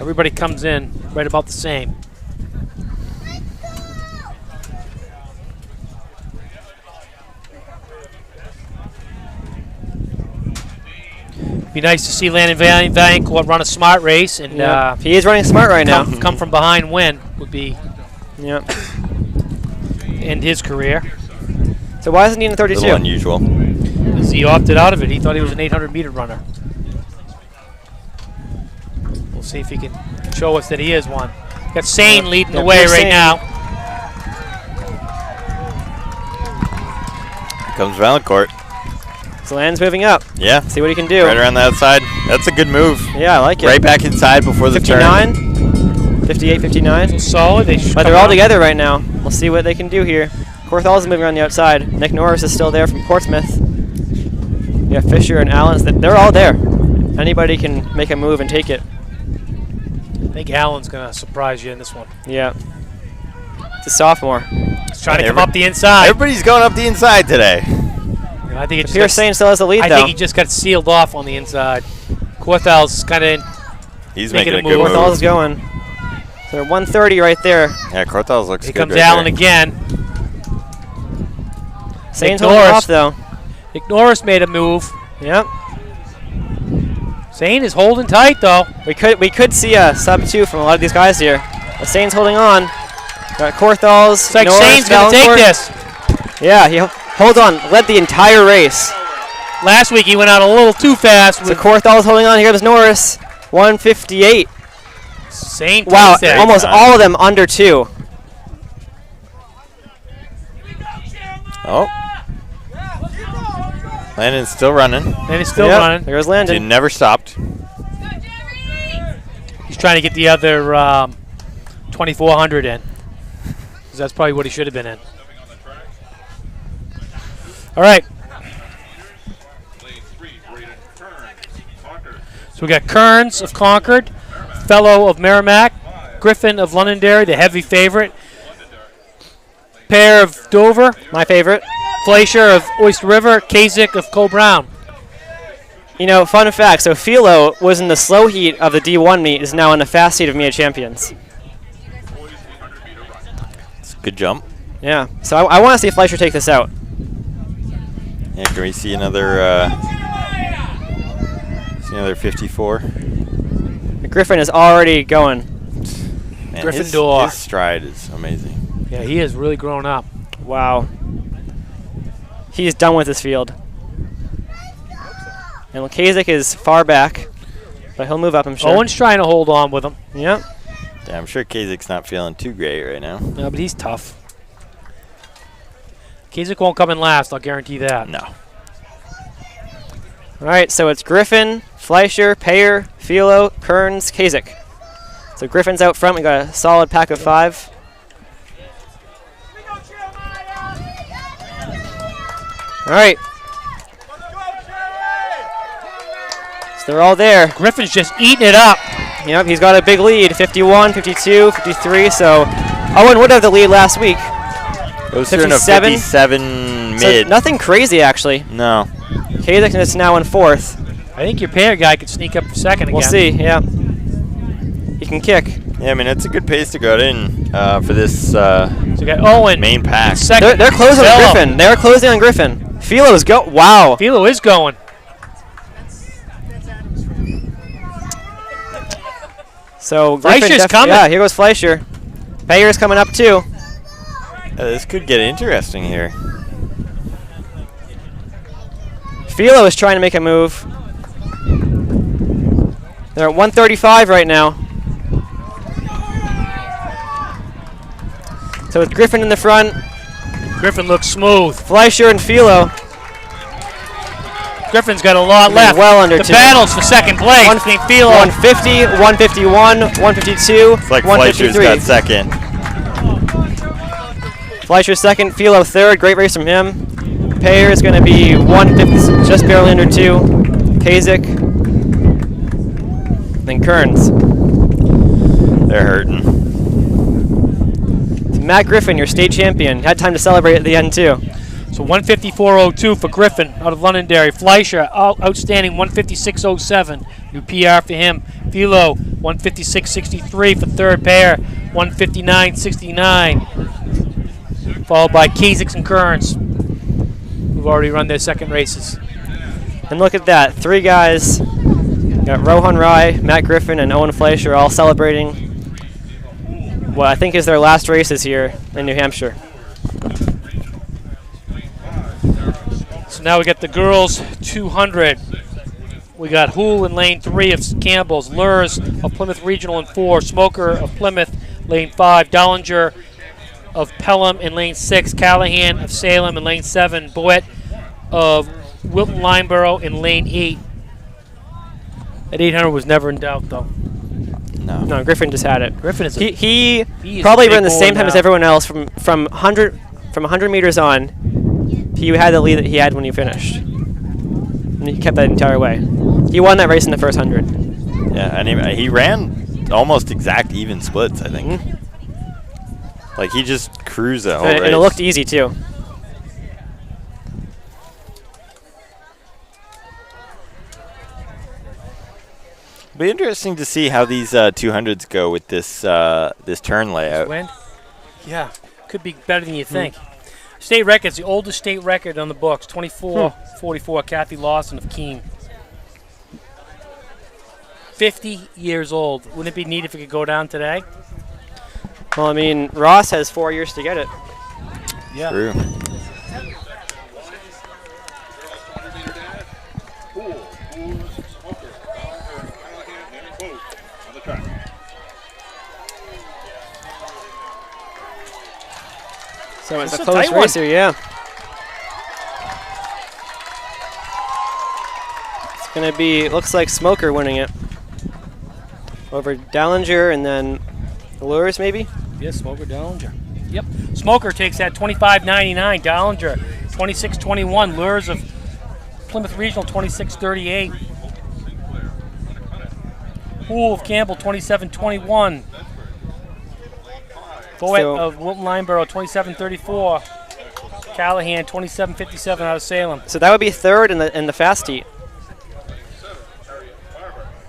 Everybody comes in right about the same. Be nice to see Landon Vaillancourt run a smart race and He is running smart right now. come from behind win would be Yep. end his career. So why isn't he in the A 32? little unusual. Because he opted out of it. He thought he was an 800-meter runner. We'll see if he can show us that he is one. Got Sane leading the way Chris right Sane. now. Here comes Vaillancourt. So Landon's moving up. Yeah. See what he can do. Right around the outside. That's a good move. Yeah, I like it. Right back inside before the turn. 59, 58, 59. Solid. But they're all together right now. We'll see what they can do here. Corthals is moving around the outside. Nick Norris is still there from Portsmouth. Yeah, Fisher and Allen. They're all there. Anybody can make a move and take it. I think Allen's going to surprise you in this one. Yeah. It's a sophomore. He's trying to come up the inside. Everybody's going up the inside today. And I think it just Pierce Sane still has the lead, I though. think he just got sealed off on the inside. Corthals kind of He's Making making a a good move. Corthals move. is going. So they're 130 right there. Yeah, Corthals looks Here good comes right Allen there. again. Sane's Nick holding Norris. off, though. Nick Norris made a move. Yep. Sane is holding tight, though. We could see a sub 2 from a lot of these guys here. But Sane's holding on. Got Corthals. It's like Norris, Sane's going to take Vaillancourt. this. Yeah, he hold on. Led the entire race. Last week he went out a little too fast. So With Corthals holding on. Here comes Norris. 158. Sane Wow, takes that. almost all of them under 2. Oh. Landon's still running. And he's still Yep, running. There goes He Landon. never stopped. He's trying to get the other 2,400 in. 'Cause that's probably what he should have been in. All right. So we got Kearns of Concord, Fellow of Merrimack, Griffin of Londonderry, the heavy favorite, Pear of Dover, My favorite. Fleischer of Oyster River, Kasich of Co-Brown. You know, fun fact. So Philo was in the slow heat of the D1 meet. Is now in the fast heat of Mia Champions. It's a good jump. Yeah. So I want to see Fleischer take this out. Yeah, can we see another 54? Griffin is already going. Man, Gryffindor. His stride is amazing. Yeah, he has really grown up. Wow. He's done with this field. And Kasich is far back, but he'll move up, I'm sure. Owen's trying to hold on with him. Yep. Yeah, I'm sure Kazich's not feeling too great right now. No, but he's tough. Kasich won't come in last, I'll guarantee that. No. All right, so it's Griffin, Fleischer, Payer, Philo, Kearns, Kasich. So Griffin's out front. We got a solid pack of 5. All right. So they're all there. Griffin's just eating it up. Yep, he's got a big lead, 51, 52, 53. So Owen would have the lead last week. Those are in a 57. 57 So mid. nothing crazy, actually. No. Kasich is now in 4th. I think your pair guy could sneak up for second again. We'll see, yeah. He can kick. Yeah, I mean, it's a good pace to go in for this So we got Owen main pack. second. They're closing on Philo. Griffin. They're closing on Griffin. Philo's go. Wow. Philo is going. So Griffin Fleischer's coming. Yeah, here goes Fleischer. Payer's coming up too. This could get interesting here. Philo is trying to make a move. They're at 135 right now. So with Griffin in the front, Griffin looks smooth. Fleischer and Philo. Griffin's got a lot They're left. well under the 2. battles for second place between Philo. 150, 151, 152, It's like Fleischer's 153. got second. Fleischer second, Philo third. Great race from him. Payer is going to be 150, just barely under 2. Kasich. Then Kearns. They're hurting. Matt Griffin, your state champion. Had time to celebrate at the end, too. So 154.02 for Griffin out of Londonderry. Fleischer, outstanding 156.07. New PR for him. Philo, 156.63 for third. Payer, 159.69. Followed by Kasich and Kearns, who've already run their second races. And look at that. 3 guys. Got Rohan Rai, Matt Griffin, and Owen Fleischer all celebrating what I think is their last races here in New Hampshire. So now we got the girls 200. We got Hool in lane 3 of Campbell's, Lurs of Plymouth Regional in 4, Smoker of Plymouth, lane 5, Dollinger of Pelham in lane 6, Callahan of Salem in lane 7, Boet of Wilton Lineborough in lane 8. That 800 was never in doubt, though. No, Griffin just had it. Griffin is a, He is probably a big ran the same boy time as now. everyone else from 100 meters on. He had the lead that he had when he finished. And he kept that entire way. He won that race in the first 100. Yeah, and he ran almost exact even splits, I think. Like, he just cruised the whole race. And it looked easy, too. It'll be interesting to see how these 200s go with this this turn layout. Wind? Yeah, could be better than you think. State record's the oldest state record on the books, 24-44, Kathy Lawson of Keene. 50 years old. Wouldn't it be neat if it could go down today? Well, I mean, Ross has 4 years to get it. Yeah. True. So it's This a is a close tight one. race here, yeah. It's going to be, looks like Smoker winning it. Over Dallinger and then Lures, maybe? Yes, Smoker Dollinger. Yep. Smoker takes that 25.99. Dollinger 26.21. Lures of Plymouth Regional 26.38. Pool of Campbell 27.21. Boet So- of Wilton Lineborough 27.34. Callahan 27.57 out of Salem. So that would be third in the fast heat.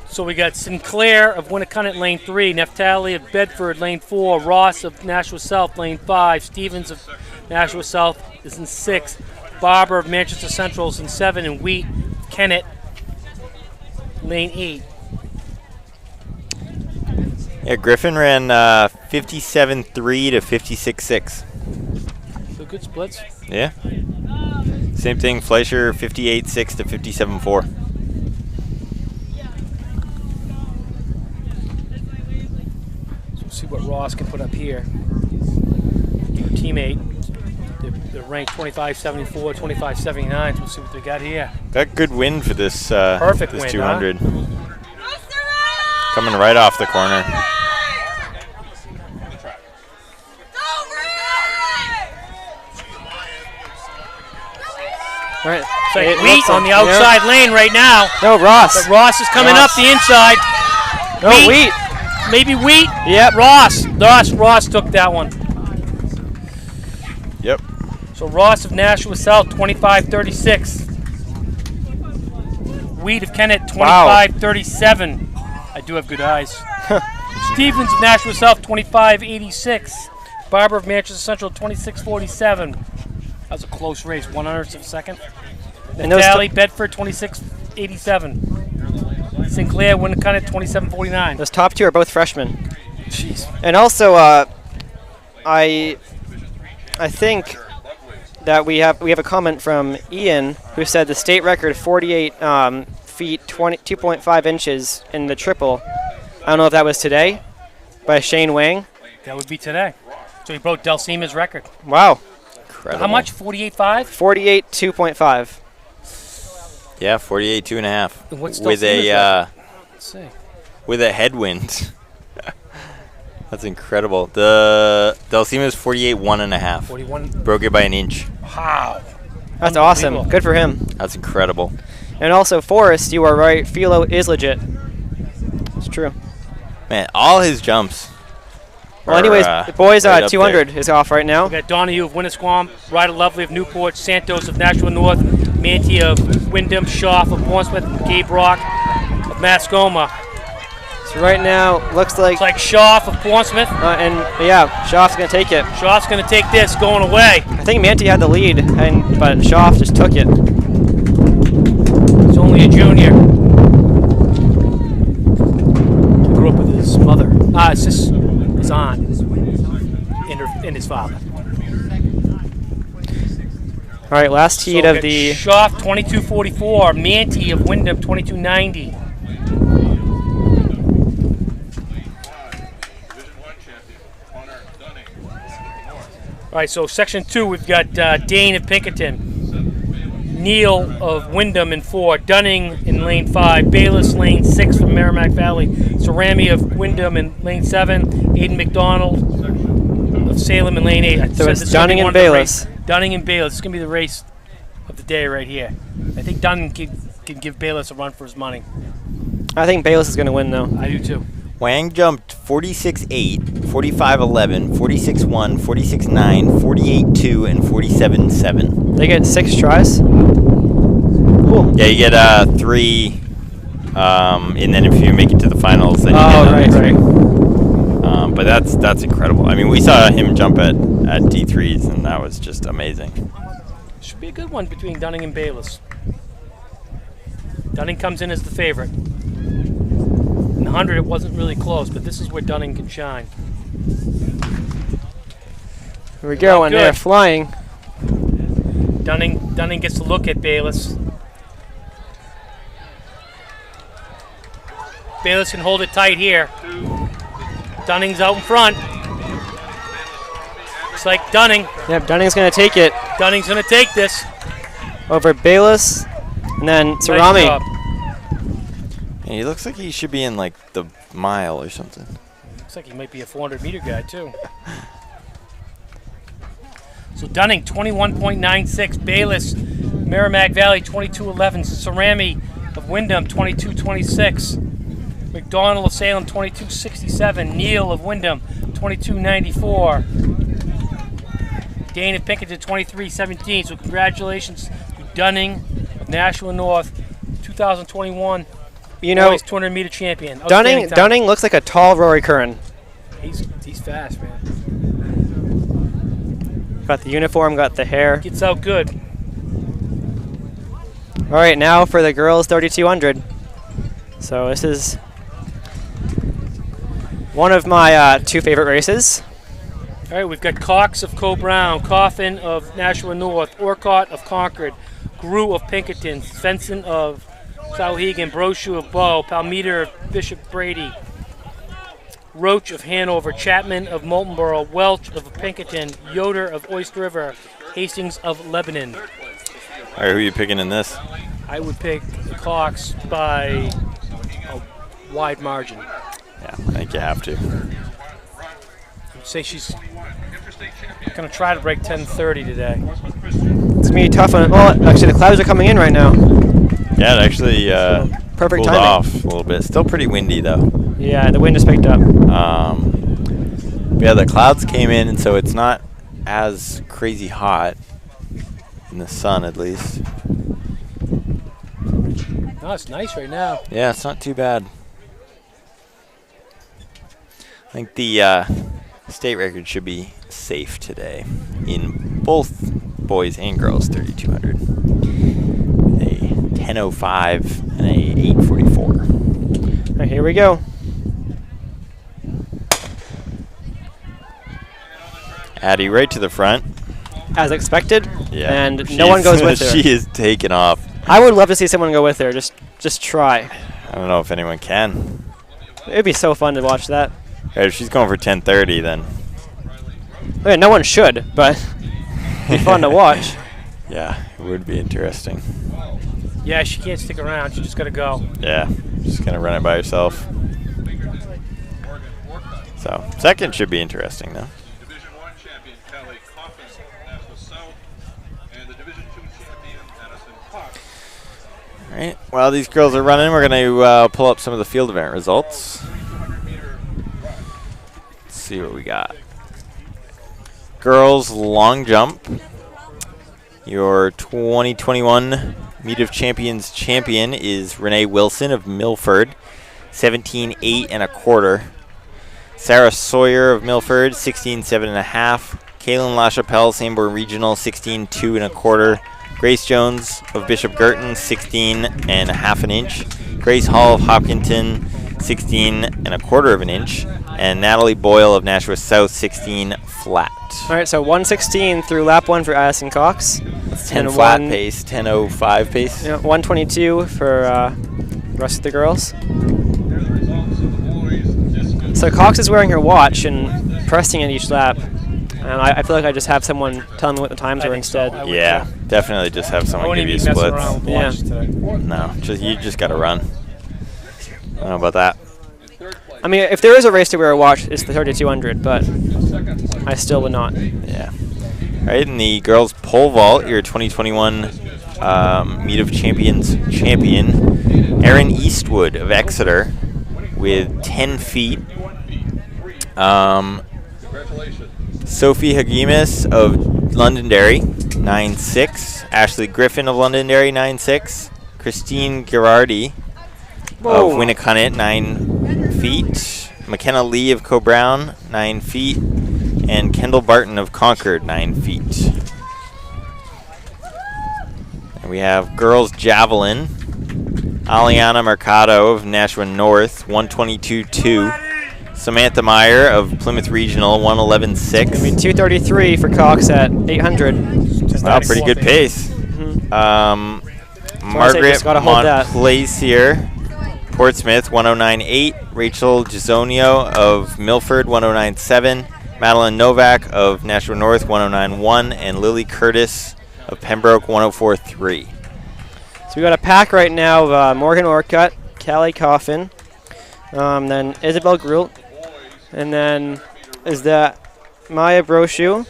So we got Sinclair of Winnicott lane 3, Neftali of Bedford lane 4, Ross of Nashua South lane 5, Stevens of Nashua South is in 6, Barber of Manchester Central is in 7, and Wheat Kennett lane 8. Yeah, Griffin ran 57.3 to 56.6. So good splits. Yeah. Same thing, Fleischer 58.6 to 57.4. So we'll see what Ross can put up here. Her teammate, they're ranked 25.74, 25.79. So we'll see what they got here. Got good wind for this Perfect this wind, 200. Coming right off the corner. All right. So It Wheat looks on like- the outside lane right now. No, Ross. But Ross is coming Ross. up the inside. No, Wheat. Maybe Wheat. Yep. Ross took that one. Yep. So Ross of Nashua South, 25.36. Wheat of Kennett, 25.37. I do have good eyes. Stevens of Nashua South, 25.86. Barber of Manchester Central, 26.47. That was a close race, 100ths of a second. And those Natali, Bedford, 26.87. Sinclair, Winnicott, 27.49. Those top 2 are both freshmen. Jeez. And also, I think that we have a comment from Ian who said the state record 48 feet 2.5 inches in the triple. I don't know if that was today by Shane Wang. That would be today. So he broke Del Seema's record. Wow. Incredible. How much? 48.5? 48 2.5. Yeah, 48 2.5. And what's With Del Seema's a Let's see. with a headwind. That's incredible. The Delcima's 48 1.5. 41. Broke it by an inch. Wow. That's awesome. Unbelievable. Good for him. That's incredible. And also, Forrest, you are right. Philo is legit. It's true. Man, all his jumps. Well, anyways, the boys right up 200 there. is off right now. We got Donahue of Winnisquam, Ryder Lovely of Newport, Santos of Nashua North, Manti of Wyndham, Schaff of Portsmouth, Gabe Rock of Mascoma. So right now, looks like, It's like Schaff of Portsmouth. and yeah, Schaff's gonna take it. Schaff's going to take this, going away. I think Manti had the lead, but Schaff just took it. He's only a junior. He grew up with his mother. It's just his aunt and his father. All right, last heat So of we got the. Schaff 22.44, Manti of Wyndham 22.90. All right, so section 2, we've got Dane of Pinkerton, Neal of Wyndham in 4, Dunning in lane 5, Bayless lane 6 from Merrimack Valley, Cerami of Wyndham in lane 7, Aidan McDonald of Salem in lane 8. So it's Dunning and Bayless. Dunning and Bayless. It's going to be the race of the day right here. I think Dunning can give Bayless a run for his money. I think Bayless is gonna win though. I do too. Wang jumped 46.8, 45.11, 46.1, 46.9, 48.2, and 47.7. They get 6 tries. Cool. Yeah, you get 3, and then if you make it to the finals, then you Oh, get right. But that's incredible. I mean, we saw him jump at D3s, and that was just amazing. Should be a good one between Dunning and Bayless. Dunning comes in as the favorite. In the 100, it wasn't really close, but this is where Dunning can shine. Here we go, and good. they're flying. Dunning gets to look at Bayless. Bayless can hold it tight here. Dunning's out in front. It's like Dunning. Yep, Dunning's gonna take it Dunning's going to take this. over Bayless, and then Nice Cerami. job. And he looks like he should be in like the mile or something. Looks like he might be a 400-meter guy, too. So Dunning, 21.96. Bayless, Merrimack Valley, 22.11. Cerami of Wyndham, 22.26. McDonald of Salem, 22.67. Neal of Wyndham, 22.94. Dane of Pinkerton, 23.17. So congratulations to Dunning of Nashua North, 2021 You know, boys 200-meter champion. Outstanding time. Dunning looks like a tall Rory Curran. He's fast, man. Got the uniform, got the hair. Gets out good. All right, now for the girls 3200. So this is one of my 2 favorite races. All right, we've got Cox of Co-Brown, Coffin of Nashua North, Orcott of Concord, Grew of Pinkerton, Svensson of Souhegan, Brochu of Bow, Palmeter of Bishop Brady, Roach of Hanover, Chapman of Moultonborough, Welch of Pinkerton, Yoder of Oyster River, Hastings of Lebanon. All right, who are you picking in this? I would pick Cox by a wide margin. Yeah, I think you have to. I'd say she's going to try to break 10:30 today. It's gonna be tough on. Well, actually, the clouds are coming in right now. Yeah, it actually Perfect cooled timing. off a little bit. Still pretty windy though. Yeah, the wind just picked up. Yeah, the clouds came in, and so it's not as crazy hot in the sun, at least. No, it's nice right now. Yeah, it's not too bad. I think the state record should be safe today in both boys and girls 3200. With a 10:05 and a 8:44. All right, here we go. Addie right to the front. As expected. Yeah. And She no one is- goes with her. She is taking off. I would love to see someone go with her. Just try. I don't know if anyone can. It'd be so fun to watch that. If she's going for 10:30, then I mean, no one should, but it'd be fun to watch. yeah, it would be interesting. Yeah, she can't stick around. She just got to go. Yeah, just gonna run it by herself. So second should be interesting though. All right. While these girls are running, we're going to pull up some of the field event results. Let's see what we got. Girls long jump. Your 2021 Meet of Champions champion is Renee Wilson of Milford, 17.8 1/4. Sarah Sawyer of Milford, 16.7 1/2. Kaylin LaChapelle, Sanborn Regional, 16.2 1/4. Grace Jones of Bishop Girton, 16.5 inch. Grace Hall of Hopkinton, 16 1/4 inch. And Natalie Boyle of Nashua South, 16 flat. All right, so 116 through lap 1 for Addison Cox. That's 10 And flat one- pace, 10.05 pace. Yeah, 122 for the rest of the girls. So Cox is wearing her watch and pressing it each lap. And I feel like I just have someone tell me what the times are instead. Yeah, definitely just have I someone wouldn't give you even mess splits. around with the Yeah. watch today. No, you just got to run. I don't know about that. I mean, if there is a race to wear a watch, it's the 3200, but I still would not. Yeah. All right, in the girls pole vault, your 2021 Meet of Champions champion, Erin Eastwood of Exeter, with 10 feet. Sophie Hagimis of Londonderry, 9.6. Ashley Griffin of Londonderry, 9.6. Christine Girardi of Winnicunnet, 9 feet. McKenna Lee of Co-Brown, 9 feet. And Kendall Barton of Concord, 9 feet. And we have girls javelin. Aliana Mercado of Nashua North, 122.2. Samantha Meyer of Plymouth Regional, 111.6. I mean, 233 for Cox at 800. Wow, pretty good pace. Margaret just gotta hold that. Montplaisir, Portsmouth, 109.8. Rachel Gisonio of Milford, 109.7. Madeline Novak of Nashua North, 109.1. And Lily Curtis of Pembroke, 104.3. So we got a pack right now of Morgan Orcutt, Callie Coffin, then Isabel Grult, and then is that Maya Brochu,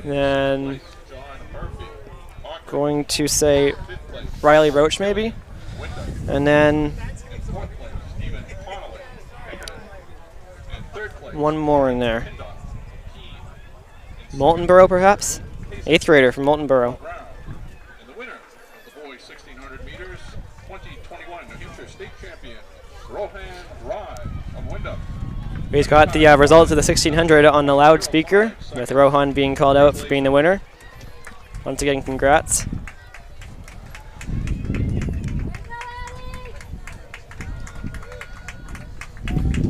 then going to say Riley Roach maybe, and then one more in there. Moultonborough perhaps? 8th grader from Moultonborough. And the winner of the boys 1600 meters, 2021 New Hampshire State Champion, Rohan Rai of Wyndham. We've got the results of the 1600 on the loudspeaker, with Rohan being called out for being the winner. Once again, congrats.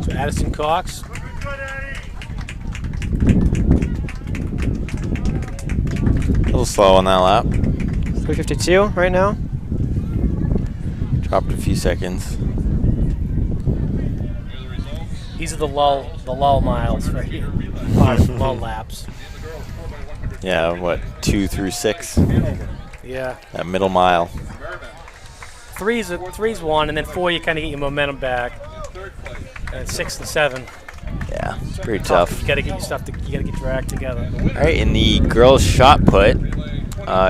So Addison Cox. A little slow on that lap. 352 right now. Dropped a few seconds. These are the lull miles right here. Lull laps. Yeah, what, 2 through 6? Yeah. That middle mile. Three's one, and then 4 you kind of get your momentum back. And 6 and 7. Yeah, it's pretty tough. You got to get your stuff. You got to get your act together. All right, in the girls shot put,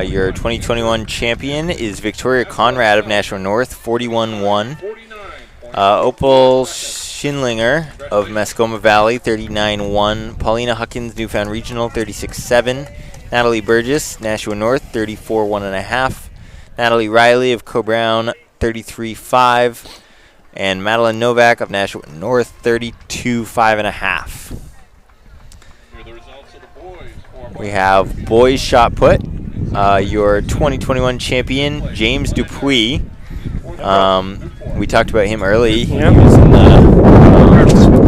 your 2021 champion is Victoria Conrad of Nashua North, 41.1. Opal Schindlinger of Mascoma Valley, 39.1. Paulina Huckins, Newfound Regional, 36.7. Natalie Burgess, Nashua North, 34.1.5. Natalie Riley of Co-Brown, 33.5. And Madeline Novak of Nashua North, 32.5.5. We have boys shot put. Your 2021 champion, James Dupuis. We talked about him early. Yep. He was in the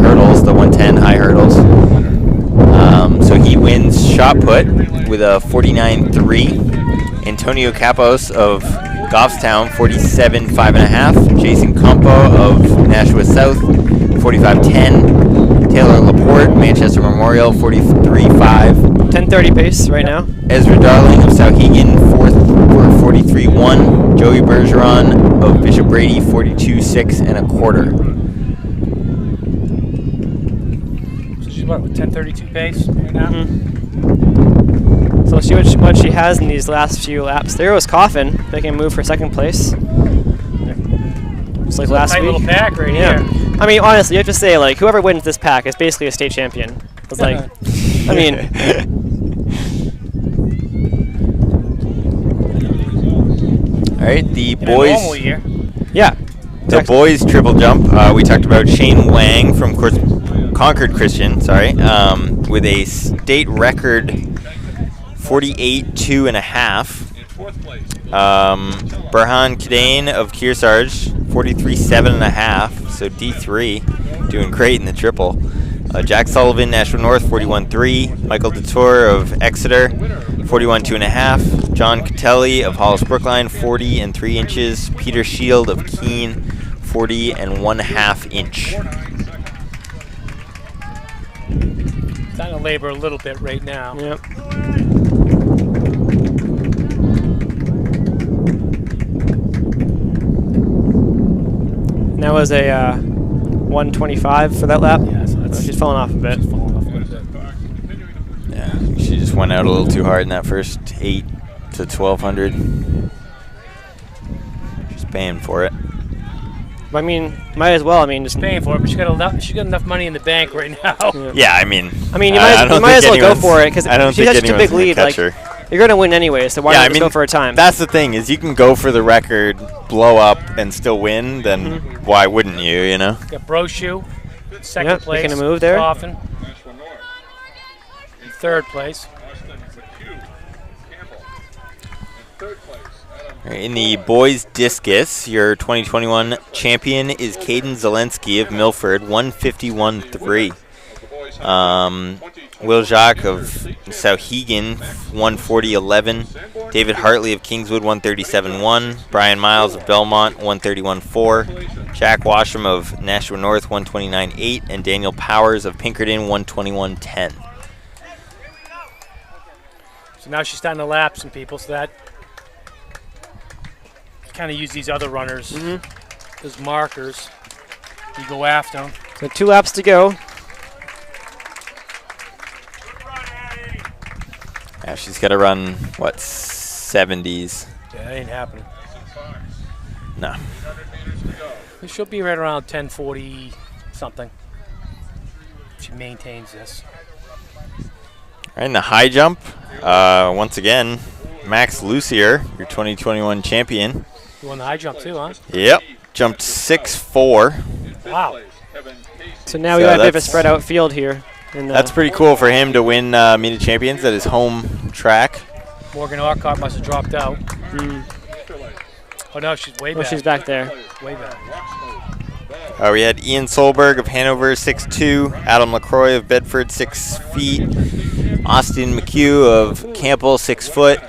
hurdles, the 110 high hurdles. So he wins shot put with a 49.3. Antonio Capos of Goffstown, 47.5.5. Jason Campo of Nashua South, 45.10. Taylor Laporte, Manchester Memorial, 43.5. 10:30 pace right now. Ezra Darling of Sauhegan, 43.1. Joey Bergeron of Bishop Brady, 42.6.25. So she's what, with 10:32 pace right now? So we'll see what she has in these last few laps. There was Coffin making a move for second place. Just like last Tight week. little pack right Yeah. here. I mean, honestly, you have to say, like, whoever wins this pack is basically a state champion. It's like, I mean, All right, the In a normal boys. year. yeah. The boys triple jump. We talked about Shane Wang from Concord Christian. Sorry, with a state record 48.2.5. In fourth place, Burhan Kadane of Kearsarge 43.7.5. So D3, doing great in the triple. Jack Sullivan, Nashville North 41.3. Michael Detour of Exeter 41.2.5. John Catelli of Hollis Brookline 40 and 3 inches. Peter Shield of Keene 40 and 1/2 inch. Starting to labor a little bit right now. Yep. And that was a 125 for that lap. Yeah, so that's She's falling off a bit. falling off a little bit. Yeah, she just went out a little too hard in that first 8 to 1200. She's paying for it. But I mean, might as well. I mean, just Paying for it, but she got enough money in the bank right now. Yeah, I mean, I mean, you I might, don't you might as think well go anyone's- for it because I don't she think has such a anyone's big lead. gonna Like, catch her. you're gonna win anyway, so why Yeah, not I just mean, go for a time? That's the thing, is you can go for the record, blow up, and still win, then why wouldn't you, you know? Got Brochu, second Yep, place. making a move there. Coffin, Nashville North, in third place. Austin McHugh, Campbell. In third place, Adam In the boys discus, your 2021 champion is Caden Zelensky of Milford, 151.3. Will Jacques of Sauhegan, 140.11. David Hartley of Kingswood, 137.1. Brian Miles of Belmont, 131.4. Jack Washam of Nashua North, 129.8. And Daniel Powers of Pinkerton, 121.10. So now she's starting to lap some people, so that kind of use these other runners as markers. You go after them. So 2 laps to go. Yeah, she's got to run, what, 70s? Yeah, that ain't happening. No. She'll be right around 1040 something. She maintains this. All right, in the high jump, once again, Max Lucier, your 2021 champion. You won the high jump too, huh? Yep, jumped 6'4". Wow. So now we So got a bit of a that's- spread out field here. And, That's pretty cool for him to win Meet of Champions at his home track. Morgan Orcott must have dropped out. Oh no, she's way Oh, back. she's back there. Way back. We had Ian Solberg of Hanover, 6'2". Adam LaCroix of Bedford, 6 feet. Austin McHugh of Campbell, 6 foot.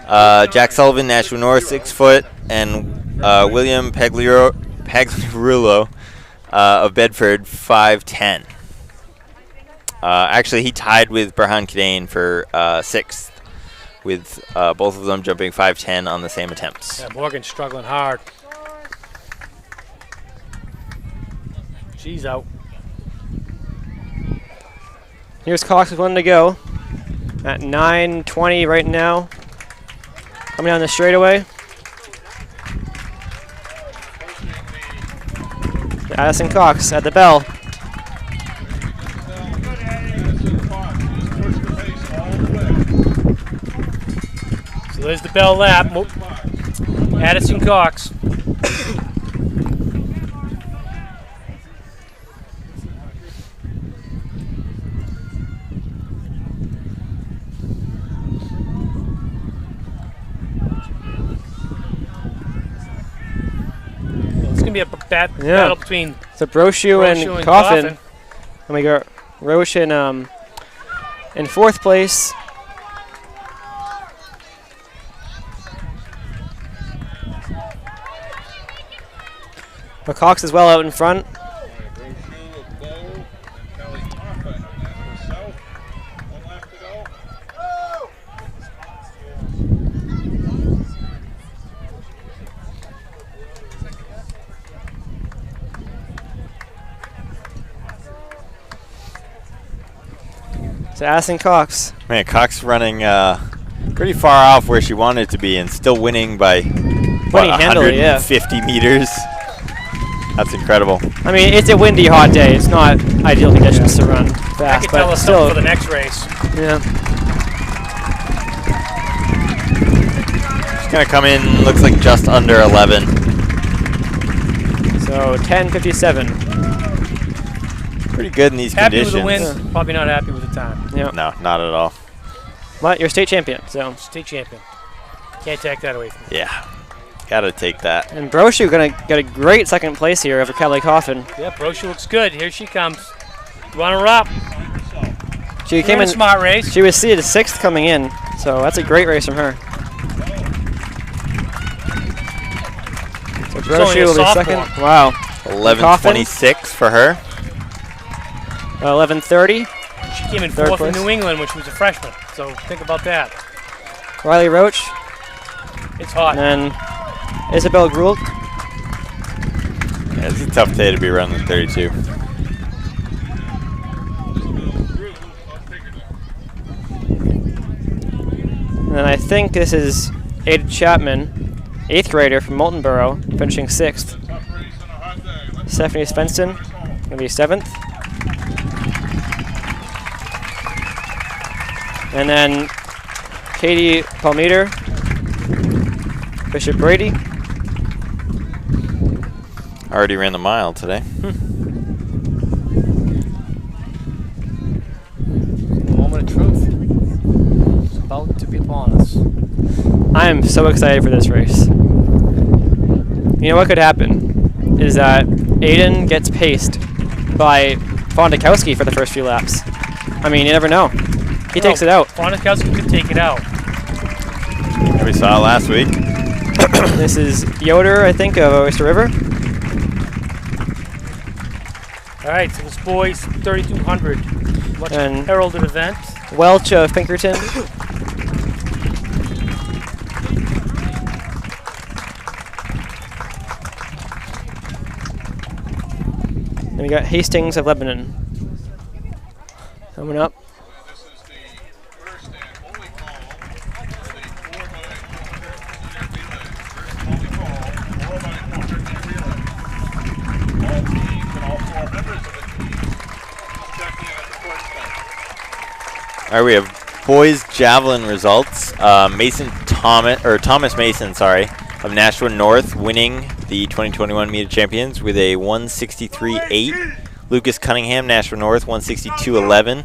Jack Sullivan, Nashua North, 6 foot. And William Pagliarulo of Bedford, 5'10". Actually, he tied with Burhan Kadane for 6th, with both of them jumping 5'10" on the same attempts. Yeah, Morgan's struggling hard. She's out. Here's Cox with 1 to go. At 9:20 right now. Coming down the straightaway. Addison Cox at the bell. So there's the bell lap. Addison Cox. It's going to be a battle between So Brochu Brochu and Coffin. And we got Roche in 4th place. But Cox is well out in front. So Addison Cox. Man, Cox running pretty far off where she wanted to be and still winning by what, handily, 150 meters. That's incredible. I mean, it's a windy, hot day. It's not ideal conditions to run I fast, could tell but us still. something for the next race. Yeah. She's gonna come in, looks like just under 11. So 10:57. Pretty good in these Happy conditions. with the win, probably not happy with the time. Yeah. No, not at all. But you're state champion, so. State champion. Can't take that away from me. Yeah, gotta take that. And Brochu gonna get a great second place here over Kelly Coffin. Yeah, Brochu looks good. Here she comes. Runner up. She came Ran a in. smart race. She was seated 6th coming in, so that's a great race from her. So She's only a Brochu will be sophomore. second. Wow. 11:26 for her. 11:30. She came in Third 4th in place. New England when she was a freshman. So think about that. Riley Roach, It's hot. and then Isabel Gould. Yeah, it's a tough day to be running the 32. And then I think this is Aidan Chapman, 8th grader from Moultonborough, finishing 6th. Stephanie Svensson, gonna be 7th. And then Katie Palmeter, Bishop Brady. Already ran the mile today. Moment of truth. It's about to be upon us. I am so excited for this race. You know what could happen is that Aidan gets paced by Fondakowski for the first few laps. I mean, you never know. He takes it out. Fondakowski could take it out. Yeah, we saw it last week. This is Yoder, I think, of Oyster River. All right, so this boys 3,200. Much And- heralded event. Welch of Pinkerton. Then we got Hastings of Lebanon coming up. This is the first and only call for the 4x400 relay. All teams and all 4 members of the team check in at the court center. All right, we have boys javelin results. Thomas Mason, of Nashua North, winning the 2021 meet of champions with a 163.8. Lucas Cunningham, Nashua North, 162.11.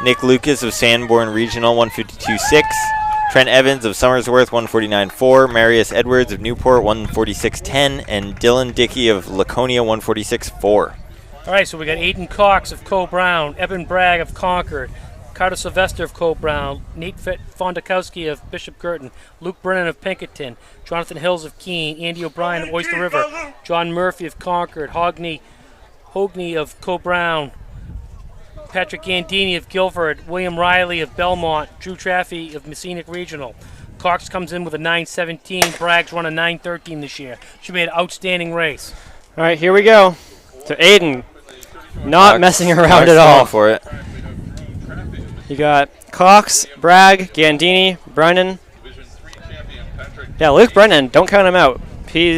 Nick Lucas of Sanborn Regional, 152.6. Trent Evans of Somersworth, 149.4. Marius Edwards of Newport, 146.10. And Dylan Dickey of Laconia, 146.4. All right, so we got Aidan Cox of Co-Brown, Evan Bragg of Concord, Carter Sylvester of Co-Brown, Nate Fondakowski of Bishop Girton, Luke Brennan of Pinkerton, Jonathan Hills of Keene, Andy O'Brien of Oyster River, John Murphy of Concord, Hogney of Co-Brown, Patrick Gandini of Guilford, William Riley of Belmont, Drew Traffy of Messinic Regional. Cox comes in with a 9:17. Bragg's run a 9:13 this year. Should be an outstanding race. All right, here we go. So Aidan, not Cox- messing around Cox at going all. for it. You got Cox, Bragg, Gandini, Brennan. Division 3 champion Patrick Yeah, Luke Brennan, don't count him out. He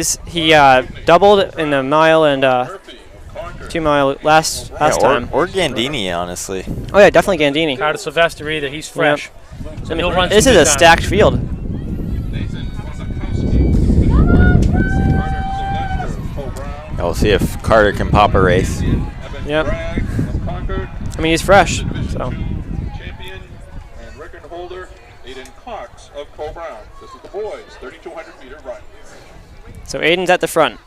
doubled in the mile and Murphy of Concord. 2-mile last time. Or Gandini, honestly. Oh yeah, definitely Gandini. Carter Sylvester either. He's fresh. So he'll run This some is good a time. stacked field. Nathan Fondakowski. Carter Sylvester of Co-Brown. We'll see if Carter can pop a race. Evan Yep. Bragg of Concord. I mean, he's fresh, so. Champion and record holder Aidan Cox of Co-Brown. This is the boys 3,200 meter run. So Aidan's at the front.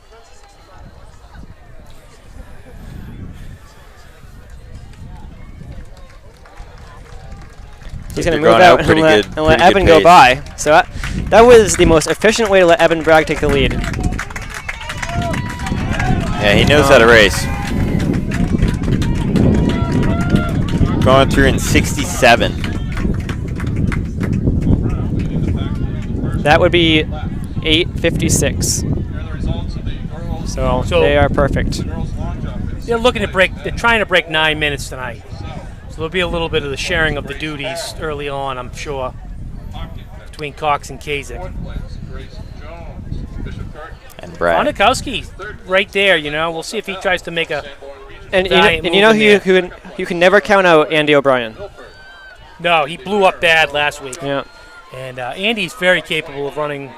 He's going to They're move going out out pretty and good- let pretty good Evan go pace. by. So that was the most efficient way to let Evan Bragg take the lead. Yeah, he knows how to race. Going through in 67. That would be 8:56. Here are the results of the girls' So they are perfect. girls' long jump. They're trying to break 9 minutes tonight. So there'll be a little bit of the sharing of the duties early on, I'm sure, between Cox and Kasich. And Brad. Fonikowski right there, you know. We'll see if he tries to make a And valiant you know move in who you can never count out Andy O'Brien. No, he blew up bad last week. Yeah. And Andy's very capable of running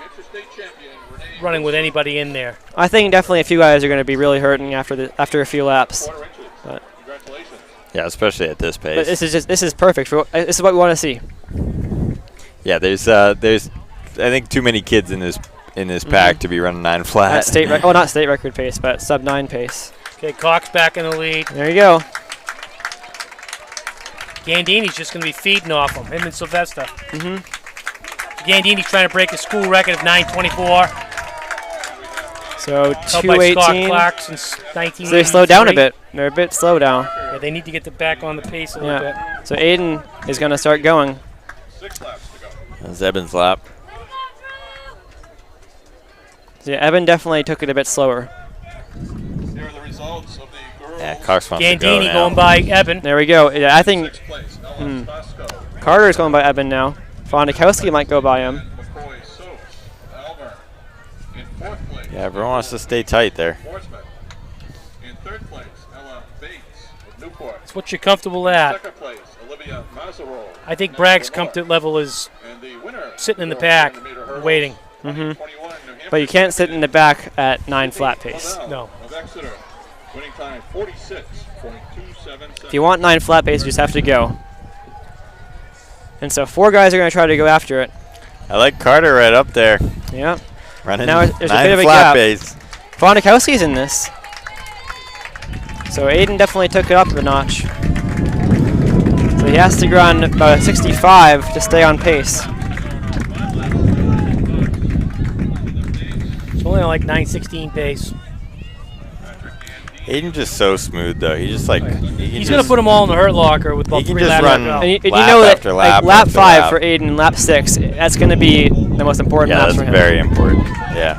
with anybody in there. I think definitely a few guys are going to be really hurting after a few laps. But Yeah, especially at this pace. this is perfect. This is what we want to see. Yeah, there's I think too many kids in this pack to be running 9 flat. At not state record pace, but sub 9 pace. Okay, Cox back in the lead. There you go. Gandini's just going to be feeding off him and Sylvester. Gandini's trying to break a school record of 9:24. So Held by Scott 2:18. Clark since 1983. So they slowed down a bit. They're a bit slow down. Yeah, they need to get back on the pace a little bit. So Aidan is going to start going. 6 laps to go. That's Eben's lap. So yeah, Evan definitely took it a bit slower. Here are the results of the girls. Yeah, Cox wants to go Gandini now. going by Eben. There we go. Yeah, I think 6th place, Ellen Pasco. Carter's going by Evan now. Fonikowski might go by him. McCoy Soap. Almer. In 4th place. Yeah, everyone wants to stay tight there. Forsman. In 3rd place, Ella Bates of Newport. It's what you're comfortable at. 2nd place, Olivia Mazzarol. I think Bragg's comfort level is And the winner, sitting in the pack, waiting. 21, New Hampshire. But you can't sit in the back at 9 flat pace. No. Of Exeter. Winning time 46.277. If you want 9 flat pace, you just have to go. And so 4 guys are going to try to go after it. I like Carter right up there. Yeah. Running Now there's a 9 bit of a flat gap. pace. Fonikowski's in this. So Aidan definitely took it up a notch. So he has to run about a 65 to stay on pace. It's only like 9:16 pace. Aiden's just so smooth though. He just like He's going to put them all in the hurt locker with about he can 3 just laps run to go. And you lap know that after lap like lap after 5 lap. for Aidan, lap 6, that's going to be the most important Yeah, laps that's for him. very important. Yeah.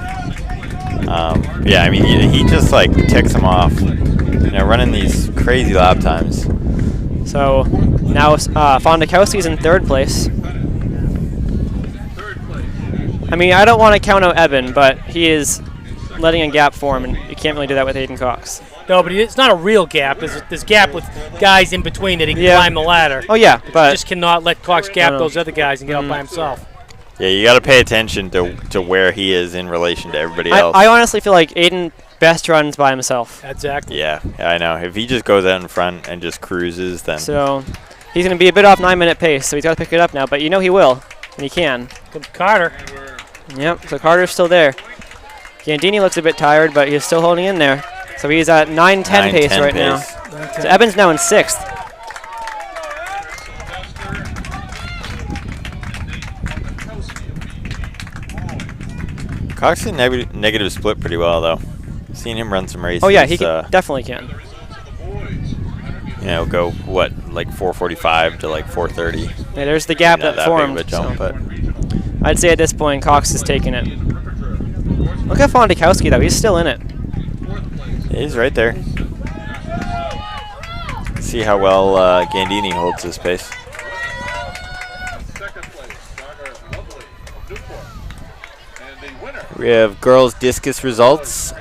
Yeah, I mean he just like ticks them off. You know, running these crazy lap times. So now Fonikowski's in 3rd place. I mean, I don't want to count out Eben, but he is letting a gap form, and you can't really do that with Aidan Cox. No, but it's not a real gap. There's gap with guys in between that he can Yeah. climb the ladder. Oh yeah, but Just cannot let Cox gap know. those other guys and get out by himself. Yeah, you got to pay attention to where he is in relation to everybody else. I honestly feel like Aidan best runs by himself. Exactly. Yeah, I know. If he just goes out in front and just cruises, then So he's going to be a bit off 9-minute pace, so he's got to pick it up now. But you know he will, and he can. Comes Carter. Yep, so Carter's still there. Gandini looks a bit tired, but he's still holding in there. So he's at 9:10 pace 9:10 right now. pace. So Eben's now in 6th. Cox can negative split pretty well though. Seen him run some races. Oh yeah, he can, definitely can. You know, go what like 4:45 to like 4:30. Yeah, there's the gap Not that big of formed. a jump, so but I'd say at this point Cox is taking it. Look at Fonikowski though; he's still in it. he's right there. See how well Gandini holds his pace. We have girls discus results.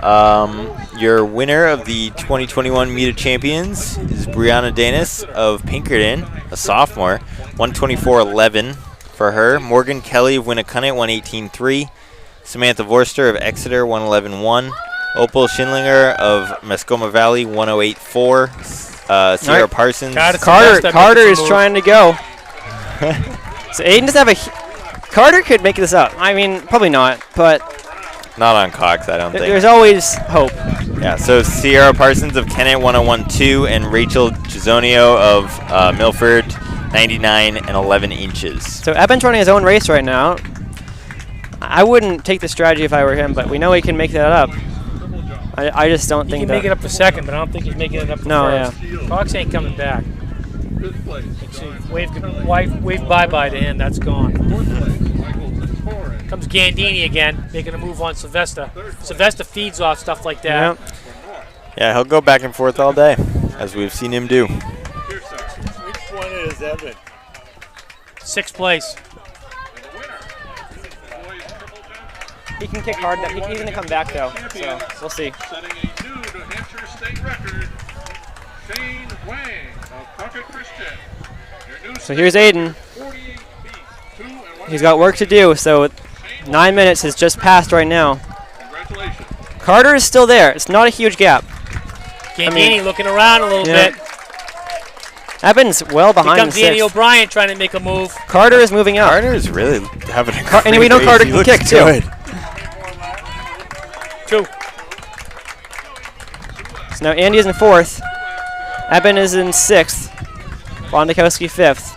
Your winner of the 2021 Meet of Champions is Brianna Danis of Pinkerton, a sophomore, 124.11 for her. Morgan Kelly of Winnicunnet, 118.3. Samantha Vorster of Exeter, 111.1. Opal Schindlinger of Mascoma Valley, 108.4. Sierra Right. Parsons. Carter is trying to go. So Aidan does have a. Carter could make this up. I mean, probably not, but Not on Cox, I don't think. there's always hope. Yeah, so Sierra Parsons of Kennett, 101.2, and Rachel Gisonio of Milford, 99 and 11 inches. So Eben's running his own race right now. I wouldn't take the strategy if I were him, but we know he can make that up. I just don't He think can that. make it up for second, but I don't think he's making it up for No, first. Cox ain't coming back. Let's see. Wave bye-bye to him. That's gone. Comes Gandini again, making a move on Sylvester. Sylvester feeds off stuff like that. Yep. Yeah, he'll go back and forth all day, as we've seen him do. is Evan? 6th place. He can kick hard. He's going to come back, though, so we'll see. Setting a new New Hampshire state record, Shane Wang of Puckett Christian. Your new So here's Aidan. 48 feet, 2 and 1. He's got work to do, so 9 minutes has just passed right now. Congratulations. Carter is still there. It's not a huge gap. Gandini looking around a little Yeah. bit. Evans well Here behind in comes Danny 6th. O'Brien trying to make a move. Carter is moving up. Carter is really having a great and we know race. Carter He can looks kick, too. good. 2. So now Andy is in 4th. Eben is in 6th. Bondakowski 5th.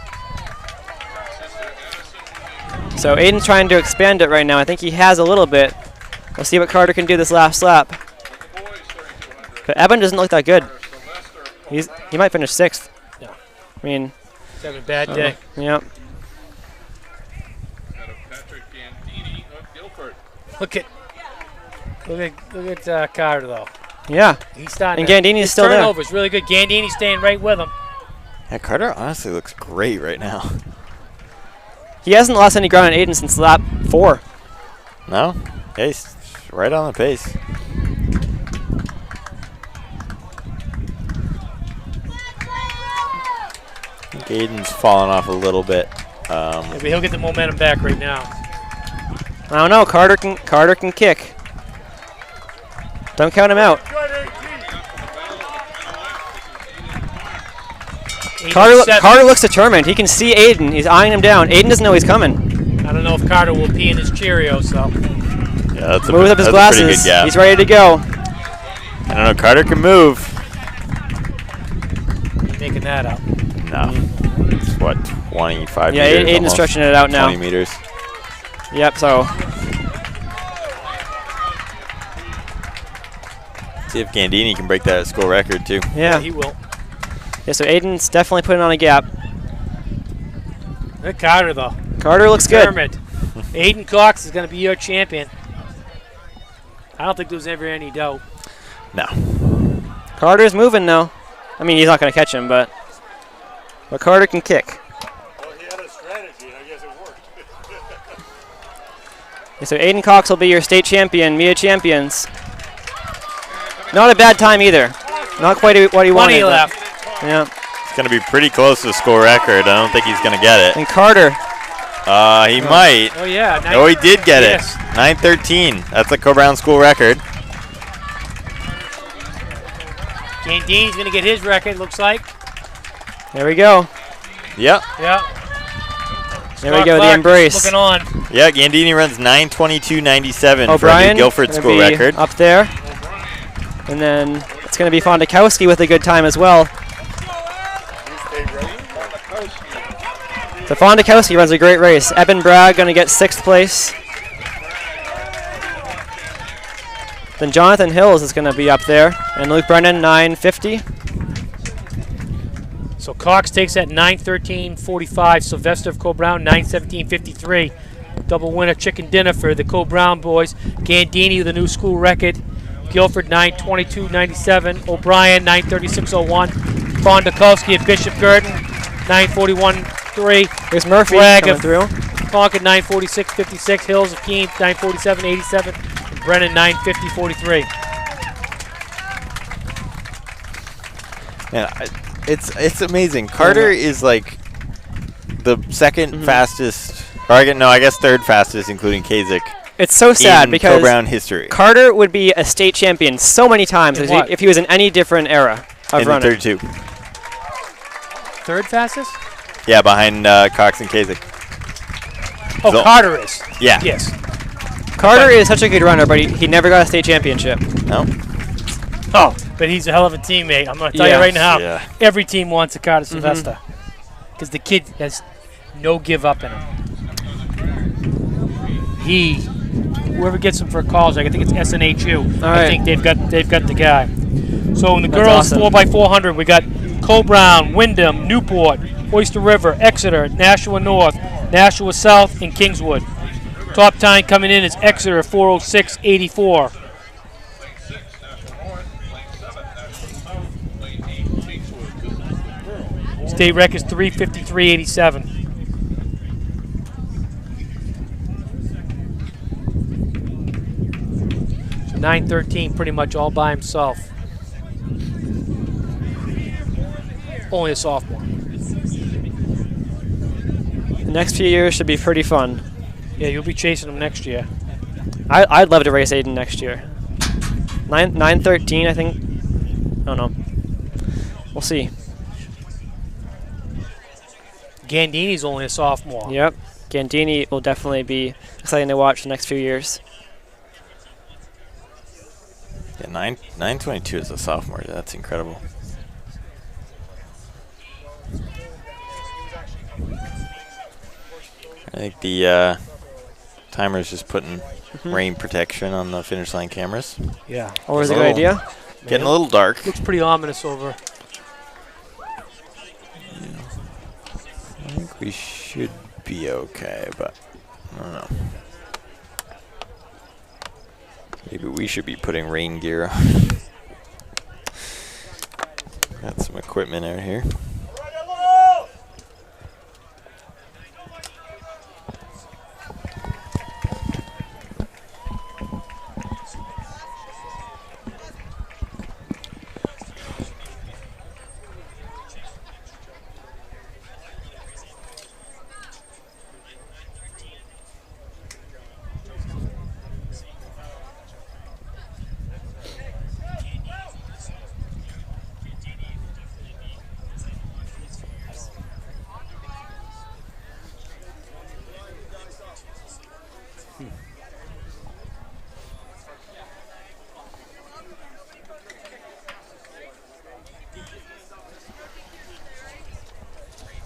So Aiden's trying to expand it right now. I think he has a little bit. We'll see what Carter can do this last lap. But Eben doesn't look that good. He might finish 6th. Yeah. I mean, He's having a bad day. yeah. Patrick Gandini of Guilford. Look at Carter though. Yeah. He's starting. And Gandini's his still there. turnover's really good. Gandini's staying right with him. Yeah, Carter honestly looks great right now. He hasn't lost any ground on Aiden since lap 4. No? Yeah, he's right on the pace. I think Aiden's fallen off a little bit. Maybe he'll get the momentum back right now. I don't know. Carter can kick. Don't count him out. Carter looks determined. He can see Aiden. He's eyeing him down. Aiden doesn't know he's coming. I don't know if Carter will pee in his Cheerios, so. Yeah, that's Moves up his that's a glasses. pretty good gap. He's ready to go. I don't know. Carter can move. He's making that up. No. It's what, 25 Yeah, meters? Aiden's almost. stretching it out now. 20 meters. Yep, so. See if Gandini can break that school record, too. Yeah. He will. Yeah, so Aiden's definitely putting on a gap. Look at Carter, though. Carter looks good. Determined. Aidan Cox is going to be your champion. I don't think there's ever any doubt. No. Carter's moving now. I mean, he's not going to catch him, but Carter can kick. Well, he had a strategy, and I guess it worked. Yeah, so Aidan Cox will be your state champion, MIA champions. Not a bad time either. Not quite what he wanted. 20 but- left. Yeah. It's going to be pretty close to the school record. I don't think he's going to get it. And Carter. He might. Oh, yeah. Oh, he did get Yes. it. 9:13. That's the Co-Brown school record. Gandini's going to get his record, looks like. There we go. Yep. Yeah. There we Scott go, the Clark embrace. Looking on. Yeah, Gandini runs 9:22.97 for a O'Brien new Guilford gonna school be record. up there. And then it's going to be Fondakowski with a good time as well. So Fondakowski runs a great race. Eben Bragg going to get 6th place. Then Jonathan Hills is going to be up there. And Luke Brennan, 9:50. So Cox takes that 9:13.45. Sylvester of Co-Brown, 9:17.53. Double winner chicken dinner for the Co-Brown boys. Gandini with a new school record. Guilford, 9:22.97. O'Brien, 9:36.01. Fondakowski at Bishop Gurdon, 9:41.3. Here's Murphy Bragg coming of through. Concord, 9:46.56. Hills of Keene, 9:47.87. And Brennan, 9:50.43. Yeah, it's amazing. Carter is like the second fastest, or I guess third fastest, including Kasich. It's so sad in because Co-Brown history. Carter would be a state champion so many times In what? if he was in any different era of in the running. 32. Third fastest? Yeah, behind Cox and Kasich. Oh, So- Carter is. Yeah. Yes. Carter is such a good runner, but he never got a state championship. No. Oh, but he's a hell of a teammate. I'm going to tell Yeah. you right now. Yeah. Every team wants a Carter Sylvester. Because the kid has no give up in him. Whoever gets him for college, I think it's SNHU. All I right. think they've got the guy. So in the That's girls awesome. 4x400, we got Co-Brown, Wyndham, Newport, Oyster River, Exeter, Nashua North, Nashua South, and Kingswood. Top time coming in is Exeter 4:06.84. State record's 3:53.87. So 9:13, pretty much all by himself. Only a sophomore. The next few years should be pretty fun. Yeah, you'll be chasing him next year. I'd love to race Aidan next year. 9:13, I think. I don't know. We'll see. Gandini's only a sophomore. Yep. Gandini will definitely be exciting to watch the next few years. Yeah, 9:22 as a sophomore. That's incredible. I think the timer's just putting rain protection on the finish line cameras. Yeah. Always a good idea. Getting a little dark. Looks pretty ominous over. I think we should be okay, but I don't know. Maybe we should be putting rain gear on. Got some equipment out here.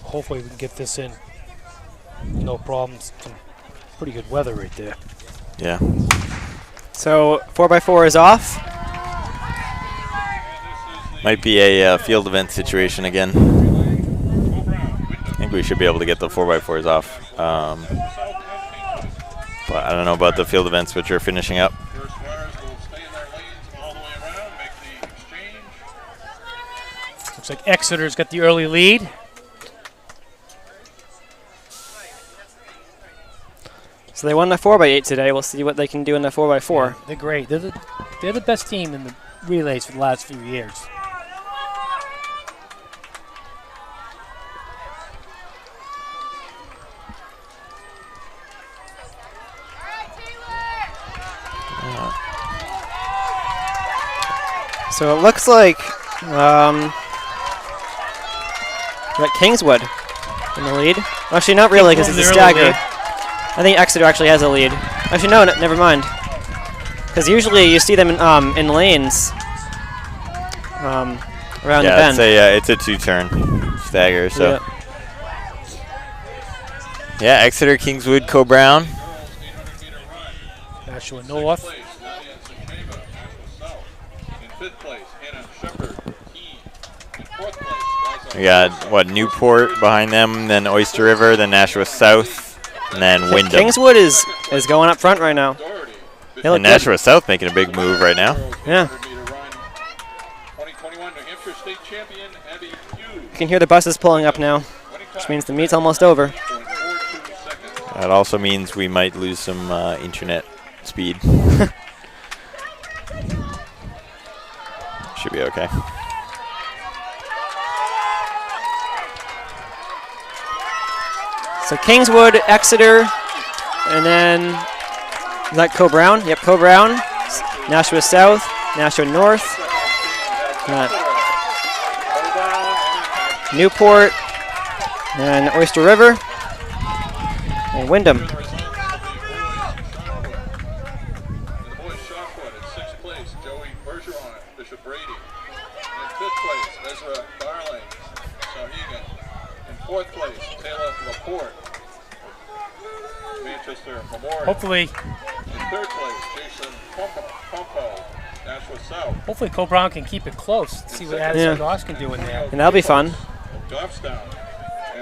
Hopefully we can get this in. No problems. Some pretty good weather right there. Yeah. So 4x4 is off. Might be a field event situation again. I think we should be able to get the 4x4s off. But I don't know about the field events which are finishing up. First runners will stay in their lanes all the way around, make the exchange. Looks like Exeter's got the early lead. So they won the 4x8 today. We'll see what they can do in the 4x4. Yeah, they're great. They're the best team in the relays for the last few years. So it looks like got Kingswood in the lead. Actually, not really, because it's a stagger. I think Exeter actually has a lead. Actually, no, never mind. Because usually you see them in lanes around the bend. Yeah, it's a two-turn stagger. So yeah, Exeter, Kingswood, Co-Brown. Nashua North. We got Newport behind them, then Oyster River, then Nashua South, and then Wyndham. Kingswood is going up front right now. And Nashua South making a big move right now. Yeah. You can hear the buses pulling up now, which means the meet's almost over. That also means we might lose some internet speed. Should be okay. So Kingswood, Exeter, and then is that Co-Brown? Yep, Co-Brown. Nashua South, Nashua North, Newport, and Oyster River, and Wyndham. Hopefully, third place, Jason Pompo, Nashua South. Hopefully Co-Brown can keep it close. See what Addison Doss can do in there. And that'll be fun. And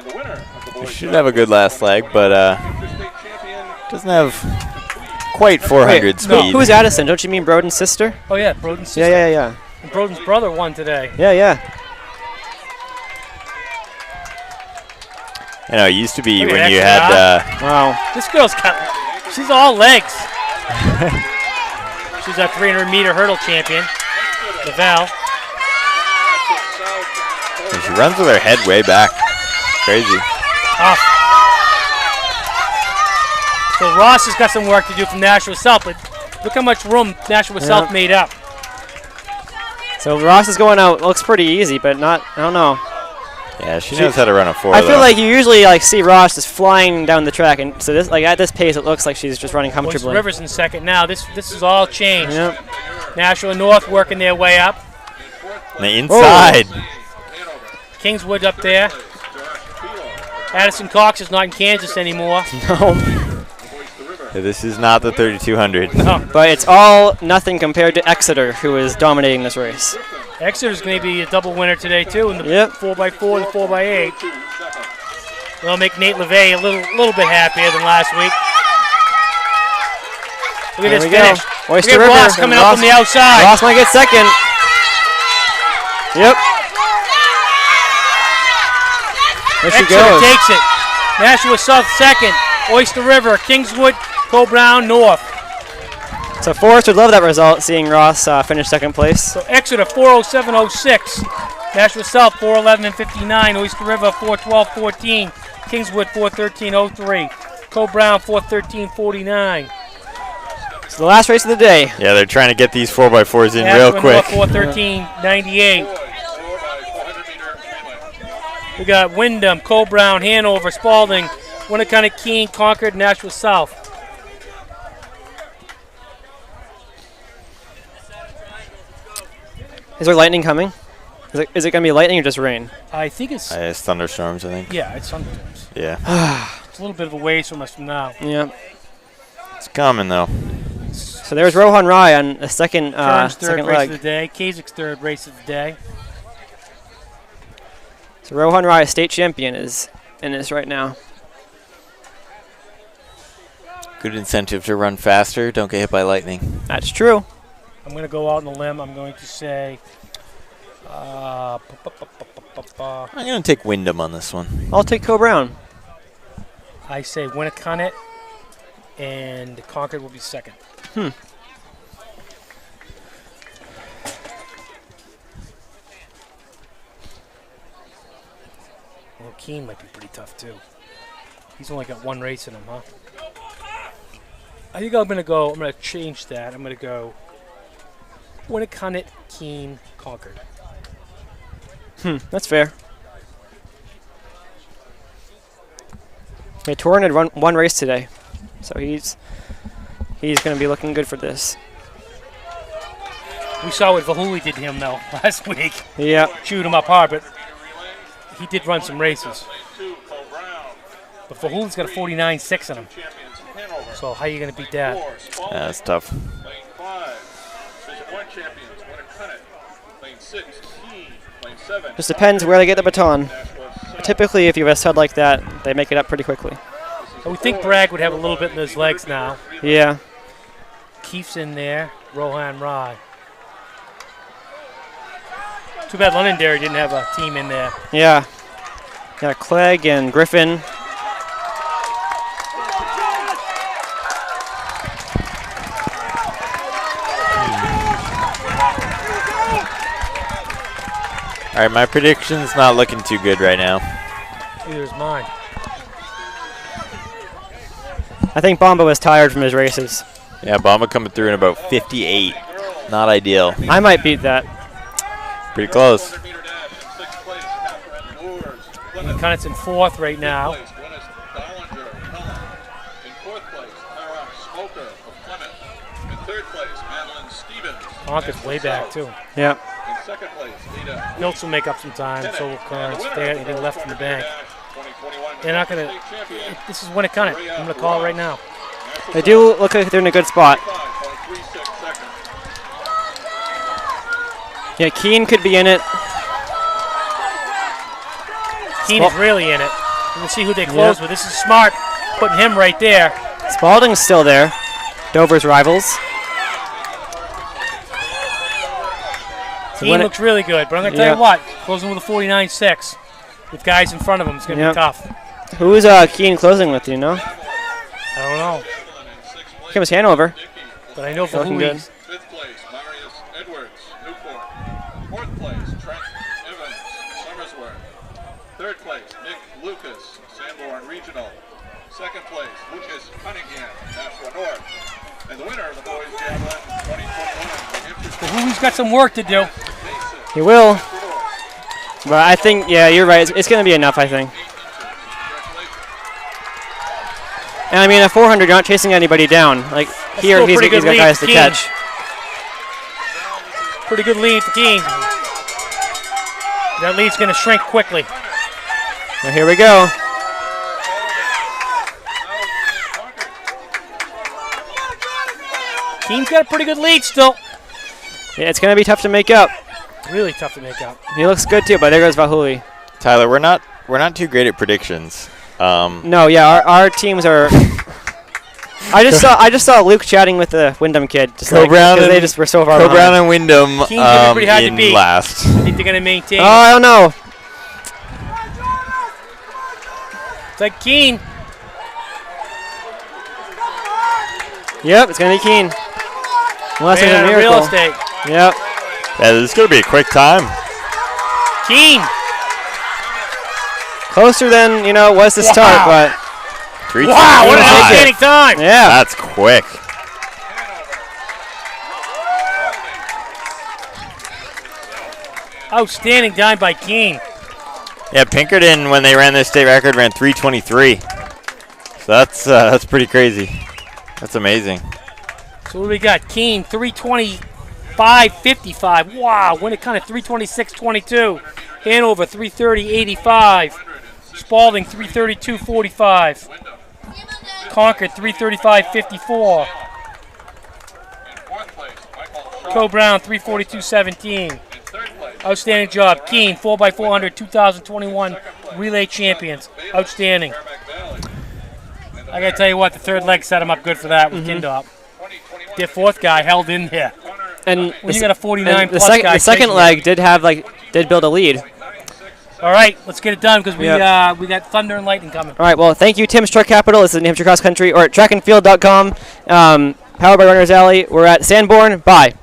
the winner of the boys should have a good last flag, but doesn't have quite 400 speed. No. Who's Addison? Don't you mean Broden's sister? Oh yeah, Broden's sister. Yeah. And Broden's brother won today. Yeah. You know, it used to be Look at when that you shot. had. Wow. This girl's she's all legs. She's a 300-meter hurdle champion, Lavelle. And she runs with her head way back. Crazy. Tough. So Ross has got some work to do from Nashua South, but look how much room Nashua South made up. So Ross is going out. Looks pretty easy, but not. I don't know. Yeah, she knows how to run a 4. I feel like you usually see Ross just flying down the track, and so this at this pace, it looks like she's just running comfortably. Rivers in second now. This is all changed. Yep. Nashua North working their way up. On the inside. Kingswood up there. Addison Cox is not in Kansas anymore. No. This is not the 3200. No. But it's all nothing compared to Exeter, who is dominating this race. Exeter's going to be a double winner today too in the 4x4, the 4x8. That'll make Nate LeVay a little bit happier than last week. Look at this finish. Oyster Look at River. Ross coming up from the outside. Ross might get second. Yep. There she Exeter goes. takes it. Nashua South second. Oyster River, Kingswood, Cole Brown North. So Forrest would love that result, seeing Ross finish second place. So Exeter 4:07.06. Nashua South 4:11.59. Oyster River 4:12.14. Kingswood 4:13.03. Cole Brown 4:13.49. It's the last race of the day. Yeah, they're trying to get these 4x4s in Nashua real quick. North 4:13.98. We got Wyndham, Cole Brown, Hanover, Spalding, Winnicott, Keene, Concord, Nashua South. Is there lightning coming? Is it going to be lightning or just rain? I think it's It's thunderstorms, I think. yeah, it's thunderstorms. Yeah. It's a little bit of a ways from us from now. Yeah. It's coming, though. So there's Rohan Rai on the second Kern's third second race leg. of the day. Kazik's third race of the day. So Rohan Rai, state champion, is in this right now. Good incentive to run faster. Don't get hit by lightning. That's true. I'm going to go out on a limb. I'm going to say I'm going to take Wyndham on this one. I'll take Cole Brown. I say Winnicott and Concord will be second. Well, Keene might be pretty tough too. He's only got one race in him, huh? I think I'm going to change that. I'm going to go Winnicott, Keene, Concord. That's fair. Yeah, Torin had run one race today, so he's going to be looking good for this. We saw what Vahuli did to him, though, last week. Yeah. Chewed him up hard, but he did run some races. But Vahuli's got a 49.6 in him. So how are you going to beat that? That's tough. Lane 5, Division 1 champions, Winnicott. Lane 6, Keene. Lane 7. Just depends where they get the baton. Typically, if you have a stud like that, they make it up pretty quickly. I would think Bragg would have a little bit in his legs now. Yeah. Keefe's in there. Rohan Rai. Too bad Londonderry didn't have a team in there. Yeah. Got Clegg and Griffin. All right, my prediction's not looking too good right now. Neither is mine. I think Bomba was tired from his races. Yeah, Bomba coming through in about 58. Not ideal. I might beat that. Pretty close. Connett's in fourth right now. In fourth place, Tara Smoker of Plymouth. In third place, Madeline Stevens. Conker's way back, too. Yeah. In second place, Ada. Milks will make up some time, so will Kearns. They got anything left in the bank. They're not going to. This is Winnicott. I'm going to call it right now. They do look like they're in a good spot. Yeah, Keene could be in it. Keene is really in it. We'll see who they close with. This is smart, putting him right there. Spalding's still there. Dover's rivals. Keene looks really good, but I'm going to tell you what, closing with a 49.6 with guys in front of him is going to be tough. Who is Keane closing with? Do you know? I don't know, Here comes Hanover. but I know for Looking who good. he's. 5th place, Marius Edwards, Newport. 4th place, Trent Evans, Somersworth. 3rd place, Nick Lucas, Sanborn Regional. 2nd place, Lucas Cunningham, Nashua North. And the winner of the boys javelin 2021. For who he's got some work to do. He will. But I think, yeah, you're right. It's going to be enough, I think. And I mean, at 400, you're not chasing anybody down. Like here, still a he's pretty good got lead guys for to Keane. catch. Pretty good lead for Keane. That lead's going to shrink quickly. Well, here we go. Keane's got a pretty good lead still. Yeah, it's going to be tough to make up. Really tough to make out. He looks good too, but there goes Vahuli. Tyler, we're not too great at predictions. No, yeah, our teams are. I just saw Luke chatting with the Wyndham kid, just like, Brown because they and- just were so far Co behind. Brown and Wyndham Keane's gonna be pretty hard to in beat. last. I think they're going to maintain. Oh, I don't know. It's like Keane. Yep, it's gonna be Keane. Unless there's a Man, miracle. real estate. Yep. Yeah, this is gonna be a quick time. Keane. Closer than it was to start, but 3:25. Wow, what an outstanding time. yeah. That's quick. Outstanding time by Keane. Yeah, Pinkerton, when they ran their state record, ran 3:23. So that's pretty crazy. That's amazing. So what do we got? Keane, 3:25.55. Wow, win it kind of 3:26.22. Hanover, 3:30.85. Spalding, 3:32.45. Concord, 3:35.54. Co-Brown, 3:42.17. Outstanding job. Keane, 4x400, 2021 relay champions. Outstanding. I got to tell you what, the third leg set him up good for that with Kindop. Their fourth guy held in there. And When you got a 49 and plus guy. the second chasing leg did build a lead. you. All right, let's get it done because Yep. we got thunder and lightning coming. All right, well, thank you, Tim's Truck Capital. This is New Hampshire Cross Country, or at trackandfield.com. Powered by Runners Alley. We're at Sanborn. Bye.